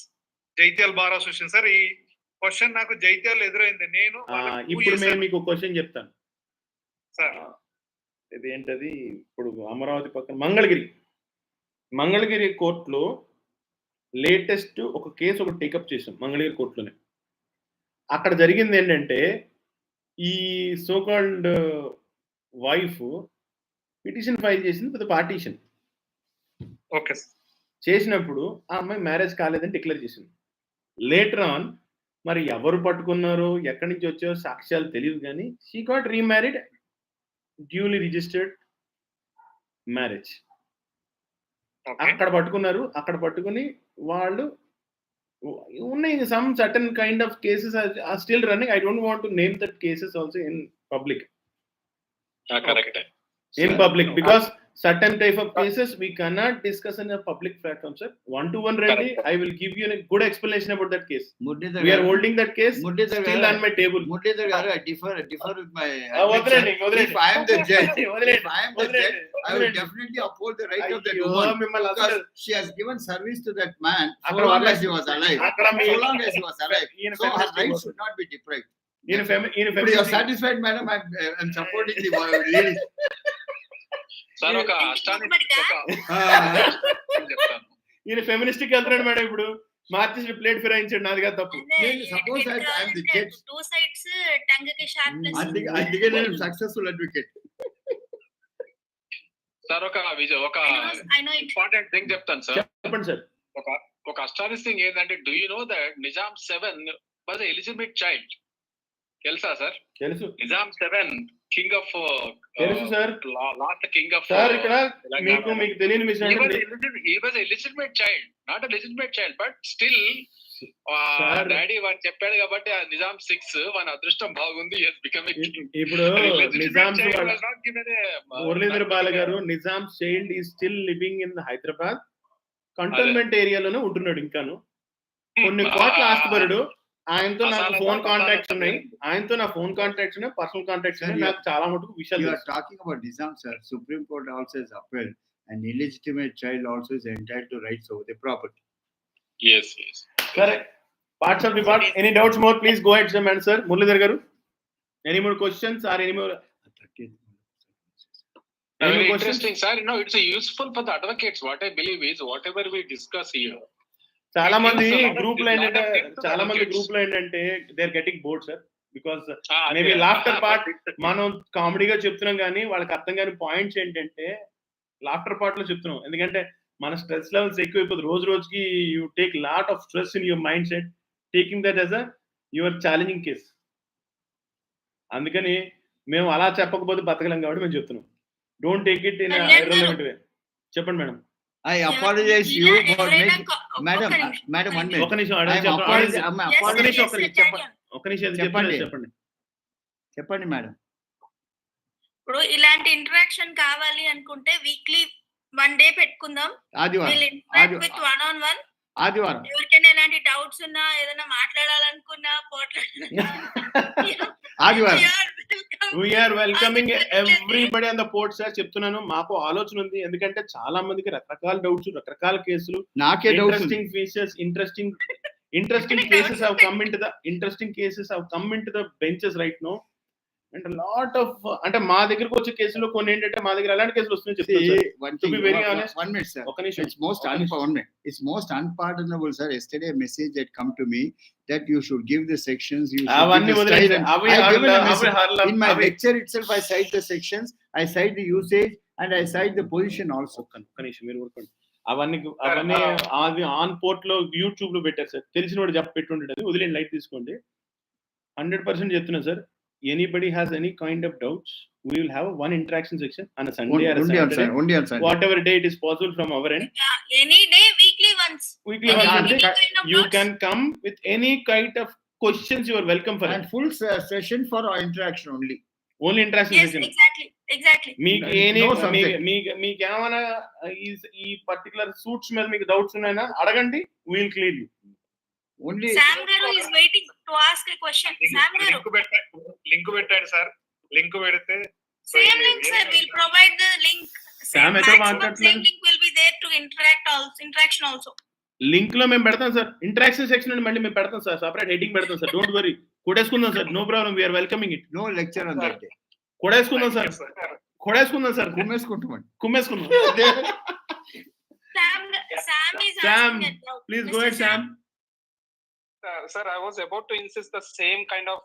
జైత్యాల బార్ అసోసియేషన్ సార్. ఈ క్వశ్చన్ నాకు జైత్యాల ఎదురైంది. నేను ఇప్పుడు నేను మీకు క్వశ్చన్ చెప్తాను సార్. ఇదేంటది, ఇప్పుడు అమరావతి పక్కన మంగళగిరి కోర్టులో లేటెస్ట్ ఒక కేసు ఒకటి టేకప్ చేసాం మంగళగిరి కోర్టులోనే. అక్కడ జరిగింది ఏంటంటే ఈ సోకాల్డ్ వైఫ్ పిటిషన్ ఫైల్ చేసింది పెద్ద పార్టీషన్. ఓకే, చేసినప్పుడు ఆ అమ్మాయి మ్యారేజ్ కాలేదని డిక్లేర్ చేసింది. లేటర్ ఆన్ మరి ఎవరు పట్టుకున్నారో ఎక్కడి నుంచి వచ్చారో సాక్ష్యాలు తెలియదు, కానీ she got remarried, duly registered marriage. అక్కడ పట్టుకున్నారు. అక్కడ పట్టుకుని వాళ్ళు ఉన్నాయి some certain kind of cases are still running. I don't want to name that cases also in public. In public, because certain type of cases we cannot discuss in a public platform, sir. One-to-one ready, I will give you a good explanation about that case. We are holding that case still on my table. I differ with my if I am the judge, I will definitely uphold the right of that woman, because she has given service to that man so long as he was alive. So her rights should not be deprived. You are satisfied, madam? I am supporting the release. Sir ఒక ఈయన feministic వెళ్తున్నాడు madam. ఇప్పుడు మార్చి plate ఫిరాయించాడు, నాది కాదు తప్పు. Suppose I am the judge. Two sides tongue ke sharpness. అందుకే నేను successful advocate. Sir ఒక ఇంపార్టెంట్ థింగ్ చెప్తాను సార్. చెప్పండి సార్. ఒక అస్టానిష్ థింగ్ ఏంటంటే, do you know that Nizam 7 was eligibility child? తెలుసా సార్? తెలుసు. నిజాం 7 కింగ్ ఆఫ్ తెలుసు sir. Last king of sir. ఇక్కడ మీకు తెలియని విషయం, he was a legitimate child, not a legitimate child, but still daddy వాడు చెప్పాడు కాబట్టి ఆ నిజాం 6 మన అదృష్టం బాగుంది. ఇప్పుడు నిజాం మురళీధర్ బాల గారు Nizam child is still living in Hyderabad cantonment ఏరియాలోనే ఉంటున్నాడు. ఇంకాను కొన్ని కోట్ల ఆస్తిపరుడు. ఆయనతో నాకు ఫోన్ కాంటాక్ట్స్ ఉన్నాయి, పర్సనల్ కాంటాక్ట్స్ ఉన్నాయి. నాకు చాలా మటుకు విషయాలు. Talking about Nizam sir, supreme court also is appealed and illegitimate child also is entitled to rights over the property. Yes. Correct. Parts of the part. Any doubts more? Please go ahead, sir. Muralidhar garu. Any more questions or any more? Very interesting, sir. No, it's useful for the advocates. What I believe is whatever we discuss here. చాలా మంది group లో ఏంటంటే they are getting bored sir, because maybe laughter part మనం కామెడీగా చెప్తున్నాం, కానీ వాళ్ళకి అర్థం కాని పాయింట్స్ ఏంటంటే లాఫ్టర్ పార్ట్ లో చెప్తున్నాం. ఎందుకంటే మన స్ట్రెస్ లెవెల్స్ ఎక్కువైపోతుంది రోజు రోజుకి. You take lot of stress in your mindset, taking that as a your challenging case. అందుకని మేము అలా చెప్పకపోతే బతకలేం కాబట్టి మేము చెప్తున్నాం. Don't take it in irrelevant way. చెప్పండి madam. I apologize you for making madam 1 minute. ఒక నిమిషం చెప్పండి మేడం. ఇప్పుడు ఇలాంటి ఇంటరాక్షన్ కావాలి అనుకుంటే వీక్లీ 1 డే పెట్టుకుందాం. ఆదివారం ఎవరికైనా ఎలాంటి డౌట్స్ ఉన్నా, ఏదైనా మాట్లాడాలనుకున్నా, ఆదివారం we are welcoming everybody on the port sir. చెప్తున్నాను, మాకు ఆలోచన ఉంది. ఎందుకంటే చాలా మందికి రకరకాల డౌట్స్, రకరకాల కేసులు, నాకే interesting features, interesting cases have come into the benches right now. And a lot of అంటే మా దగ్గరకు వచ్చే కేసులు కొన్ని ఏంటంటే మా దగ్గర అలాంటి కేసులు వస్తున్నాయి చెప్తాను. To be very honest, 1 minute sir. ఒక నిమిషం. It's most unpardonable sir. Yesterday a message had come to me that you should give the sections, you should అవన్నీ వదిలేయండి. in my lecture itself I cite the sections, I cite the usage and I cite the position also. ఒక నిమిషం మీరు ఊరుకోండి. అవన్నీ అది on port లో YouTube లో పెట్టారు సార్. తెలిసిన వాడు పెట్టుండేది, వదిలేండి, లైట్ తీసుకోండి. 100% చెప్తున్నా sir. Anybody has any kind of doubts, we will have one interaction section on a Sunday or a Only on Saturday, Sunday. Only on Sunday. whatever day it is possible from our end. Any day, weekly once. Weekly Any once. kind of You doubts? can come with any kind of questions. You are welcome for And it. full session for our interaction only. Only interaction Yes, section. exactly. మీకు No subject. మీకు ఏమైనా ఈ particular suits మీద మీకు doubts ఉన్నాయా అడగండి, will clear you. Only Sam Garu is waiting to ask a question. Sam Garu. Link పెట్టండి sir. Link పెడితే Same link, sir. We'll provide the link. Sam ఎక్కడ Maximum మాట్లాడుతున్నారు? same link will be there to interaction also. Link లో మేము పెడతాం sir. Interaction section నుండి మళ్ళీ మేము పెడతాం సార్. సపరేట్ హెడ్డింగ్ పెడతాం సార్. Don't worry. కొడేసుకుందాం sir. No problem. We're welcoming it. no lecture on that day. కొడేసుకుందాం సార్. కొడేసుకుందాం సార్. కుమ్మేసుకుంటామండి. కుమ్మేసుకుందాం. Sam is Sam, asking a doubt. Please Mr. Go ahead Sam. sir, I was about to insist the same kind of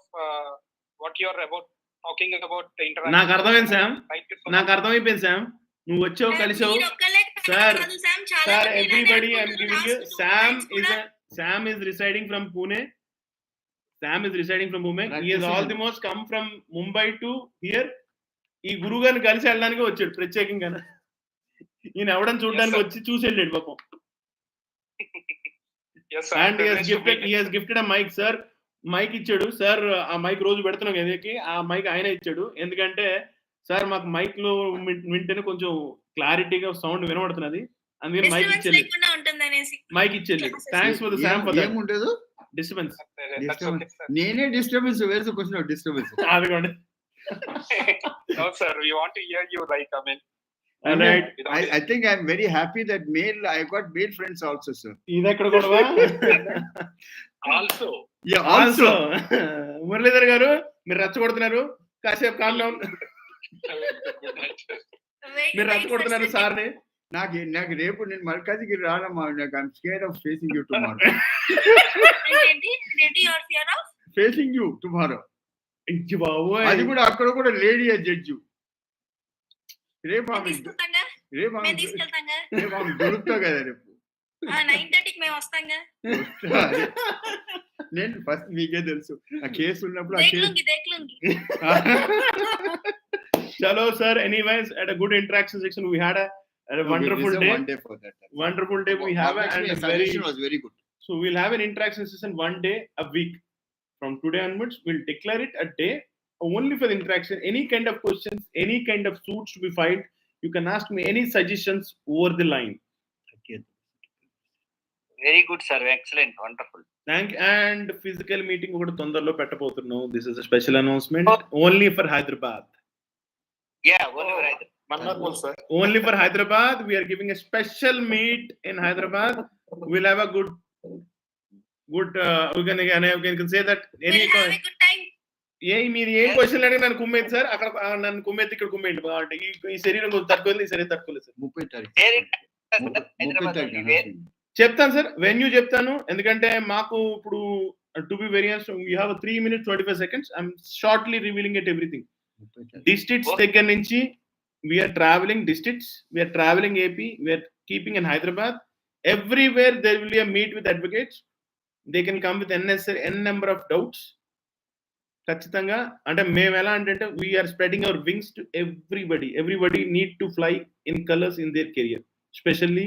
what you are about talking about the interaction. నాకు అర్థమైంది Sam. Thank you so much. నాకు అర్థమైపోయింది Sam. నువ్వు వచ్చావు, కలిసావు. మీరు ఒక్కలే Sir, కాదు, Sam. చాలా Sir, మంది everybody, ఇలానే I'm giving you. అనుకుంటున్నారు. Last 2 times Sam is residing from Pune. Sam is residing from Pune. He has almost come from Mumbai to here. ఈ గురువు గారిని కలిసి వెళ్ళడానికి వచ్చాడు ప్రత్యేకంగా. ఈయన ఎవడని చూడడానికి వచ్చి చూసి వెళ్ళాడు పాపం. Yes, sir. And he has gifted a mic, sir. Mic ఇచ్చాడు సార్. ఆ మైక్ రోజు పెడుతున్నాం కదకి. ఆ మైక్ ఆయన ఇచ్చాడు. ఎందుకంటే సార్ మాకు మైక్ లో వింటేనే కొంచెం క్లారిటీగా సౌండ్ వినబడుతున్నది. అందుకని మైక్ disturbance ఇచ్చేది. లేకుండా ఉంటుందనేసి. మైక్ ఇచ్చేది. Thanks for the same for that. ఏముండదు డిస్టర్బెన్స్. That's okay, sir. నేనే disturbance. Where the question of disturbance? అదిగోండి. No, sir. We want to hear you right. I mean, Alright. I think I'm very happy that I got male friends also, sir. ఇది ఎక్కడ గొడవ? also. Yeah, also. Muralidhar గారు మీరు రెచ్చగొడుతున్నారు. కాసేపు calm down. మీరు రెచ్చగొడుతున్నారు సార్ని. నాకు రేపు నేను మల్కాజికి రానమ్మా. నాకు I'm scared of facing you tomorrow. ఏంటి your fear of? Facing you tomorrow. ఇంటి బాబోయ్. అది కూడా అక్కడ కూడా లేడీ జడ్జి. రేపు మేము ఆమె తీసుకెళ్తాంగా. రేపు మేము తీసుకెళ్తాంగా. రేపు ఆమె దొరుకుతావు కదా రేపు. 9:30కి మేము వస్తాంగా. నేను ఫస్ట్ మీకే తెలుసు ఆ కేసు ఉన్నప్పుడు ఆ కేసు దేక్లుంగి. చలో sir. Anyways at a good interaction section we had a wonderful day. One day for that. Wonderful day we have Actually, and the suggestion was very good. So we'll have an interaction session one day a week. From today onwards, we'll declare it a day only for the interaction. Any kind of questions, any kind of suits to be filed, you can ask me any suggestions over the line. Very good, sir. Excellent. Wonderful. And physical meeting ఒకటి తొందరలో పెట్టబోతున్నాం. This is a special announcement only for Hyderabad. Yeah, only for Hyderabad. Wonderful, sir. Only for Hyderabad. We are giving a special meet in Hyderabad. We'll have a good we can say that any We'll have a good time. మీరు ఏ question అడిగి నన్ను కుమ్మేది sir. అక్కడ నన్ను కుమ్మేది ఇక్కడ కుమ్మేయండి. బాగుంటే ఈ శరీరం కొంచెం తట్టుకోలేదు. ఈ శరీరం తట్టుకోలేదు సార్. 30 తారీఖు. Hyderabad only. Where? చెప్తాను సార్. వెన్యూ చెప్తాను. ఎందుకంటే మాకు ఇప్పుడు to be very honest we have 3 minutes 25 seconds. I'm shortly revealing it everything. Districts దగ్గర నుంచి we're travelling districts, we're travelling AP, we're keeping in Hyderabad. Everywhere there will be a meet with advocates. They can come with n number of doubts. ఖచ్చితంగా అంటే మేము ఎలా అంటే we're spreading our wings to everybody need to fly in colours in their career, specially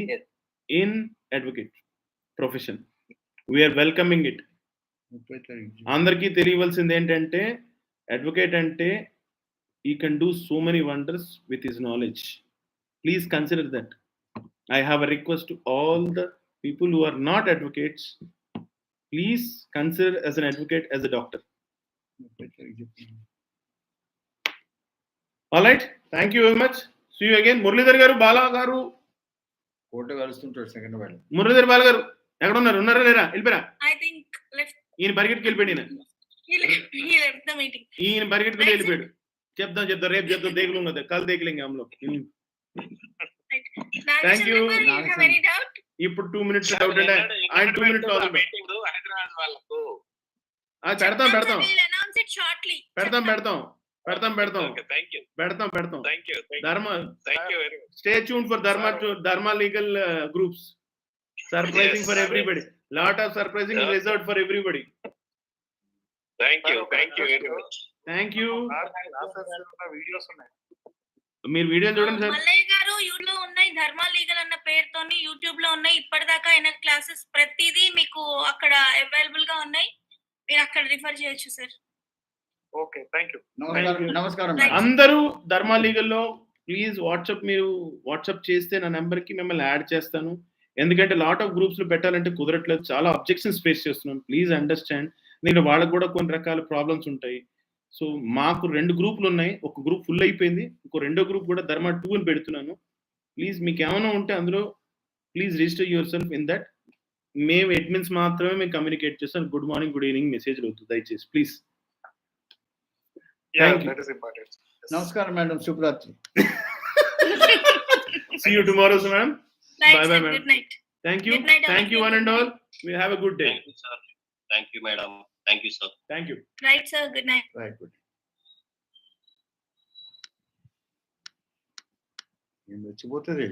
in advocate profession. We're welcoming it. అందరికీ తెలియవలసింది ఏంటంటే advocate అంటే he can do so many wonders with his knowledge. Please consider that. I have a request to all the people who are not advocates. Please consider as an advocate, as a doctor. All right. Thank you very much. See you again. Muralidhar garu, Bala garu. Kota కలుస్తుంటాడు second వాళ్ళు. Muralidhar Bala garu. ఎక్కడ ఉన్నారు? ఉన్నారా లేరా? వెళ్ళిపోయారా? I think left. ఈయన పరిగెట్టుకు వెళ్ళిపోయాడు. He left the meeting. ఈయన పరిగెట్టుకు వెళ్ళిపోయాడు. చెప్తాం రేపు చెప్తాం. దేఖలుంగా కల్ దేఖలేంगे हम लोग. Thank you. You have any doubt? ఇప్పుడు 2 minutes డౌట్ అంటే ఆయన 2 minutes లో మీటింగ్ హైదరాబాద్ వాళ్ళకు పెడతాం We'll announce it shortly. పెడతాం ఓకే. Thank you. పెడతాం thank you. Dharma thank you very much. Stay tune for Dharma legal groups. Surprising for everybody. Lot of surprising reserved for everybody. Thank you very much. Thank you. Videos ఉన్నాయి, మీరు వీడియోలు చూడండి sir. Mallayya గారు YouTube ఉన్నాయి, ధర్మ legal అన్న పేరుతోని యూట్యూబ్ లో ఉన్నాయి. ఇప్పటిదాకా అయిన క్లాసెస్ ప్రతిదీ మీకు అక్కడ అవైలబుల్ గా ఉన్నాయి, మీరు అక్కడ రిఫర్ చేయొచ్చు సార్. Okay, thank you. నమస్కారం. అందరూ ధర్మ లీగల్లో ప్లీజ్ మీరు వాట్సాప్ చేస్తే నా నెంబర్ కి మిమ్మల్ని యాడ్ చేస్తాను. ఎందుకంటే లాట్ ఆఫ్ గ్రూప్స్ లో పెట్టాలంటే కుదరట్లేదు, చాలా అబ్జెక్షన్స్ ఫేస్ చేస్తున్నాను. Please understand. నేను వాళ్ళకు కూడా కొన్ని రకాల ప్రాబ్లమ్స్ ఉంటాయి. సో మాకు 2 గ్రూపులు ఉన్నాయి, ఒక గ్రూప్ ఫుల్ అయిపోయింది, ఇంకో రెండో గ్రూప్ కూడా ధర్మ 2 అని పెడుతున్నాను. ప్లీజ్ మీకు ఏమైనా ఉంటే అందులో please register your self in that. మేము అడ్మిన్స్ మాత్రమే మేము కమ్యూనికేట్ చేస్తాం. Good morning, good evening message వద్దు దయచేసి ప్లీజ్. నమస్కారం madam, శుభరాత్రి. See you tomorrow, sir, ma'am. Right, Bye, sir. ma'am. Good night. Thank you. Good night, Thank you, one and all. We have a good day. Thank you, sir. Thank you, madam. Thank you, sir. Thank you. Right, sir. Good night. Right, good. ఏం వచ్చిపోతుంది